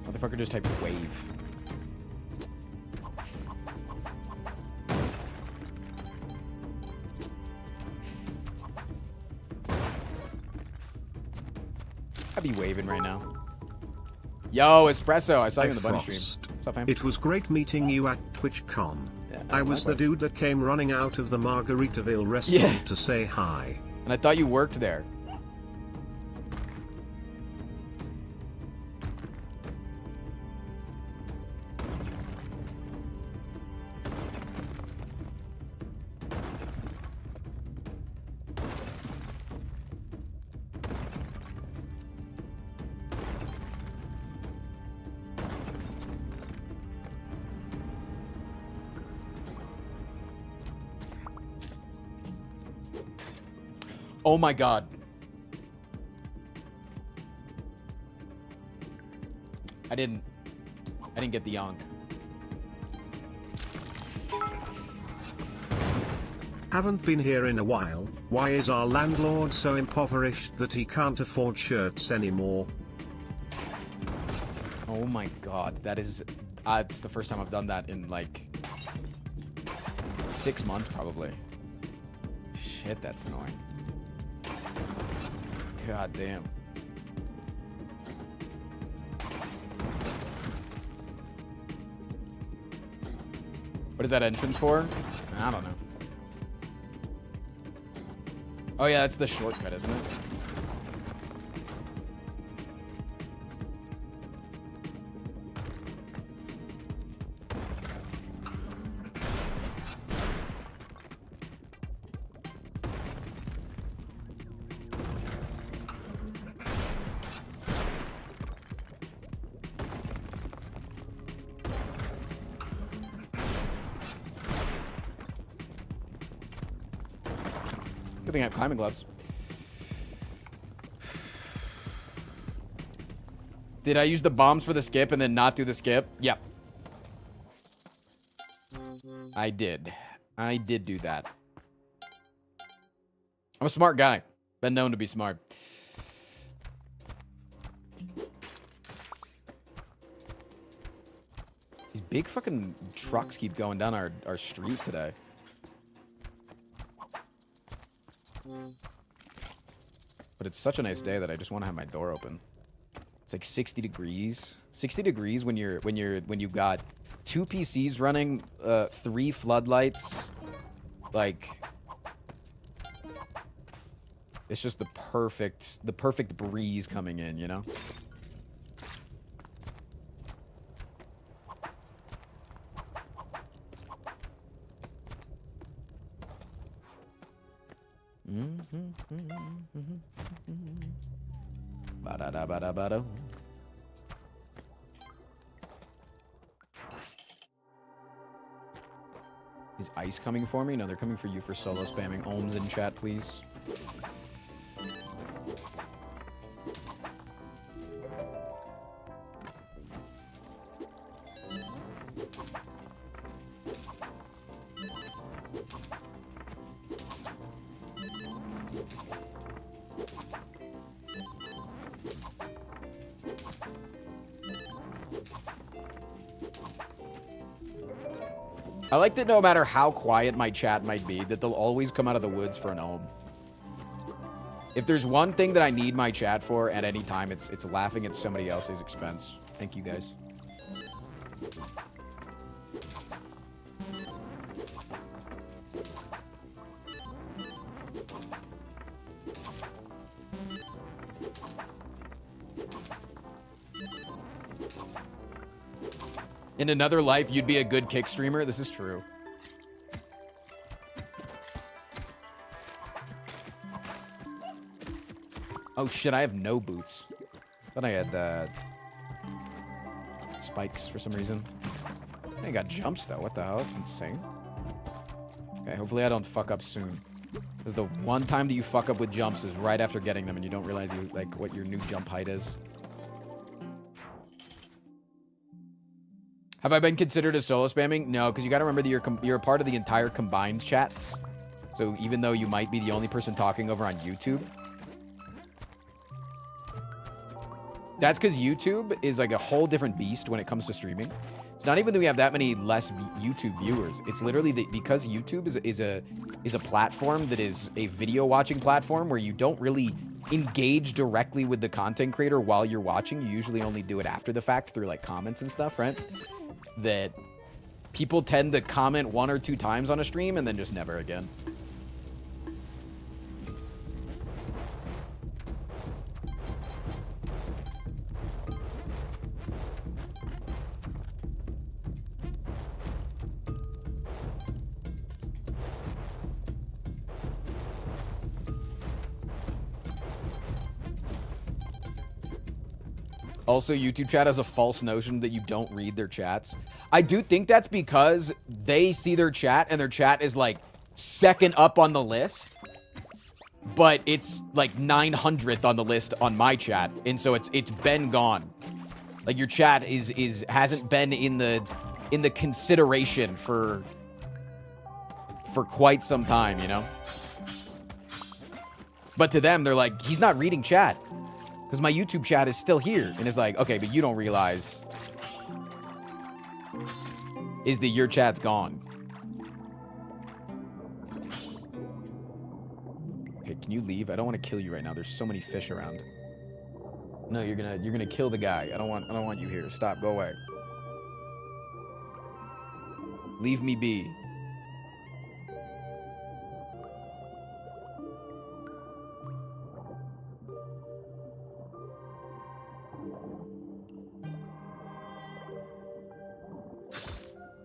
Motherfucker just typed wave. I'd be waving right now. Yo, Espresso, I saw you in the bunny stream. What's up, fam? It was great meeting you at TwitchCon. Yeah, I was the likewise. dude that came running out of the Margaritaville restaurant Yeah. to say hi. And I thought you worked there. Oh my god. I didn't get the yonk. Haven't been here in a while. Why is our landlord so impoverished that he can't afford shirts anymore? Oh my god, that is it's the first time I've done that in like 6 months probably. Shit, that's annoying. God damn. What is that entrance for? I don't know. Oh yeah, that's the shortcut, isn't it? Good thing I have climbing gloves. Did I use the bombs for the skip and then not do the skip? Yep. I did. I did do that. I'm a smart guy. Been known to be smart. These big fucking trucks keep going down our street today. But it's such a nice day that I just want to have my door open. It's like 60 degrees. 60 degrees when you've got 2 PCs running, 3 floodlights. Like it's just the perfect breeze coming in, you know? Ba-da-da-ba-da-ba-da. Is Ice coming for me? No, they're coming for you for solo spamming. Ohms in chat, please. I like that no matter how quiet my chat might be, that they'll always come out of the woods for an ohm. If there's one thing that I need my chat for at any time, it's laughing at somebody else's expense. Thank you, guys. In another life, you'd be a good kick streamer. This is true. Oh shit, I have no boots. Thought I had spikes for some reason. I got jumps though. What the hell? That's insane. Okay, hopefully I don't fuck up soon. Because the one time that you fuck up with jumps is right after getting them and you don't realize you like what your new jump height is. Have I been considered as solo spamming? No, because you got to remember that you're a part of the entire combined chats. So even though you might be the only person talking over on YouTube, that's because YouTube is like a whole different beast when it comes to streaming. It's not even that we have that many less YouTube viewers. It's literally that because YouTube is a platform that is a video watching platform where you don't really engage directly with the content creator while you're watching. You usually only do it after the fact through like comments and stuff, right? That people tend to comment 1 or 2 times on a stream and then just never again. Also, YouTube chat has a false notion that you don't read their chats. I do think that's because they see their chat and their chat is like second up on the list, but it's like 900th on the list on my chat, and so it's been gone. Like your chat hasn't been in the consideration for quite some time, you know? But to them, they're like, he's not reading chat. Because my YouTube chat is still here. And it's like, okay, but you don't realize is that your chat's gone. Okay, can you leave? I don't want to kill you right now. There's so many fish around. No, you're gonna kill the guy. I don't want you here. Stop, go away. Leave me be.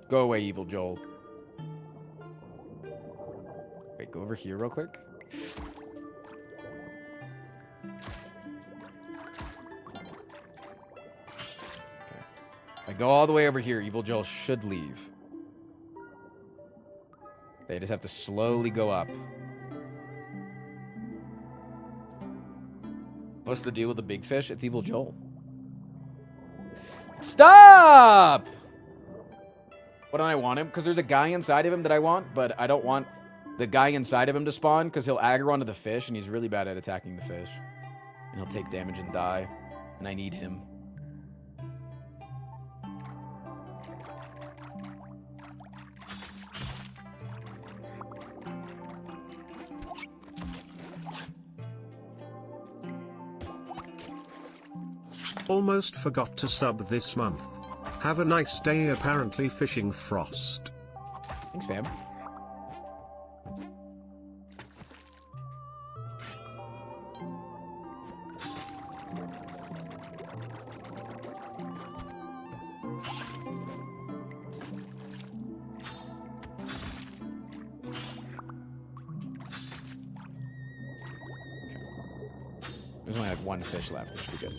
Go away, evil Joel. Wait, go over here real quick. Okay. I go all the way over here. Evil Joel should leave. They just have to slowly go up. What's the deal with the big fish? It's evil Joel. Stop! What do I want him? Because there's a guy inside of him that I want, but I don't want the guy inside of him to spawn because he'll aggro onto the fish, and he's really bad at attacking the fish. And he'll take damage and die, and I need him. Almost forgot to sub this month. Have a nice day. Apparently fishing Frost. Thanks, fam. There's only like 1 fish left. This should be good.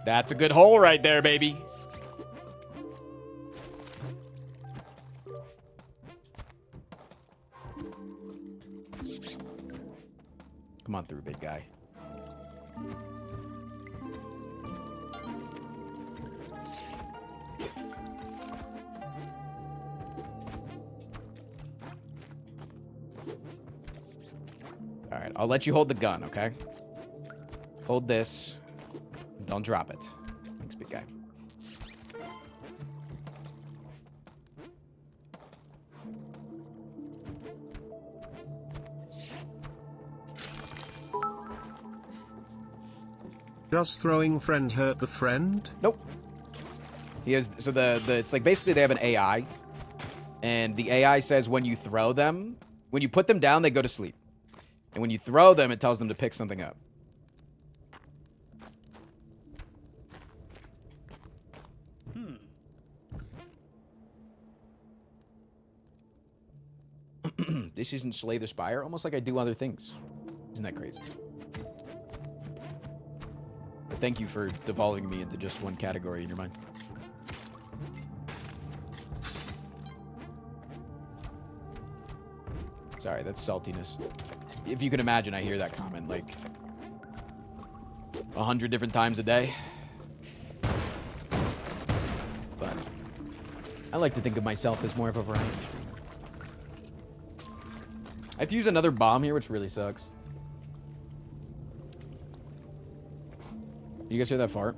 That's a good hole right there, baby. Come on through, big guy. All right, I'll let you hold the gun, okay? Hold this. Don't drop it. Thanks, big guy. Does throwing friend hurt the friend? Nope. He has, so it's like basically they have an AI, and the AI says when you throw them, when you put them down, they go to sleep. And when you throw them, it tells them to pick something up. This isn't Slay the Spire, almost like I do other things. Isn't that crazy? But thank you for devolving me into just one category in your mind. Sorry, that's saltiness. If you can imagine, I hear that comment like 100 different times a day. But I like to think of myself as more of a variety streamer. I have to use another bomb here, which really sucks. You guys hear that fart?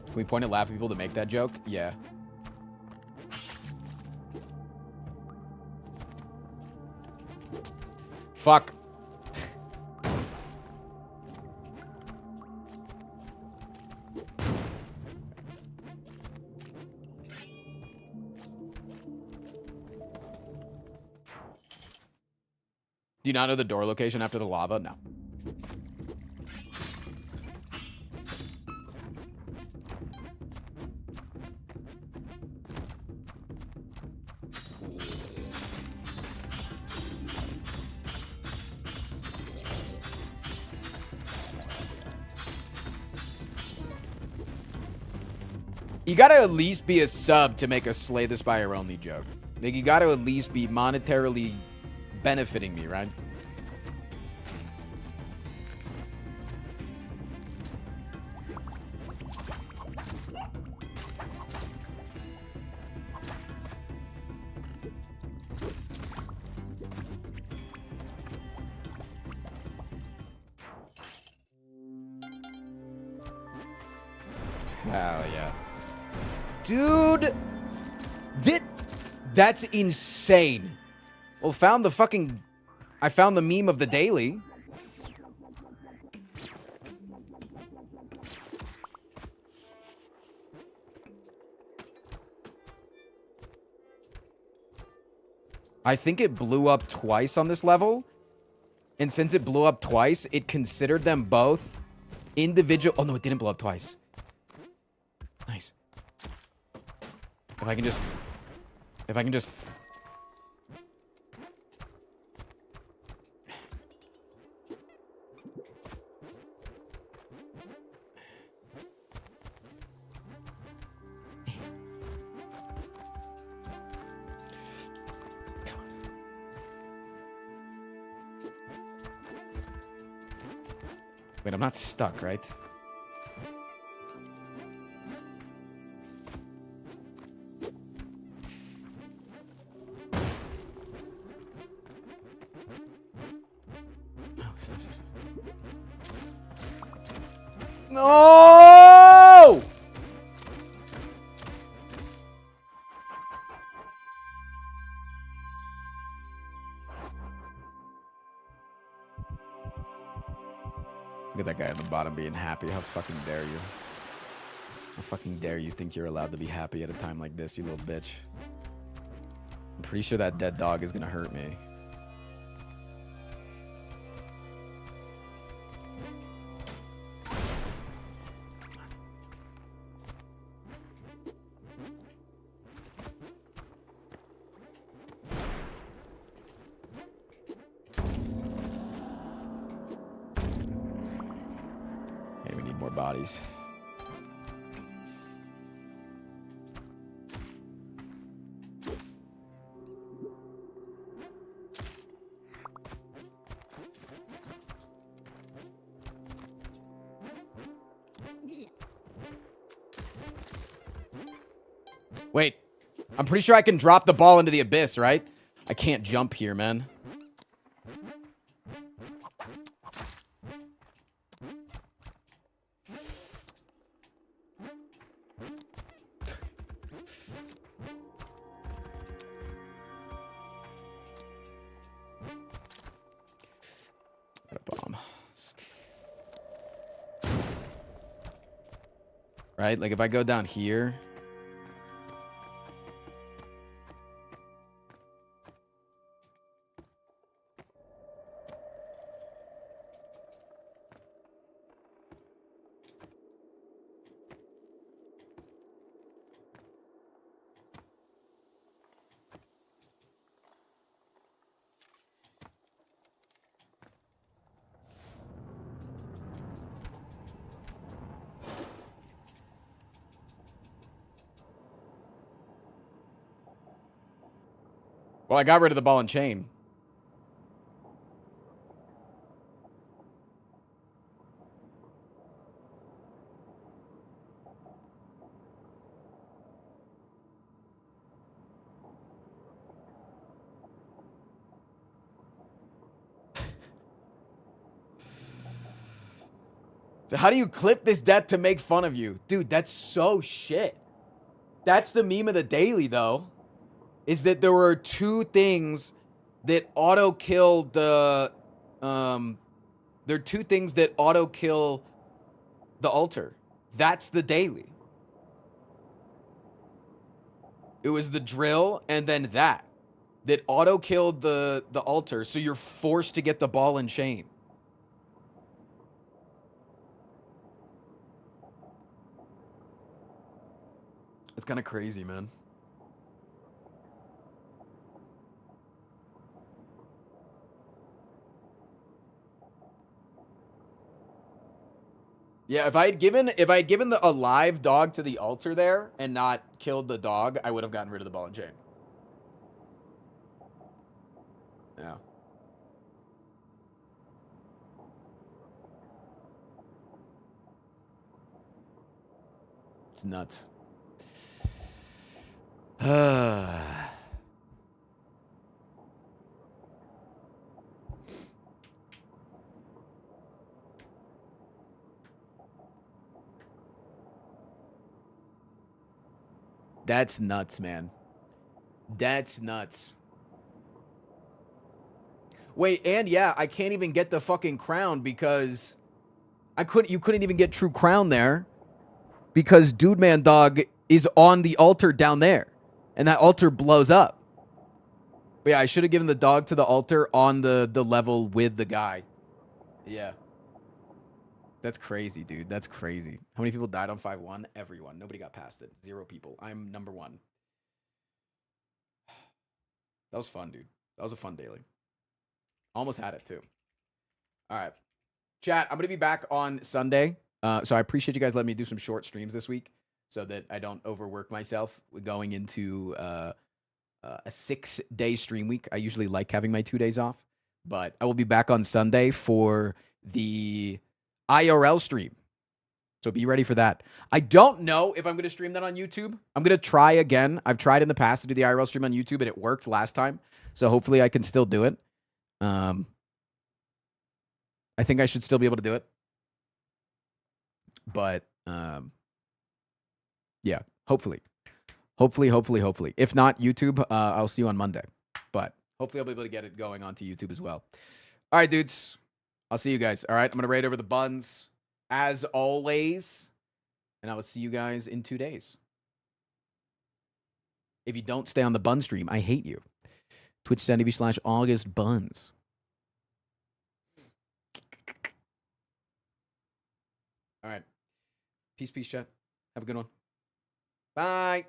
Can we point at laugh at people to make that joke? Yeah. Fuck. Do you not know the door location after the lava? No. You gotta at least be a sub to make a Slay the Spire only joke. Like, you gotta at least be monetarily benefiting me, right? Hell yeah. Dude, that's insane. Well, I found the meme of the daily. I think it blew up twice on this level. And since it blew up twice, it considered them both individual. Oh, no, it didn't blow up twice. Nice. If I can just... Wait, I'm not stuck, right? No! Look at that guy at the bottom being happy. How fucking dare you? How fucking dare you think you're allowed to be happy at a time like this, you little bitch? I'm pretty sure that dead dog is gonna hurt me. Hey, we need more bodies. Wait, I'm pretty sure I can drop the ball into the abyss, right? I can't jump here, man. Got a bomb. Right? Like if I go down here. Well, I got rid of the ball and chain. So how do you clip this death to make fun of you? Dude, that's so shit. That's the meme of the daily, though. Is that there were two things that auto-kill the... there are two things that auto-kill the altar. That's the daily. It was the drill and then that auto-killed the altar, so you're forced to get the ball and chain. It's kind of crazy, man. Yeah, if I had given a live dog to the altar there and not killed the dog, I would have gotten rid of the ball and chain. Yeah. It's nuts. That's nuts, man. That's nuts. Wait, and yeah, I can't even get the fucking crown because you couldn't even get true crown there because Dude Man Dog is on the altar down there and that altar blows up. But yeah, I should have given the dog to the altar on the level with the guy. Yeah. That's crazy, dude. That's crazy. How many people died on 5-1? Everyone. Nobody got past it. 0 people. I'm number 1. That was fun, dude. That was a fun daily. Almost had it, too. All right. Chat, I'm going to be back on Sunday. So I appreciate you guys letting me do some short streams this week so that I don't overwork myself going into a 6-day stream week. I usually like having my 2 days off. But I will be back on Sunday for the IRL stream. So be ready for that. I don't know if I'm going to stream that on YouTube. I'm going to try again. I've tried in the past to do the IRL stream on YouTube, and it worked last time. So hopefully I can still do it. I think I should still be able to do it. But, yeah, hopefully. Hopefully. If not YouTube, I'll see you on Monday. But hopefully I'll be able to get it going onto YouTube as well. All right, dudes. I'll see you guys. All right, I'm going to raid over the buns as always. And I will see you guys in 2 days. If you don't stay on the bun stream, I hate you. Twitch.tv/AugustBuns. All right. Peace, chat. Have a good one. Bye.